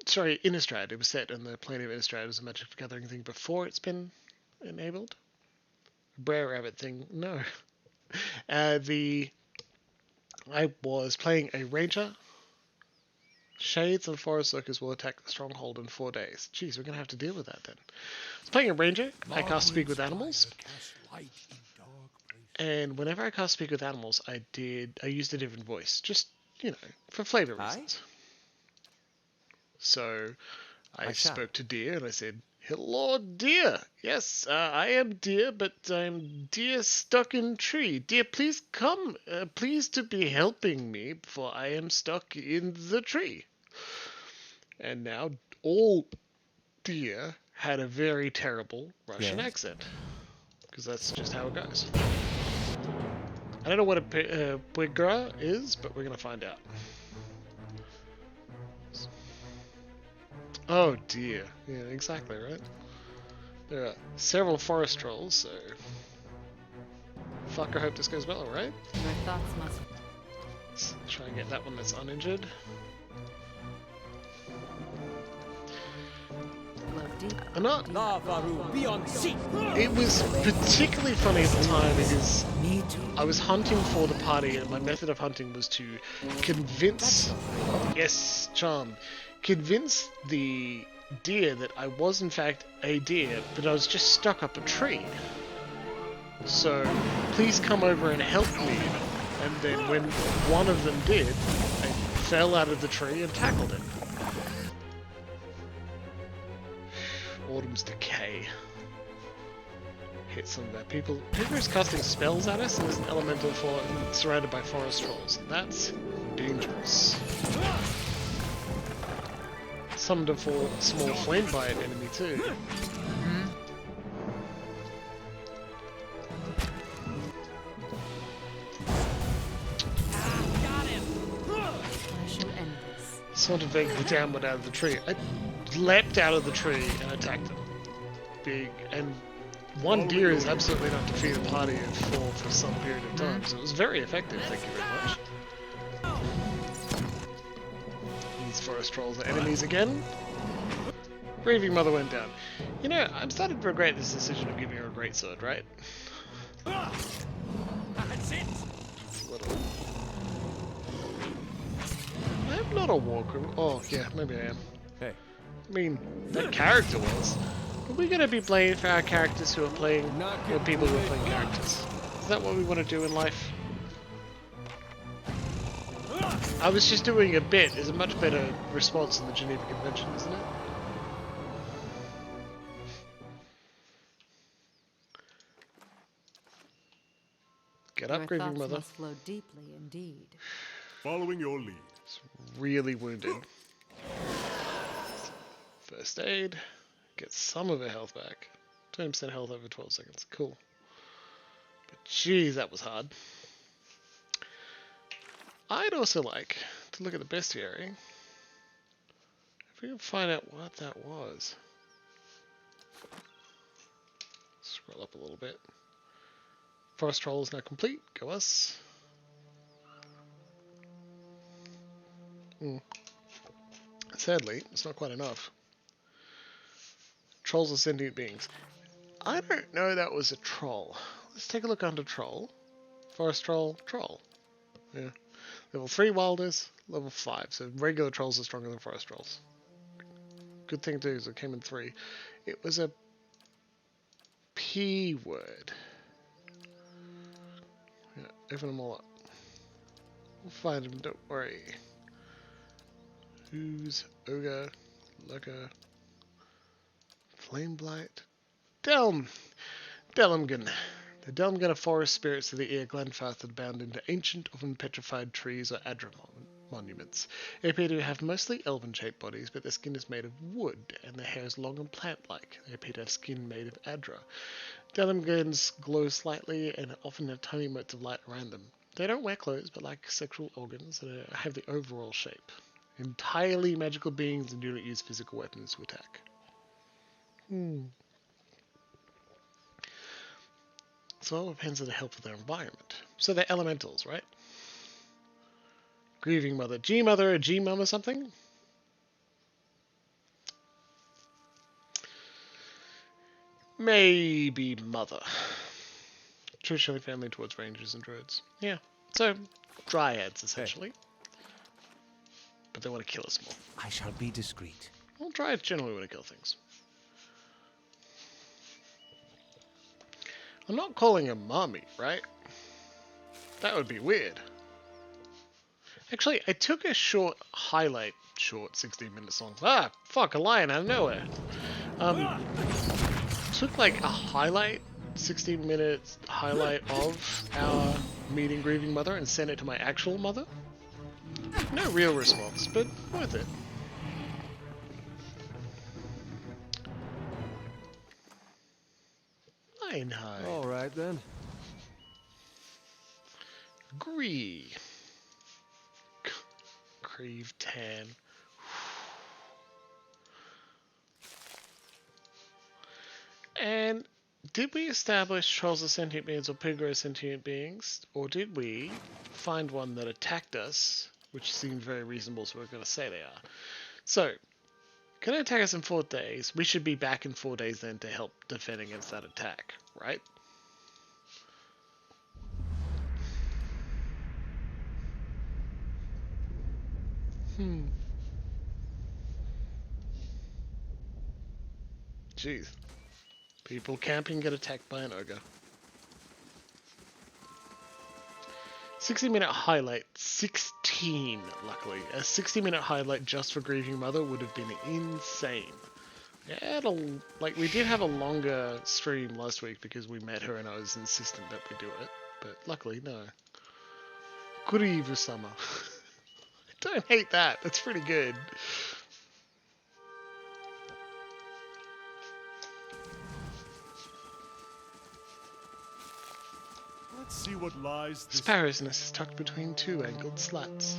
Sorry, Innistrad. It was set in the plane of Innistrad as a Magic the Gathering thing before it's been enabled. Brer Rabbit thing, no. I was playing a Ranger. Shades and Forest Lurkers will attack the stronghold in 4 days. Jeez, we're going to have to deal with that then. I was playing a Ranger. I cast Speak with Animals. And whenever I cast Speak with Animals, I used a different voice. Just, for flavor reasons. So I spoke to Deer and I said, "Hello, Deer. Yes, I am Deer, but I'm Deer stuck in tree. Deer, please come. Please to be helping me, for I am stuck in the tree." And now all Deer had a very terrible Russian accent. Because that's just how it goes. I don't know what a Pigra is, but we're going to find out. Oh dear. Yeah, exactly, right? There are several forest trolls, so... Fuck, I hope this goes well, right? Your thoughts must. Let's try and get that one that's uninjured. Flow deep. I'm not... Be on seat. It was particularly funny at the time because Me too. I was hunting for the party, and my method of hunting was to convince... Yes, charm. Convince the deer that I was in fact a deer, but I was just stuck up a tree. So, please come over and help me. And then when one of them did, I fell out of the tree and tackled it. Autumn's Decay. Hit some of that. People are casting spells at us, and there's an elemental surrounded by forest trolls, and that's dangerous. Summoned a small flame bite enemy too. Sort of vaguely downward out of the tree. I leapt out of the tree and attacked them. Big, and one deer is absolutely enough to feed a party of 4 for some period of time, so it was very effective, thank you very much. These forest trolls are enemies again. Grieving Mother went down. You know, I'm starting to regret this decision of giving her a greatsword, right? That's it. Little. I'm not a war criminal. Oh, yeah, maybe I am. Hey. I mean, that character was. Are we going to be playing for our characters who are playing, or people who are playing characters? Is that what we want to do in life? I was just doing a bit. Is a much better response than the Geneva Convention, isn't it? Get up, Your grieving thoughts mother. must flow deeply indeed. Following your lead. It's really wounded. First aid. Get some of her health back. 20% health over 12 seconds. Cool. But geez, that was hard. I'd also like to look at the bestiary. If we can find out what that was. Scroll up a little bit. Forest troll is now complete. Go us. Sadly, it's not quite enough. Trolls are sentient beings. I don't know that was a troll. Let's take a look under troll. Forest troll, troll. Yeah. Level 3 wilders, level 5. So regular trolls are stronger than forest trolls. Good thing too is it came in 3. It was a P word. Yeah, open them all up. We'll find them, don't worry. Ooze, ogre, lurker, flame blight, Delm, Delmgun. The Delmgun are forest spirits of the Ear Glenfarth that bound into ancient, often petrified trees or Adra monuments. They appear to have mostly elven-shaped bodies, but their skin is made of wood, and their hair is long and plant-like. They appear to have skin made of Adra. Delmguns glow slightly and often have tiny motes of light around them. They don't wear clothes, but like sexual organs that have the overall shape. Entirely magical beings and do not use physical weapons to attack. So it all depends on the health of their environment. So they're elementals, right? Grieving mother. G-mother or G-mum or something? Maybe mother. Traditionally family towards rangers and druids. Yeah. So, dryads, essentially. But they want to kill us more. I shall be discreet. Well, dryads generally want to kill things. I'm not calling her mommy, right? That would be weird. Actually, I took a short 16 minutes long. Ah, fuck, a lion out of nowhere. Took like a highlight, 16 minutes highlight of our meeting grieving mother and sent it to my actual mother. No real response, but worth it. Lionhide. All right then. Grieve. Grieve 10. And did we establish trolls are sentient beings or pigro sentient beings? Or did we find one that attacked us, which seemed very reasonable, so we're going to say they are. So, can they attack us in 4 days? We should be back in 4 days then to help defend against that attack, right? Jeez. People camping get attacked by an ogre. 60-minute highlight. 16, luckily. A 60-minute highlight just for Grieving Mother would have been insane. Yeah, we did have a longer stream last week because we met her and I was insistent that we do it. But luckily, no. Grieve Summer. I don't hate that. That's pretty good. Let's see what lies this Sparrow's nest is tucked between 2 angled slats.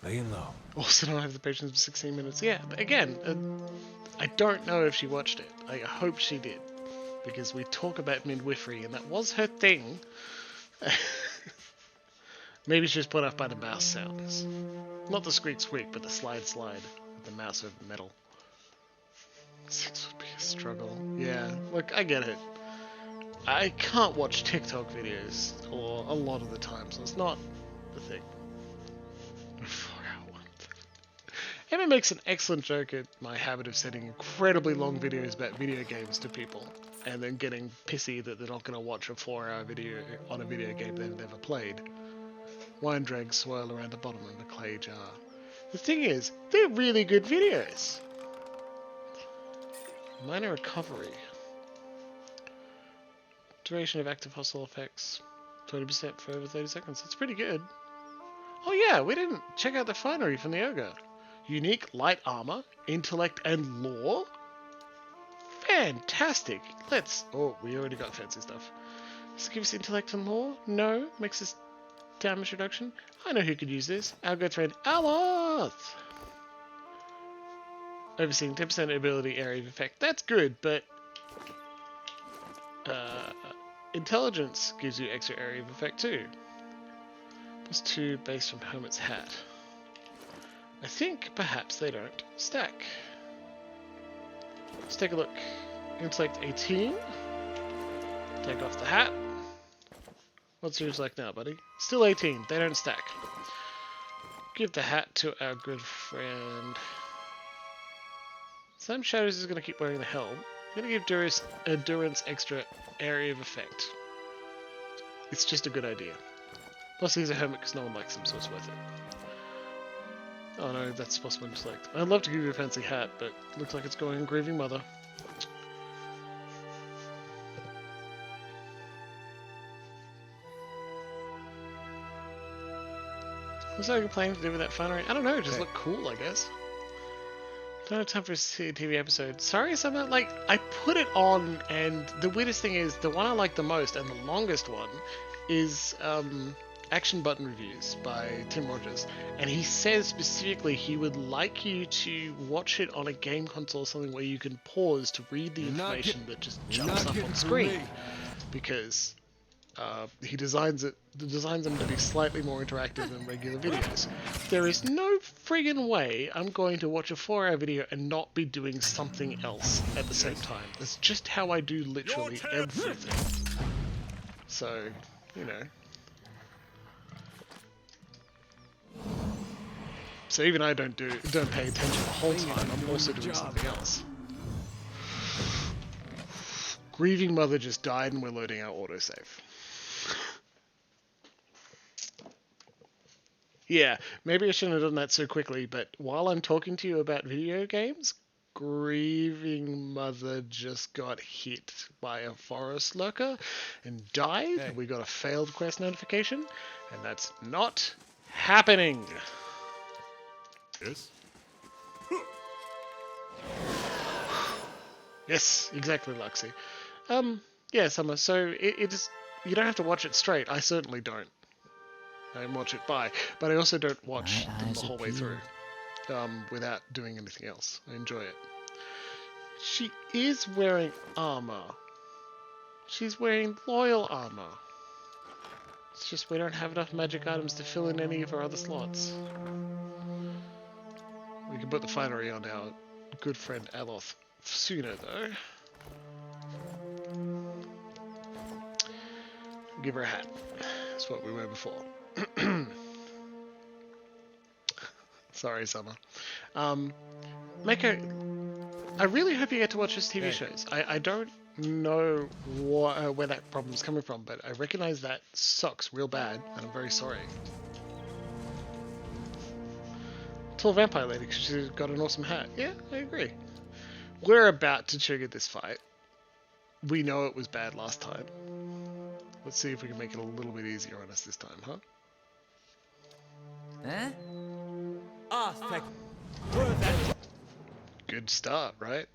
Laying low. Also don't have the patience for 16 minutes. Yeah, but again, I don't know if she watched it. I hope she did. Because we talk about midwifery and that was her thing. Maybe she was put off by the mouse sounds. Not the squeak squeak, but the slide slide with the mouse over metal. 6 would be a struggle. Yeah, look, I get it. I can't watch TikTok videos or a lot of the time, so it's not the thing. 4-hour one. Emma makes an excellent joke at my habit of sending incredibly long videos about video games to people and then getting pissy that they're not going to watch a 4-hour video on a video game they've never played. Wine dregs swirl around the bottom of the clay jar. The thing is, they're really good videos. Minor recovery. Duration of active hostile effects, 20% for over 30 seconds. That's pretty good. Oh yeah, we didn't check out the finery from the ogre. Unique light armor, intellect and lore. Fantastic. Let's... Oh, we already got fancy stuff. Does it give us intellect and lore? No. Makes us damage reduction. I know who could use this. Our good friend Aloth! Overseeing 10% ability area of effect. That's good, but... intelligence gives you extra area of effect too. Plus 2 based from Hermit's Hat. I think perhaps they don't stack. Let's take a look. Intellect 18. Take off the hat. What's yours like now, buddy? Still 18. They don't stack. Give the hat to our good friend. Sam Shadows is going to keep wearing the helm. I'm going to give Endurance extra area of effect. It's just a good idea. Plus he's a hermit because no one likes him, so it's worth it. Oh no, that's possible to select. I'd love to give you a fancy hat, but looks like it's going Grieving Mother. Was I planning to do with that finery? I don't know, just look cool, I guess. Don't have time for a TV episode. Sorry, somehow, like, I put it on, and the weirdest thing is, the one I like the most, and the longest one, is, Action Button Reviews by Tim Rogers. And he says specifically he would like you to watch it on a game console or something where you can pause to read the information that just jumps up on screen. Because he designs them to be slightly more interactive than regular videos. There is no friggin' way I'm going to watch a 4-hour video and not be doing something else at the same time. That's just how I do literally everything. So, you know. So even I don't pay attention the whole time, I'm also doing something else. Grieving Mother just died and we're loading our autosave. Yeah, maybe I shouldn't have done that so quickly, but while I'm talking to you about video games, Grieving Mother just got hit by a forest lurker and died. Hey. We got a failed quest notification, and that's not happening. Yes? Yes, exactly, Luxie. Yeah, Summer, so it is... You don't have to watch it straight. I certainly don't. I watch it by, but I also don't watch them the whole way through without doing anything else. I enjoy it. She is wearing armor. She's wearing loyal armor. It's just we don't have enough magic items to fill in any of her other slots. We can put the finery on our good friend Aloth sooner, though. Give her a hat. That's what we were before. Sorry, Summer. Mako, I really hope you get to watch his TV shows. I don't know where that problem's coming from, but I recognize that sucks real bad, and I'm very sorry. Tall vampire lady, because she's got an awesome hat. Yeah, I agree. We're about to trigger this fight. We know it was bad last time. Let's see if we can make it a little bit easier on us this time, huh? Huh? Good start, right?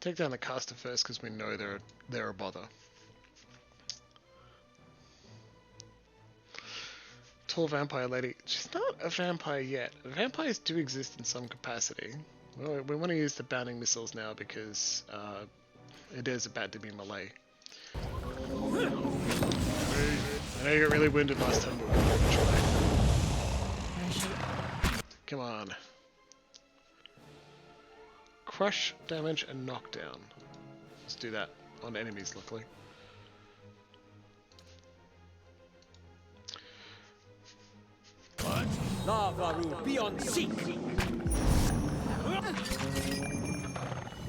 Take down the caster first because we know they're a bother. Tall vampire lady. She's not a vampire yet. Vampires do exist in some capacity. Well, we want to use the bounding missiles now because it is about to be melee. I know you got really wounded last time, but we're going to try. Come on. Crush, damage, and knockdown. Let's do that on enemies, luckily.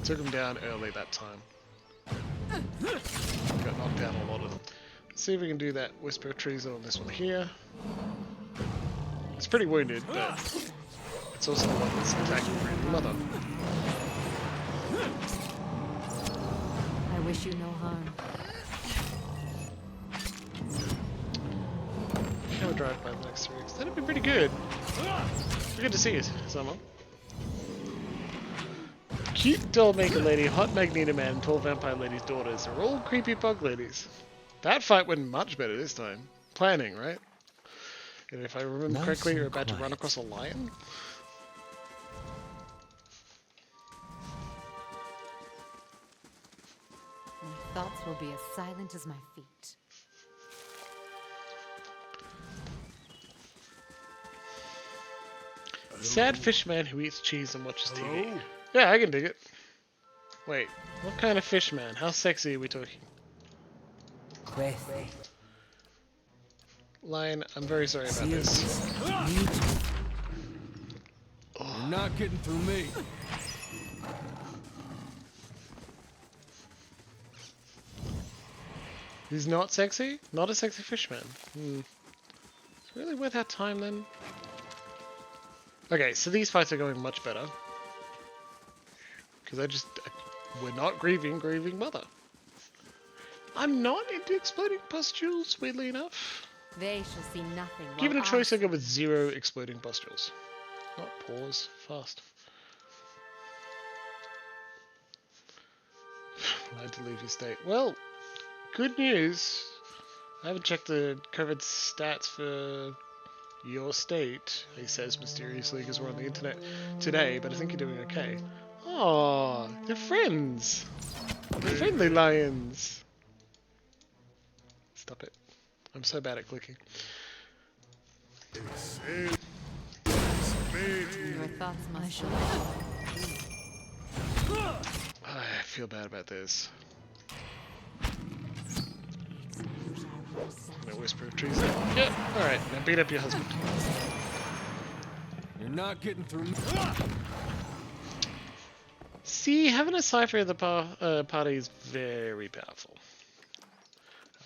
Took him down early that time. Got knocked down a lot of them. Let's see if we can do that Whisper of Treason on this one here. It's pretty wounded, but it's also the one that's attacking Grandmother. I wish you no harm. Can we drive by the next 3 weeks? That'd be pretty good. Good to see you, Summer. Cute doll maker lady, hot magneto man, tall vampire lady's daughters are all creepy bug ladies. That fight went much better this time. Planning, right? And if I remember Nice correctly, you're and about to run quiet. across a lion? My thoughts will be as silent as my feet. Sad fish man who eats cheese and watches TV. Yeah, I can dig it. Wait, what kind of fish man? How sexy are we talking? Lion, I'm very sorry about this. You're not getting through me. He's not sexy? Not a sexy fish man. It's really worth our time then. Okay, so these fights are going much better. Because we're not grieving mother. I'm not into exploding pustules, weirdly enough. They shall see nothing. Given a while choice, I I go with 0 exploding pustules. Not pause, fast. Allowed to leave your state. Well, good news. I haven't checked the COVID stats for your state, he says mysteriously because we're on the internet today, but I think you're doing okay. Oh, they're friends. They're friendly lions. Stop it. I'm so bad at clicking. Your thoughts must I feel bad about this. No whisper of treason. Yep, alright, now beat up your husband. You're not getting through me. See, having a cipher of the party is very powerful.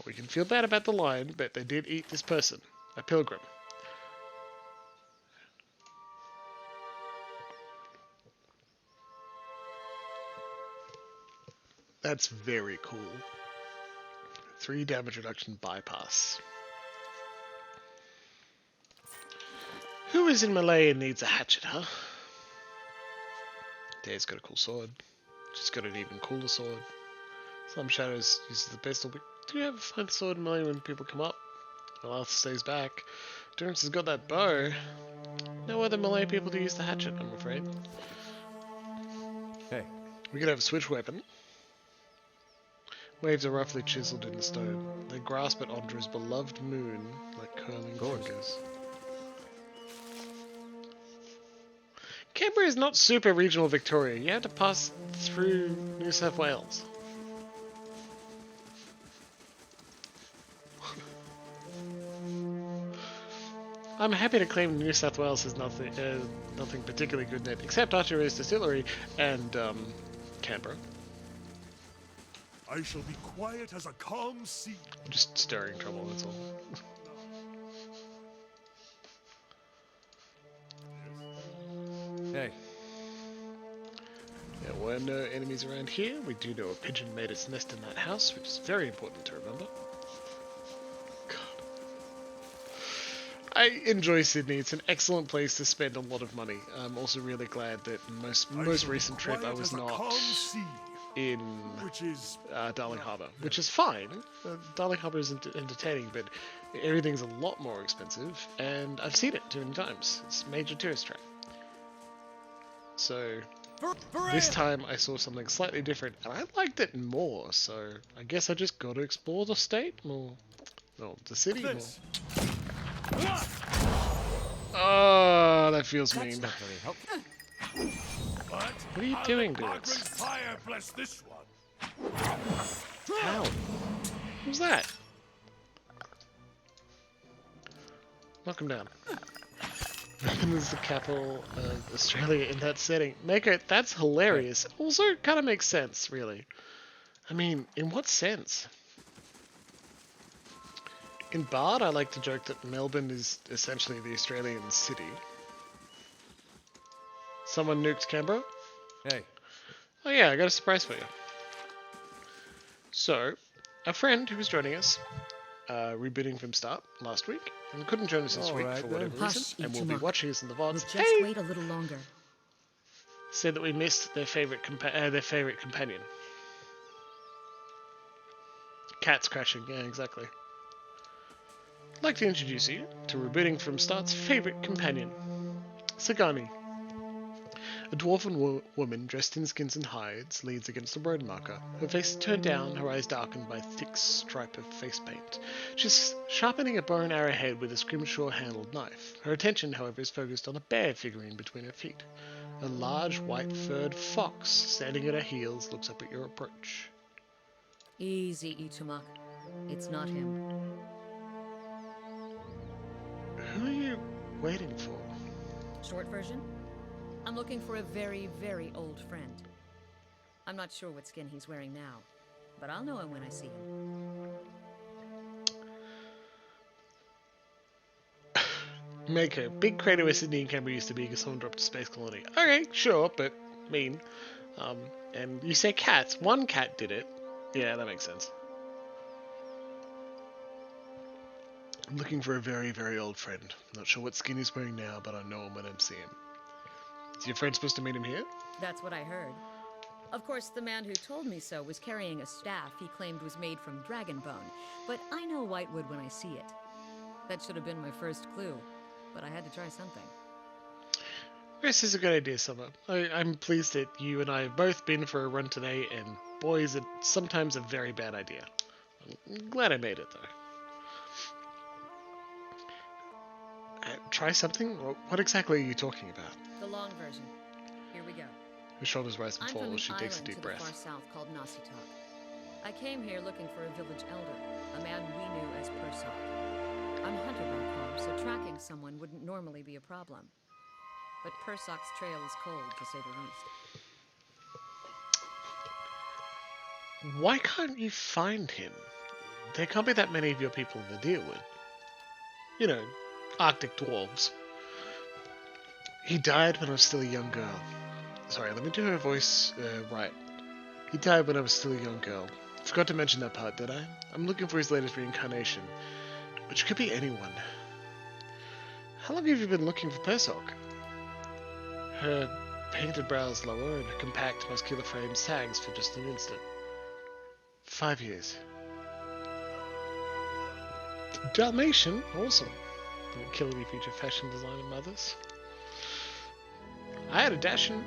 We can feel bad about the lion, but they did eat this person, a pilgrim. That's very cool. 3 damage reduction bypass. Who is in melee and needs a hatchet, huh? Dare's got a cool sword. She's got an even cooler sword. Some Shadows uses the pistol, but do you have a fine sword in melee when people come up? Alas stays back. Durance has got that bow. No other melee people to use the hatchet, I'm afraid. Hey, We could have a switch weapon. Waves are roughly chiseled in the stone. They grasp at Andrew's beloved moon like curling fingers. Canberra is not super regional Victoria. You have to pass through New South Wales. I'm happy to claim New South Wales has nothing particularly good in it, except Archer's Distillery and Canberra. I shall be quiet as a calm sea. Just stirring trouble, that's all. hey. There were no enemies around here. We do know a pigeon made its nest in that house, which is very important to remember. God. I enjoy Sydney. It's an excellent place to spend a lot of money. I'm also really glad that most recent trip I was not in Darling Harbour, which is fine. Darling Harbour is entertaining, but everything's a lot more expensive, and I've seen it too many times. It's a major tourist trap. So this time I saw something slightly different, and I liked it more. So I guess I just got to explore the state more, well, the city more. Oh, that feels mean. Not very helpful. But What are you doing, Margaret Dux? Fire bless this one. How? Who's that? Knock him down. Melbourne is the capital of Australia in that setting. Mako, that's hilarious. Also, kind of makes sense, really. I mean, in what sense? In Bard, I like to joke that Melbourne is essentially the Australian city. Someone nuked Canberra? Hey, Oh yeah, I got a surprise for you. So, a friend who was joining us, rebooting from start last week, and couldn't join us this week Alright for then. whatever reason, Hush, and will be Ichimok. watching us in the We'll VODs. just Hey! wait a little longer. Said that we missed their favorite companion. Cats crashing, yeah, exactly. I'd like to introduce you to rebooting from start's favorite companion, Sagani. A dwarven woman dressed in skins and hides leans against a road marker. Her face is turned down, her eyes darkened by a thick stripe of face paint. She's sharpening a bow and arrowhead with a scrimshaw-handled knife. Her attention, however, is focused on a bear figurine between her feet. A large, white-furred fox standing at her heels looks up at your approach. Easy, Ichimok. It's not him. Who are you waiting for? Short version? I'm looking for a very, very old friend. I'm not sure what skin he's wearing now, but I'll know him when I see him. Maker. Big crater where Sydney and Canberra used to be because someone dropped a space colony. Okay, sure, but mean. And you say cats. One cat did it. Yeah, that makes sense. I'm looking for a very, very old friend. Not sure what skin he's wearing now, but I know him when I see him. Is your friend supposed to meet him here? That's what I heard. Of course, the man who told me so was carrying a staff he claimed was made from dragon bone, but I know whitewood when I see it. That should have been my first clue, but I had to try something. This is a good idea, Summer. I'm pleased that you and I have both been for a run today, and boy, is it sometimes a very bad idea. I'm glad I made it, though. Try something? What exactly are you talking about? The long version. Here we go. Her shoulders rise and I'm fall from an as she takes a island deep to the far breath. south called Nasitok. I came here looking for a village elder, a man we knew as Persok. I'm a hunter back home, so tracking someone wouldn't normally be a problem. But Persok's trail is cold, to say the least. Why can't you find him? There can't be that many of your people to deal with. You know, Arctic dwarves. He died when I was still a young girl. Sorry, let me do her voice right. He died when I was still a young girl. Forgot to mention that part, did I? I'm looking for his latest reincarnation, which could be anyone. How long have you been looking for Persok? Her painted brows lower and her compact, muscular frame sags for just an instant. 5 years. Dalmatian? Awesome. Didn't kill any future fashion designer mothers. I had a Dashin.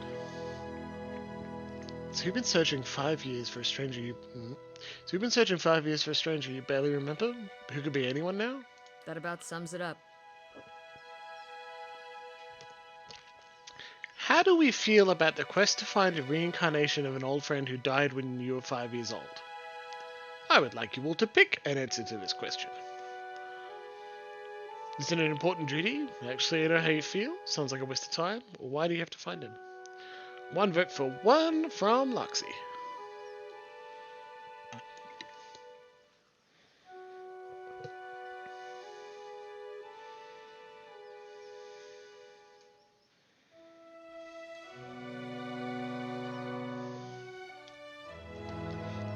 So you've been searching 5 years for a stranger you... So you've been searching 5 years for a stranger you barely remember? Who could be anyone now? That about sums it up. How do we feel about the quest to find a reincarnation of an old friend who died when you were 5 years old? I would like you all to pick an answer to this question. Is it an important duty? Actually, I know how you feel. Sounds like a waste of time. Why do you have to find him? One vote for one from Loxy.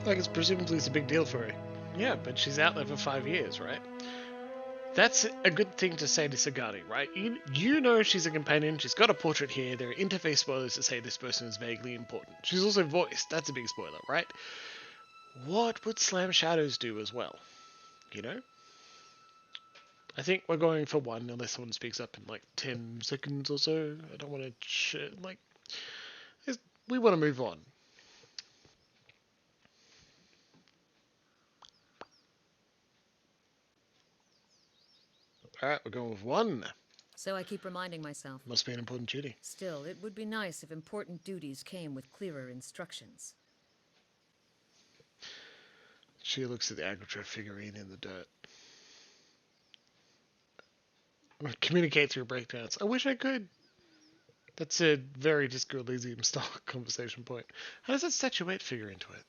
Like, it's presumably it's a big deal for her. Yeah, but she's out there for 5 years, right? That's a good thing to say to Sagani, right? You know she's a companion, she's got a portrait here, there are interface spoilers to say this person is vaguely important. She's also voiced, that's a big spoiler, right? What would Slam Shadows do as well? You know? I think we're going for one, unless someone speaks up in like 10 seconds or so. I don't want to, we want to move on. Alright, we're going with one. So I keep reminding myself. Must be an important duty. Still, it would be nice if important duties came with clearer instructions. She looks at the Agritrap figurine in the dirt. Communicate through breakdowns. I wish I could. That's a very Disco Elysium style conversation point. How does that statuette figure into it?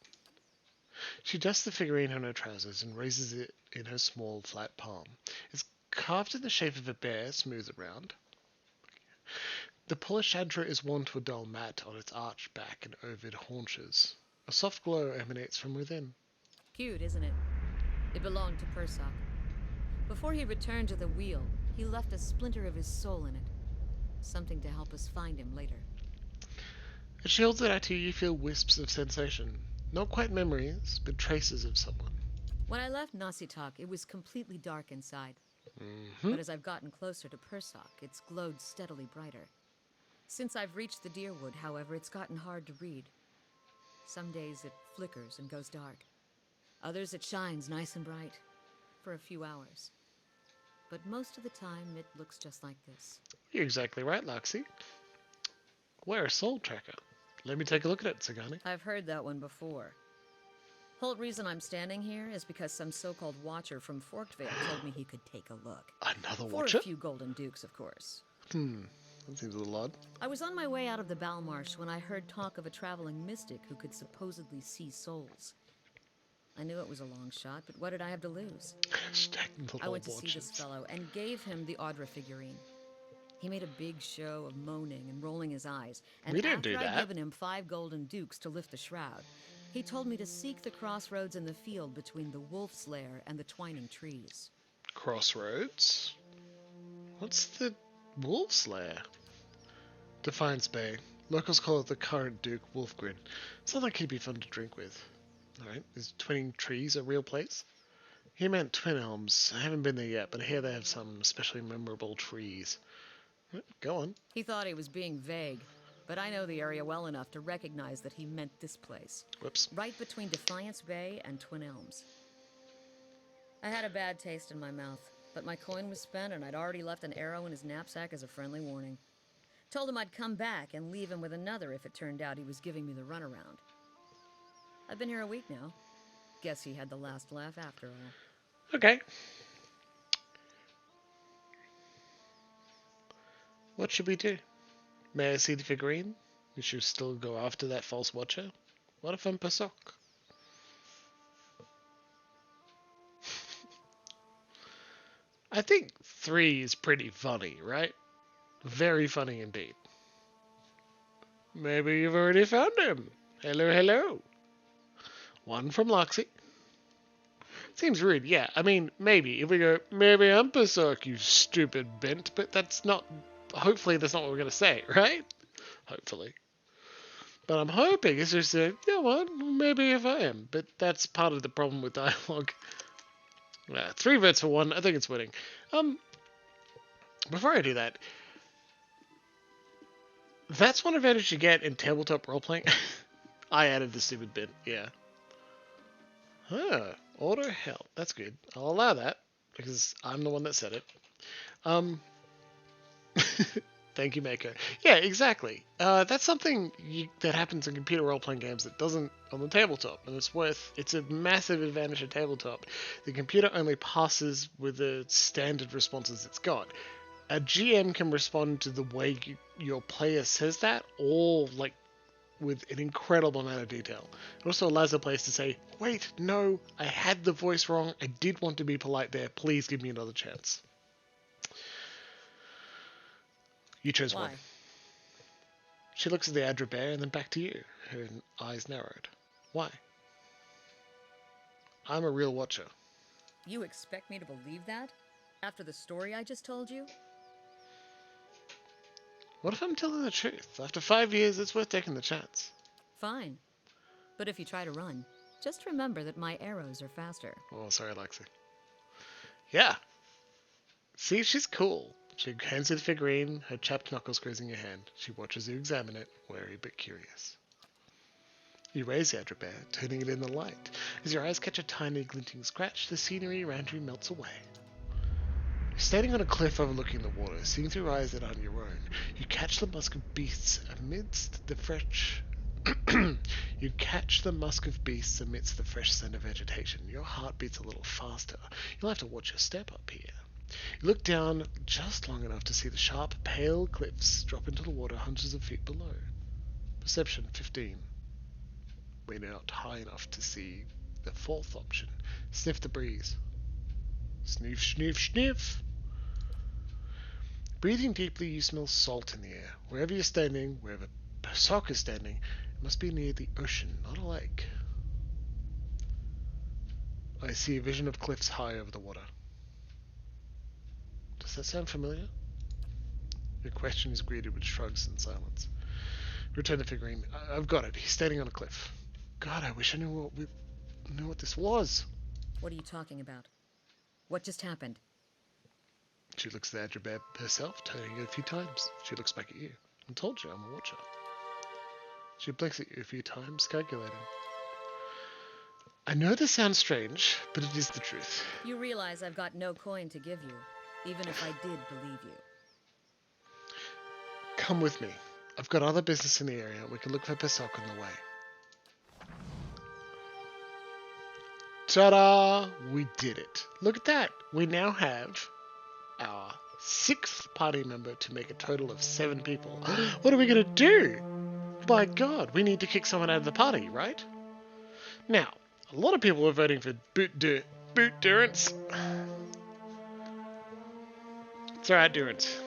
She dusts the figurine on her trousers and raises it in her small, flat palm. It's carved in the shape of a bear, smooth and round. The polished antler is worn to a dull mat on its arched back and ovid haunches. A soft glow emanates from within. Cute, isn't it? It belonged to Persoc. Before he returned to the wheel, he left a splinter of his soul in it. Something to help us find him later. As she holds it out to you, you feel wisps of sensation. Not quite memories, but traces of someone. When I left Nasitok, it was completely dark inside. But as I've gotten closer to Persoc, it's glowed steadily brighter. Since I've reached the Deerwood, however, it's gotten hard to read. Some days it flickers and goes dark. Others it shines nice and bright, for a few hours. But most of the time it looks just like this. You're exactly right, Loxy. We're a soul tracker. Let me take a look at it, Sagani. I've heard that one before. Whole reason I'm standing here is because some so-called watcher from Forked-Vale told me he could take a look. Another For watcher? a few golden dukes, of course. That seems a little odd. I was on my way out of the Balmarsh when I heard talk of a traveling mystic who could supposedly see souls. I knew it was a long shot, but what did I have to lose? I went to see this fellow and gave him the Audra figurine. He made a big show of moaning and rolling his eyes, and We didn't after do I'd that. given him 5 golden dukes to lift the shroud, he told me to seek the crossroads in the field between the wolf's lair and the twining trees. Crossroads? What's the wolf's lair? Defiance Bay. Locals call it the current Duke Wolfgrin. Sounds like he'd be fun to drink with. Alright, is Twining Trees a real place? He meant Twin Elms. I haven't been there yet, but I hear they have some especially memorable trees. Go on. He thought he was being vague, but I know the area well enough to recognize that he meant this place. Whoops. Right between Defiance Bay and Twin Elms. I had a bad taste in my mouth, but my coin was spent and I'd already left an arrow in his knapsack as a friendly warning. Told him I'd come back and leave him with another if it turned out he was giving me the runaround. I've been here a week now. Guess he had the last laugh after all. Okay. What should we do? May I see the figurine? We should still go after that false watcher? What if I'm Pasok? I think 3 is pretty funny, right? Very funny indeed. Maybe you've already found him. Hello, hello. 1 from Loxy. Seems rude, yeah. I mean, maybe. If we go, maybe I'm Pasok, you stupid bent, but that's not... Hopefully that's not what we're going to say, right? Hopefully. But I'm hoping it's just a, you know what, maybe if I am. But that's part of the problem with dialogue. 3 votes for 1. I think it's winning. Before I do that, that's one advantage you get in tabletop roleplaying. I added the stupid bit, yeah. Order hell. That's good. I'll allow that, because I'm the one that said it. Thank you, Mako. Yeah, exactly. That's something that happens in computer role-playing games that doesn't on the tabletop, and it's a massive advantage at tabletop. The computer only passes with the standard responses it's got. A GM can respond to the way your player says that, or like with an incredible amount of detail. It also allows the players to say, wait, no, I had the voice wrong, I did want to be polite there, please give me another chance. You chose Why? 1. She looks at the Adra bear and then back to you, her eyes narrowed. Why? I'm a real watcher. You expect me to believe that? After the story I just told you? What if I'm telling the truth? After 5 years, it's worth taking the chance. Fine. But if you try to run, just remember that my arrows are faster. Oh, sorry, Lexi. Yeah. See, she's cool. She hands you the figurine, her chapped knuckles grazing your hand. She watches you examine it, wary but curious. You raise the Adra bear, turning it in the light. As your eyes catch a tiny glinting scratch, the scenery around you melts away. You're standing on a cliff overlooking the water, seeing through eyes that aren't your own. You catch the musk of beasts amidst the fresh... You catch the musk of beasts amidst the fresh scent of vegetation. Your heart beats a little faster. You'll have to watch your step up here. You look down just long enough to see the sharp, pale cliffs drop into the water hundreds of feet below. Perception 15. We're not high enough to see the fourth option. Sniff the breeze. Sniff, sniff, sniff. Breathing deeply, you smell salt in the air. Wherever you're standing, wherever Persock is standing, it must be near the ocean, not a lake. I see a vision of cliffs high over the water. Does that sound familiar? Your question is greeted with shrugs and silence. Return the figurine. I've got it. He's standing on a cliff. God, I wish I knew what this was. What are you talking about? What just happened? She looks at the Adrobab herself, turning it a few times. She looks back at you. I told you, I'm a watcher. She blinks at you a few times, calculating. I know this sounds strange, but it is the truth. You realize I've got no coin to give you, even if I did believe you. Come with me. I've got other business in the area. We can look for Persock on the way. Ta-da! We did it. Look at that. We now have our 6th party member to make a total of 7 people. What are we going to do? By God, we need to kick someone out of the party, right? Now, a lot of people are voting for Boot Durance. It's alright, Durance.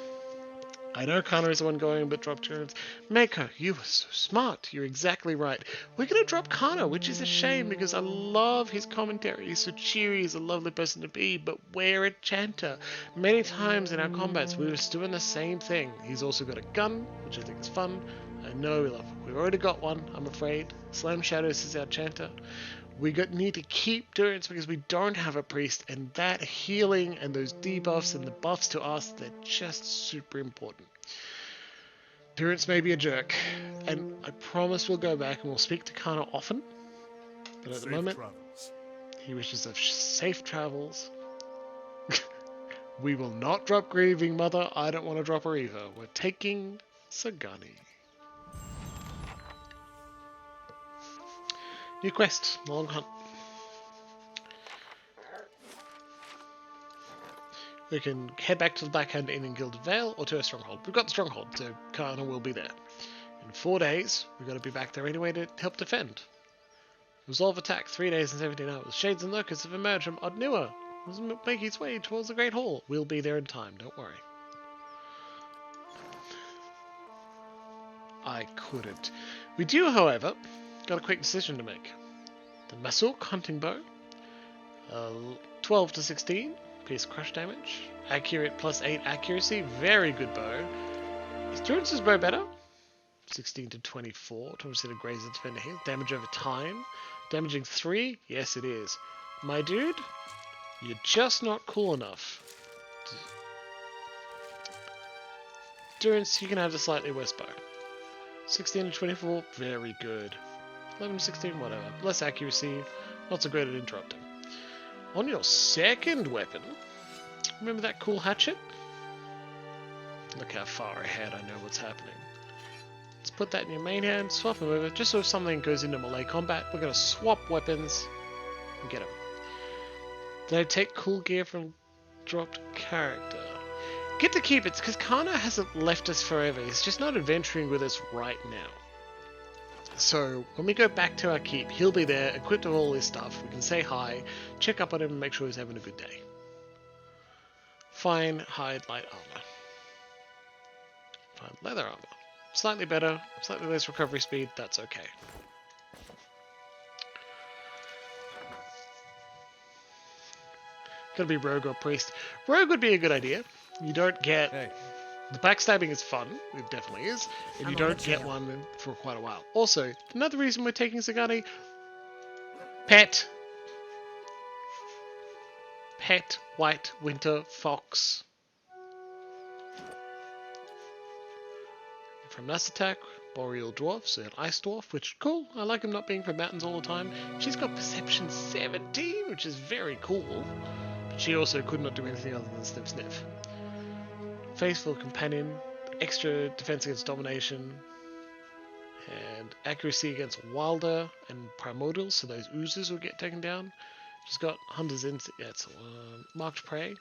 I know Connor is the one going, but drop Durance. Mako, you were so smart. You're exactly right. We're going to drop Connor, which is a shame because I love his commentary. He's so cheery. He's a lovely person to be, but we're a chanter. Many times in our combats, we were doing the same thing. He's also got a gun, which I think is fun. I know we've already got one, I'm afraid. Slam Shadows is our chanter. We need to keep Durance because we don't have a priest, and that healing and those debuffs and the buffs to us, they're just super important. Durance may be a jerk, and I promise we'll go back and we'll speak to Kana often, but at the moment, he wishes us safe travels. We will not drop Grieving Mother. I don't want to drop her either. We're taking Sagani. New quest, the Long Hunt. We can head back to the Blackhand Inn in Gilded Vale or to a stronghold. We've got the stronghold, so Kana will be there. In 4 days, we've got to be back there anyway to help defend. Resolve attack, 3 days and 17 hours. Shades and Lurkers have emerged from Odnua. Making its way towards the Great Hall. We'll be there in time, don't worry. I couldn't. We do, however, got a quick decision to make. The Masuk hunting bow, 12 to 16, pierce crush damage, accurate plus 8 accuracy, very good bow. Is Durance's bow better? 16 to 24, 20% of Grazer defender hit, damage over time, damaging 3, yes it is. My dude, you're just not cool enough. Durance, you can have the slightly worse bow. 16 to 24, very good. 11 to 16, whatever. Less accuracy, not so great at interrupting. On your second weapon, remember that cool hatchet? Look how far ahead I know what's happening. Let's put that in your main hand, swap them over, just so if something goes into melee combat, we're going to swap weapons and get them. Did I take cool gear from dropped character? Get to keep it, because Kana hasn't left us forever. He's just not adventuring with us right now. So, when we go back to our keep, he'll be there, equipped with all his stuff. We can say hi, check up on him, and make sure he's having a good day. Fine hide light armor. Fine leather armor. Slightly better, slightly less recovery speed, that's okay. Gotta be rogue or priest. Rogue would be a good idea. You don't get... Hey. The backstabbing is fun, it definitely is, and you don't get one for quite a while. Also, another reason we're taking Sagani, pet white winter fox. From Mass Attack, Boreal Dwarf, so an Ice Dwarf, which cool, I like him not being from mountains all the time. She's got Perception 17, which is very cool, but she also could not do anything other than sniff sniff. Faithful Companion, extra defense against domination, and accuracy against Wilder and Primordials, so those oozes will get taken down. She's got Hunter's Instinct, yeah, it's Marked Prey.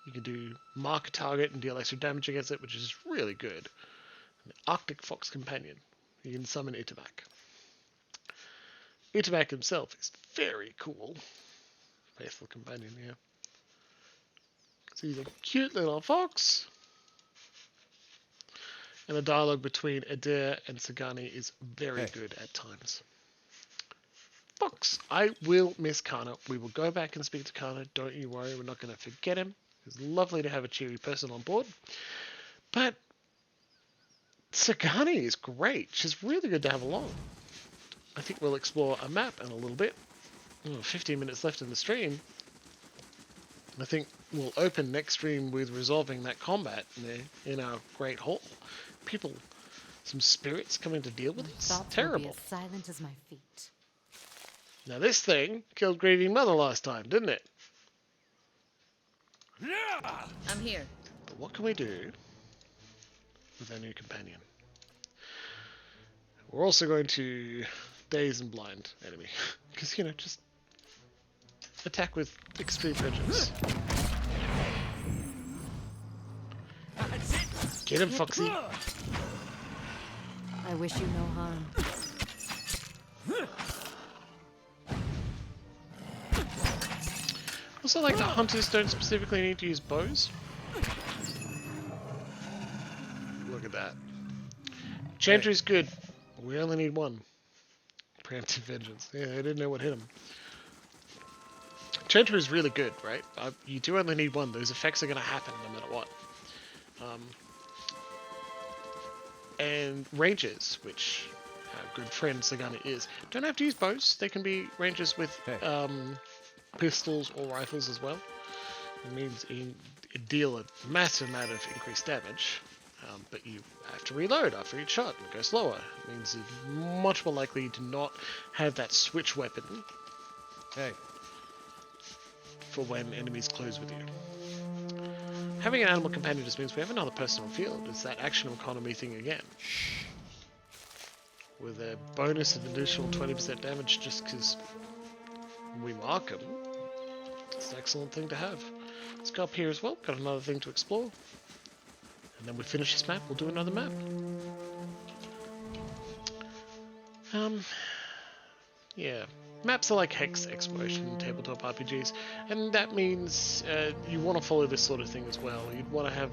You can do mark a target and deal extra damage against it, which is really good. And Arctic Fox Companion, you can summon Itamak. Utamak himself is very cool. Faithful companion, yeah. So he's a cute little fox. And the dialogue between Adair and Sagani is very good at times. Fox, I will miss Kana. We will go back and speak to Kana. Don't you worry, we're not going to forget him. It's lovely to have a cheery person on board. But Sagani is great. She's really good to have along. I think we'll explore a map in a little bit. 15 minutes left in the stream. I think we'll open next stream with resolving that combat in our Great Hall. People, some spirits coming to deal with us. Terrible. As silent as my feet. Now this thing killed Grieving Mother last time, didn't it? I'm here. But what can we do with our new companion? We're also going to daze and blind enemy. Because, just attack with extreme prejudice. Get him, Foxy. I wish you no harm. Also, like, the hunters don't specifically need to use bows. Look at that. Chantry's good. We only need one. Preemptive Vengeance. Yeah, I didn't know what hit him. Chantry is really good, right? You do only need one. Those effects are going to happen no matter what. And ranges, which our good friend Sagani is, don't have to use bows. They can be ranges with pistols or rifles as well. It means you deal a massive amount of increased damage, but you have to reload after each shot and go slower. It means you're much more likely to not have that switch weapon for when enemies close with you. Having an animal companion just means we have another person on field. It's that action economy thing again. With a bonus of additional 20% damage just because we mark them. It's an excellent thing to have. Let's go up here as well. Got another thing to explore. And then we finish this map. We'll do another map. Yeah. Maps are like hex exploration in tabletop RPGs, and that means you want to follow this sort of thing as well. You'd want to have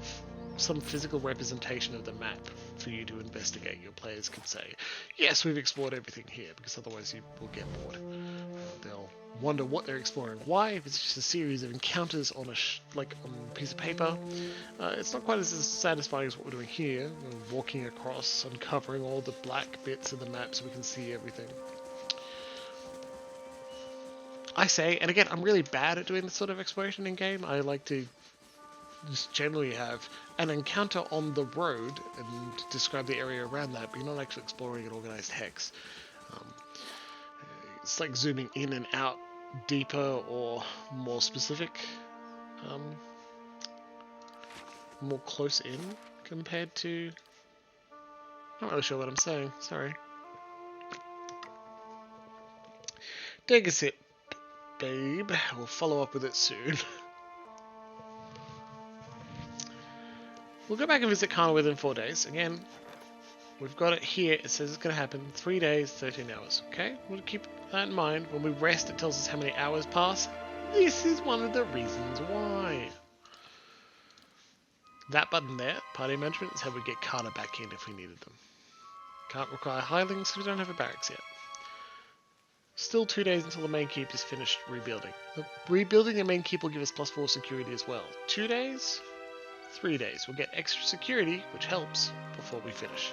some physical representation of the map for you to investigate. Your players can say, yes, we've explored everything here, because otherwise you will get bored. They'll wonder what they're exploring. Why? If it's just a series of encounters on on a piece of paper, it's not quite as satisfying as what we're doing here. We're walking across, uncovering all the black bits of the map so we can see everything. I say, and again, I'm really bad at doing this sort of exploration in game. I like to just generally have an encounter on the road and describe the area around that, but you're not actually exploring an organized hex. It's like zooming in and out deeper or more specific, more close in compared to... I'm not really sure what I'm saying, sorry. Take a sip, babe. We'll follow up with it soon. We'll go back and visit Kana within 4 days. Again, we've got it here. It says it's going to happen 3 days, 13 hours. Okay? We'll keep that in mind. When we rest, it tells us how many hours pass. This is one of the reasons why. That button there, party management, is how we get Kana back in if we needed them. Can't require hirelings because we don't have a barracks yet. Still 2 days until the main keep is finished rebuilding. Rebuilding the main keep will give us +4 security as well. 2 days? 3 days. We'll get extra security, which helps, before we finish.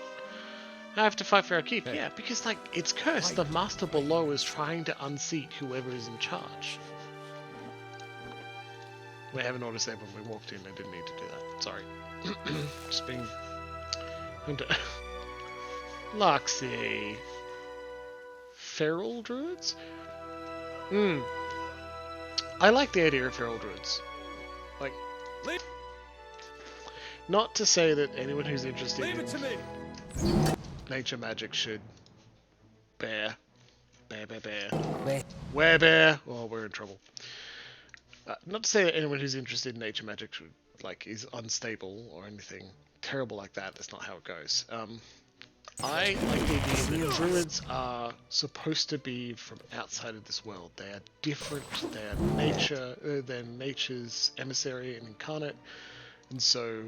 I have to fight for our keep. Yeah, because, like, it's cursed. The master below is trying to unseat whoever is in charge. We have an autosave when we walked in. I didn't need to do that. Sorry. Just being... Loxy. Feral druids? I like the idea of feral druids. Like... Not to say that anyone who's interested in nature magic should bear. Bear. Oh, we're in trouble. Not to say that anyone who's interested in nature magic should, like, is unstable or anything terrible like that. That's not how it goes. I like the idea that druids are supposed to be from outside of this world. They are different. They are nature. They're nature's emissary and incarnate. And so,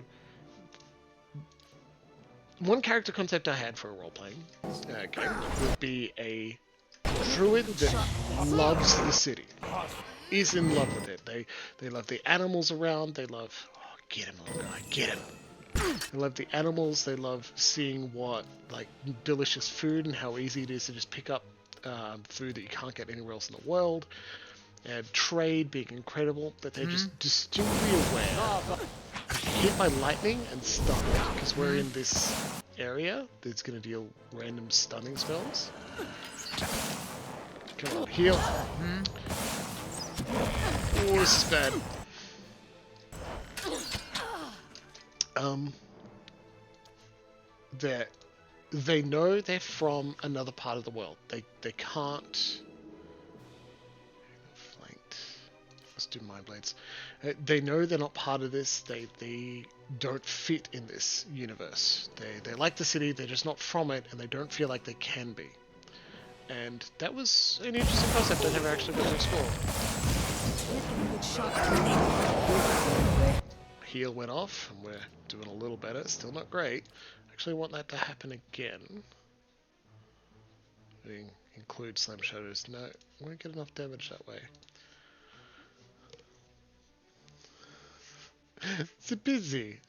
one character concept I had for a role-playing game would be a druid that loves the city, is in love with it. They love the animals around. They love get him, little guy, get him. They love the animals. They love seeing what like delicious food and how easy it is to just pick up food that you can't get anywhere else in the world. And trade being incredible, but they're just distinctly aware. Hit by lightning and stunned because we're in this area that's going to deal random stunning spells. Come on, heal. Oh, this is bad. They know they're from another part of the world. They can't. Flanked. Let's do mind blades. They know they're not part of this. They don't fit in this universe. They like the city. They're just not from it, and they don't feel like they can be. And that was an interesting concept I never actually got to explore. Heal went off, and we're doing a little better. Still not great. Actually want that to happen again. Include slam shadows. No, won't get enough damage that way. It's a busy.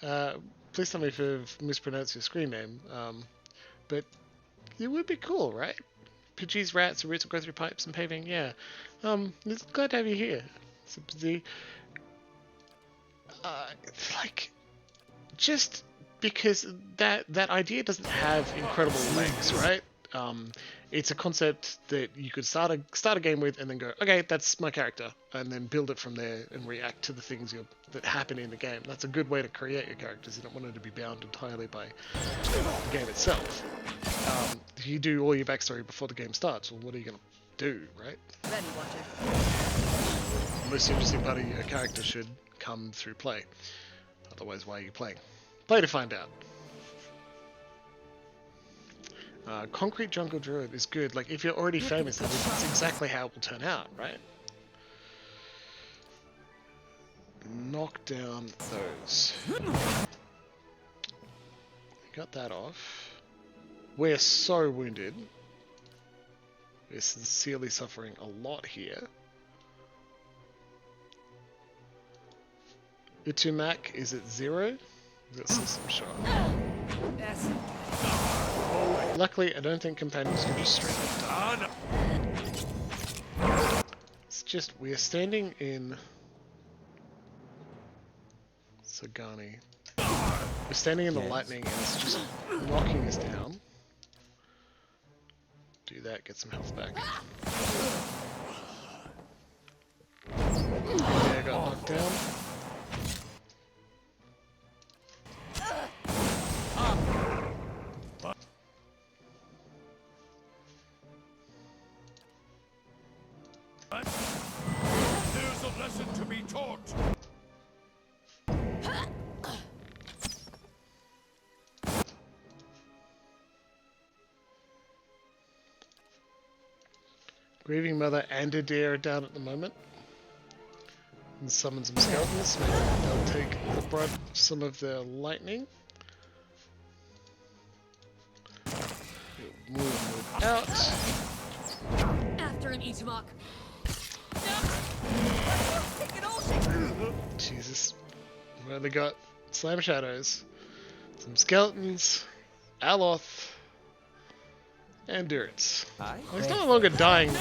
Please tell me if I've mispronounced your screen name. But it would be cool, right? Pidgeys, rats, roots will go through pipes and paving. Yeah. It's glad to have you here. It's a busy. Like, just because that idea doesn't have incredible legs, right? It's a concept that you could start a game with and then go, okay, that's my character, and then build it from there and react to the things that happen in the game. That's a good way to create your characters. You don't want it to be bound entirely by the game itself. You do all your backstory before the game starts. Well, what are you going to do, right? Ready, Watcher. The most interesting part of your character should come through play. Otherwise, why are you playing? Play to find out. Concrete Jungle Druid is good. Like, if you're already famous, that's exactly how it will turn out, right? Knock down those. Got that off. We're so wounded. We're sincerely suffering a lot here. Utumak is at 0. Got system shot. Luckily, I don't think companions can just straight up die. It's just, we are standing in Sagani. We're standing in the lightning and it's just knocking us down. Do that, get some health back. Yeah, got knocked down. There's a lesson to be taught. Grieving Mother and Adair are down at the moment. And summon some skeletons. Maybe they'll take the brunt of some of their lightning. Move out. After an Itamok. Jesus. We only got Slam Shadows, some skeletons, Aloth, and Durits. Well, he's no longer dying at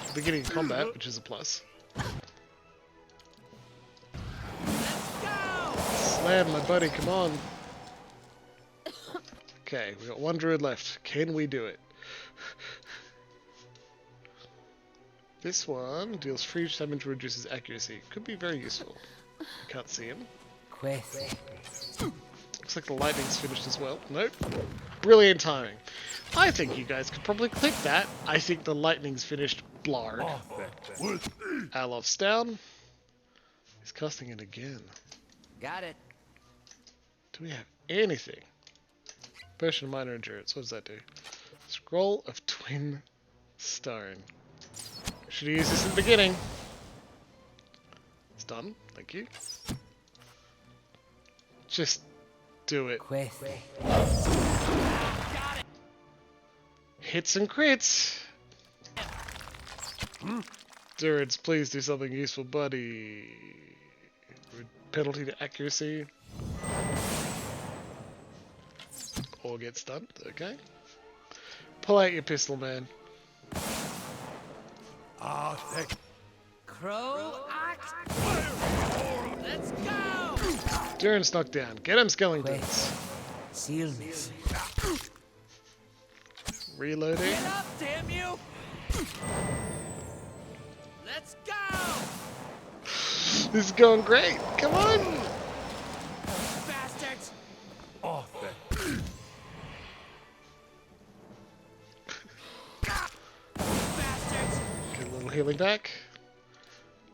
the beginning of combat, which is a plus. Slam, my buddy, come on. Okay, we got one druid left. Can we do it? This one deals free damage, reduces accuracy. Could be very useful. Can't see him. Looks like the lightning's finished as well. Nope. Brilliant timing. I think you guys could probably click that. I think the lightning's finished. Blard. Aloft's down. He's casting it again. Got it. Do we have anything? Potion of minor endurance. What does that do? Scroll of twin stone. Should have used this in the beginning. It's done. Thank you. Just do it. Hits and crits. Endurance, please do something useful, buddy. Penalty to accuracy. Or get stunned. Okay. Pull out your pistol, man. Crow axe. Let's go. Endurance knocked down. Get him, skeletons. Seal miss. Reloading. Get up, damn you! Let's go! This is going great. Come on. Bastards! Off then. Bastards! Get a little healing back.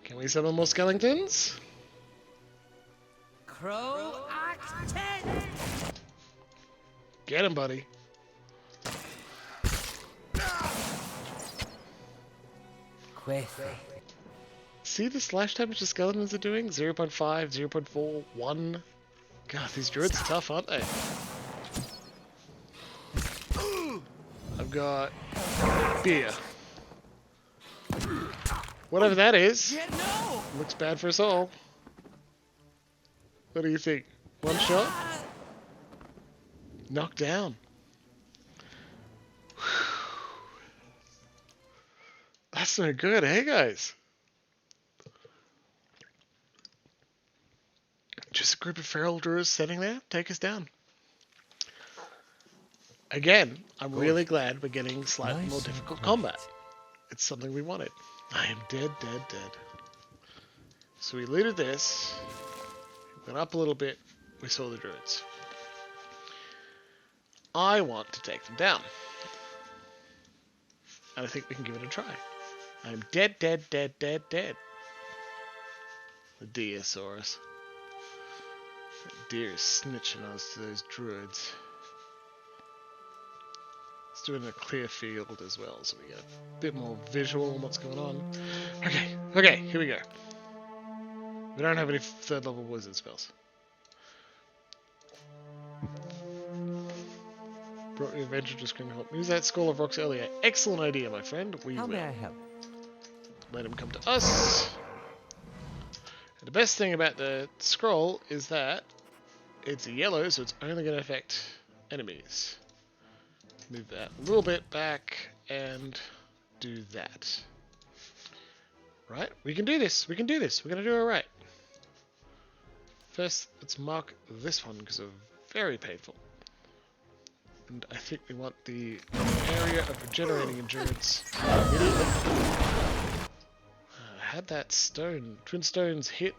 Can we summon more skeletons? Crow axe 10! Get him, buddy. See the slash damage the skeletons are doing? 0.5, 0.4, 1. God, these druids are tough, aren't they? I've got beer. Whatever that is. Yeah, no! Looks bad for us all. What do you think? One shot? Knocked down. That's no good, eh, guys? Just a group of feral druids sitting there, take us down. Again, I'm really glad we're getting slightly more difficult combat. It's something we wanted. I am dead, dead, dead. So we looted this, went up a little bit, we saw the druids. I want to take them down. And I think we can give it a try. I'm dead, dead, dead, dead, dead. The deer saw us. That deer is snitching us to those druids. Let's do it in a clear field as well, so we get a bit more visual on what's going on. Okay, here we go. We don't have any third level wizard spells. Brought your adventure to screen help. Use that Skull of Rocks earlier. Excellent idea, my friend. We How will. may I help? Let him come to us. And the best thing about the scroll is that it's a yellow, so it's only going to affect enemies. Move that a little bit back and do that. Right? We can do this. We can do this. We're going to do it right. First, let's mark this one because it's very painful. And I think we want the area of regenerating endurance immediately. Had that stone. Twin stones hit.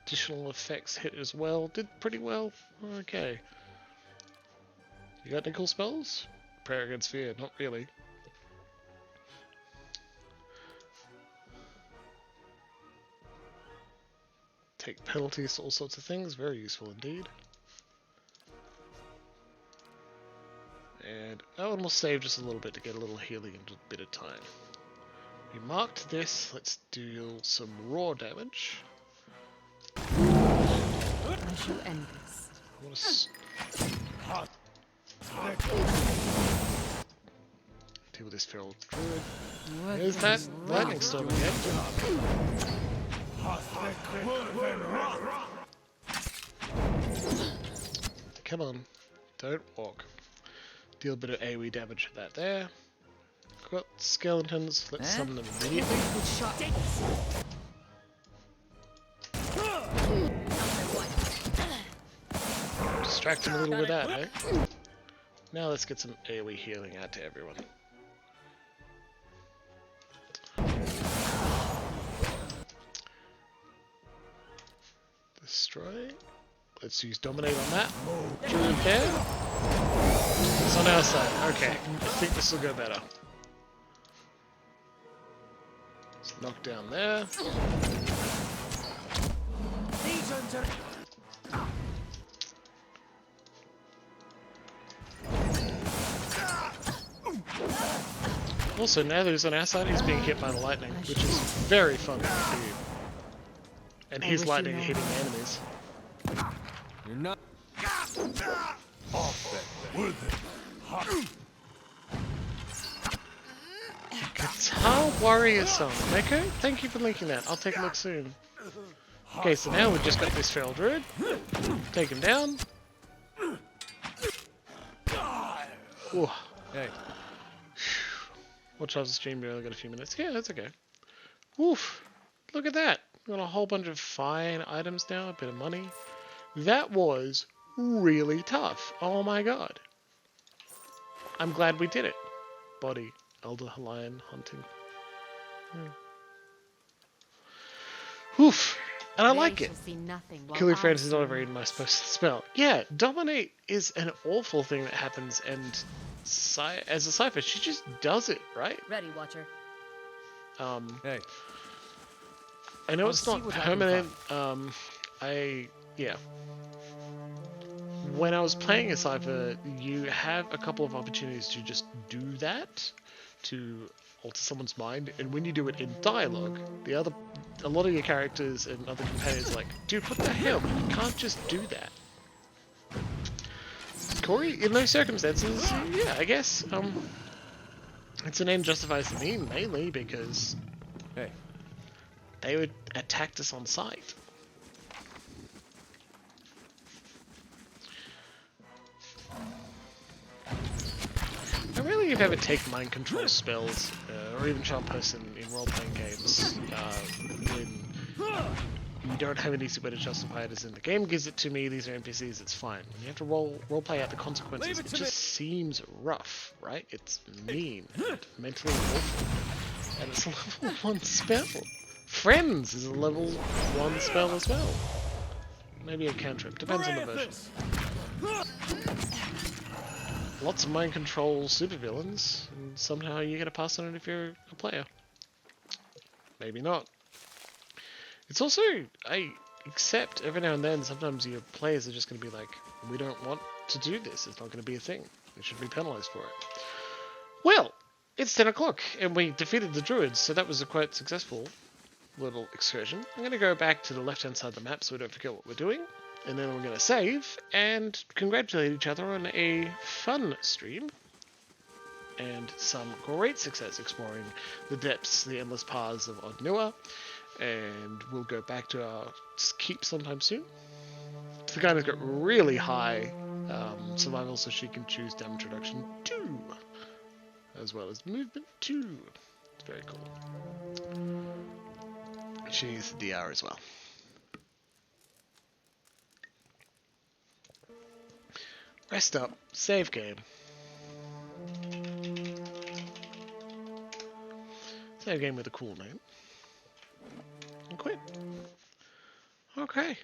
Additional effects hit as well. Did pretty well. Okay. You got any cool spells? Prayer Against Fear. Not really. Take penalties to all sorts of things. Very useful indeed. And that one will save just a little bit to get a little healing in a bit of time. We marked this. Let's deal some raw damage. I shall end this. I want to deal with this feral druid. There's that lightning storm again. Come on, don't walk. Deal a bit of AoE damage with that there. Got skeletons, let's summon them immediately. Distract them a little with that, eh? Now let's get some AoE healing out to everyone. Destroy. Let's use Dominate on that. Druid there. It's on our side. Okay, I think this will go better. Let's knock down there. Also, now that he's on our side, he's being hit by the lightning, which is very fun to see. And I his wish you lightning no hitting the enemies. You're not off that thing. Guitar Warrior song. Mako, thank you for linking that. I'll take a look soon. Okay, so now we've just got this feral druid. Take him down. Ooh. Hey, Watch out the stream, we only got a few minutes. Yeah, that's okay. Oof. Look at that. Got a whole bunch of fine items now, a bit of money. That was really tough. Oh my god. I'm glad we did it. Body. Elder Lion hunting. Oof. And I like it. Kill your friends is not a very nice person to spell. Yeah, Dominate is an awful thing that happens, and as a cipher, she just does it, right? Ready, Watcher. hey. I know I'll it's see not what I can permanent. Yeah. When I was playing a cipher, you have a couple of opportunities to just do that, to alter someone's mind, and when you do it in dialogue, a lot of your characters and other companions are like, dude, what the hell? You can't just do that. Corey, in those circumstances, yeah, I guess, it's an end justifies the mean, mainly because Hey. they would attack us on sight. I really have ever taken mind control spells, or even charm person in role-playing games, when you don't have an easy way to justify it, as in the game gives it to me, these are NPCs, it's fine. When you have to role-play out the consequences, it just seems rough, right? It's mean, and mentally awful, and it's a level 1 spell. Friends is a level 1 spell as well. Maybe a cantrip, depends on the version. Lots of mind control supervillains, and somehow you get a pass on it if you're a player. Maybe not. It's also, I accept every now and then, sometimes your players are just going to be like, we don't want to do this, it's not going to be a thing. We should be penalised for it. Well, it's 10 o'clock, and we defeated the druids, so that was a quite successful little excursion. I'm going to go back to the left-hand side of the map so we don't forget what we're doing. And then we're going to save and congratulate each other on a fun stream and some great success exploring the depths, the endless paths of Odnua. And we'll go back to our keep sometime soon. The guy has got really high survival, so she can choose damage reduction 2, as well as movement 2. It's very cool. She needs the DR as well. Rest up. Save game. Save game with a cool name. And quit. Okay.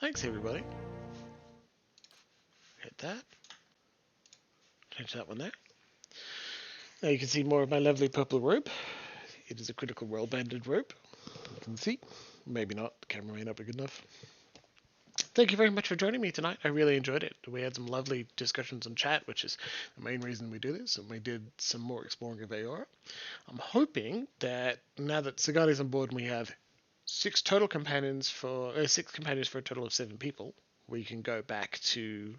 Thanks everybody. Hit that. Change that one there. Now you can see more of my lovely purple robe. It is a critical role banded robe. You can see. Maybe not. The camera may not be good enough. Thank you very much for joining me tonight. I really enjoyed it. We had some lovely discussions on chat, which is the main reason we do this, and we did some more exploring of Aora. I'm hoping that now that Sagati's on board and we have 6 companions for a total of 7 people, we can go back to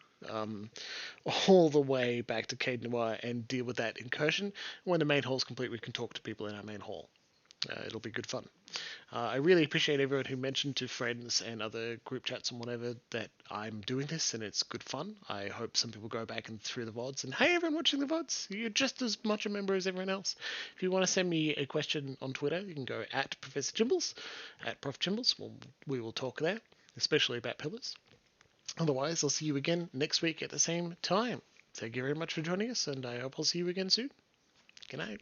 all the way back to Caed Noir and deal with that incursion. When the main hall is complete, we can talk to people in our main hall. It'll be good fun. I really appreciate everyone who mentioned to friends and other group chats and whatever that I'm doing this and it's good fun. I hope some people go back and through the VODs. And hey, everyone watching the VODs, you're just as much a member as everyone else. If you want to send me a question on Twitter, you can go at Professor Jimbles, at Prof Jimbles. We will talk there, especially about pillars. Otherwise, I'll see you again next week at the same time. Thank you very much for joining us, and I hope I'll see you again soon. Good night.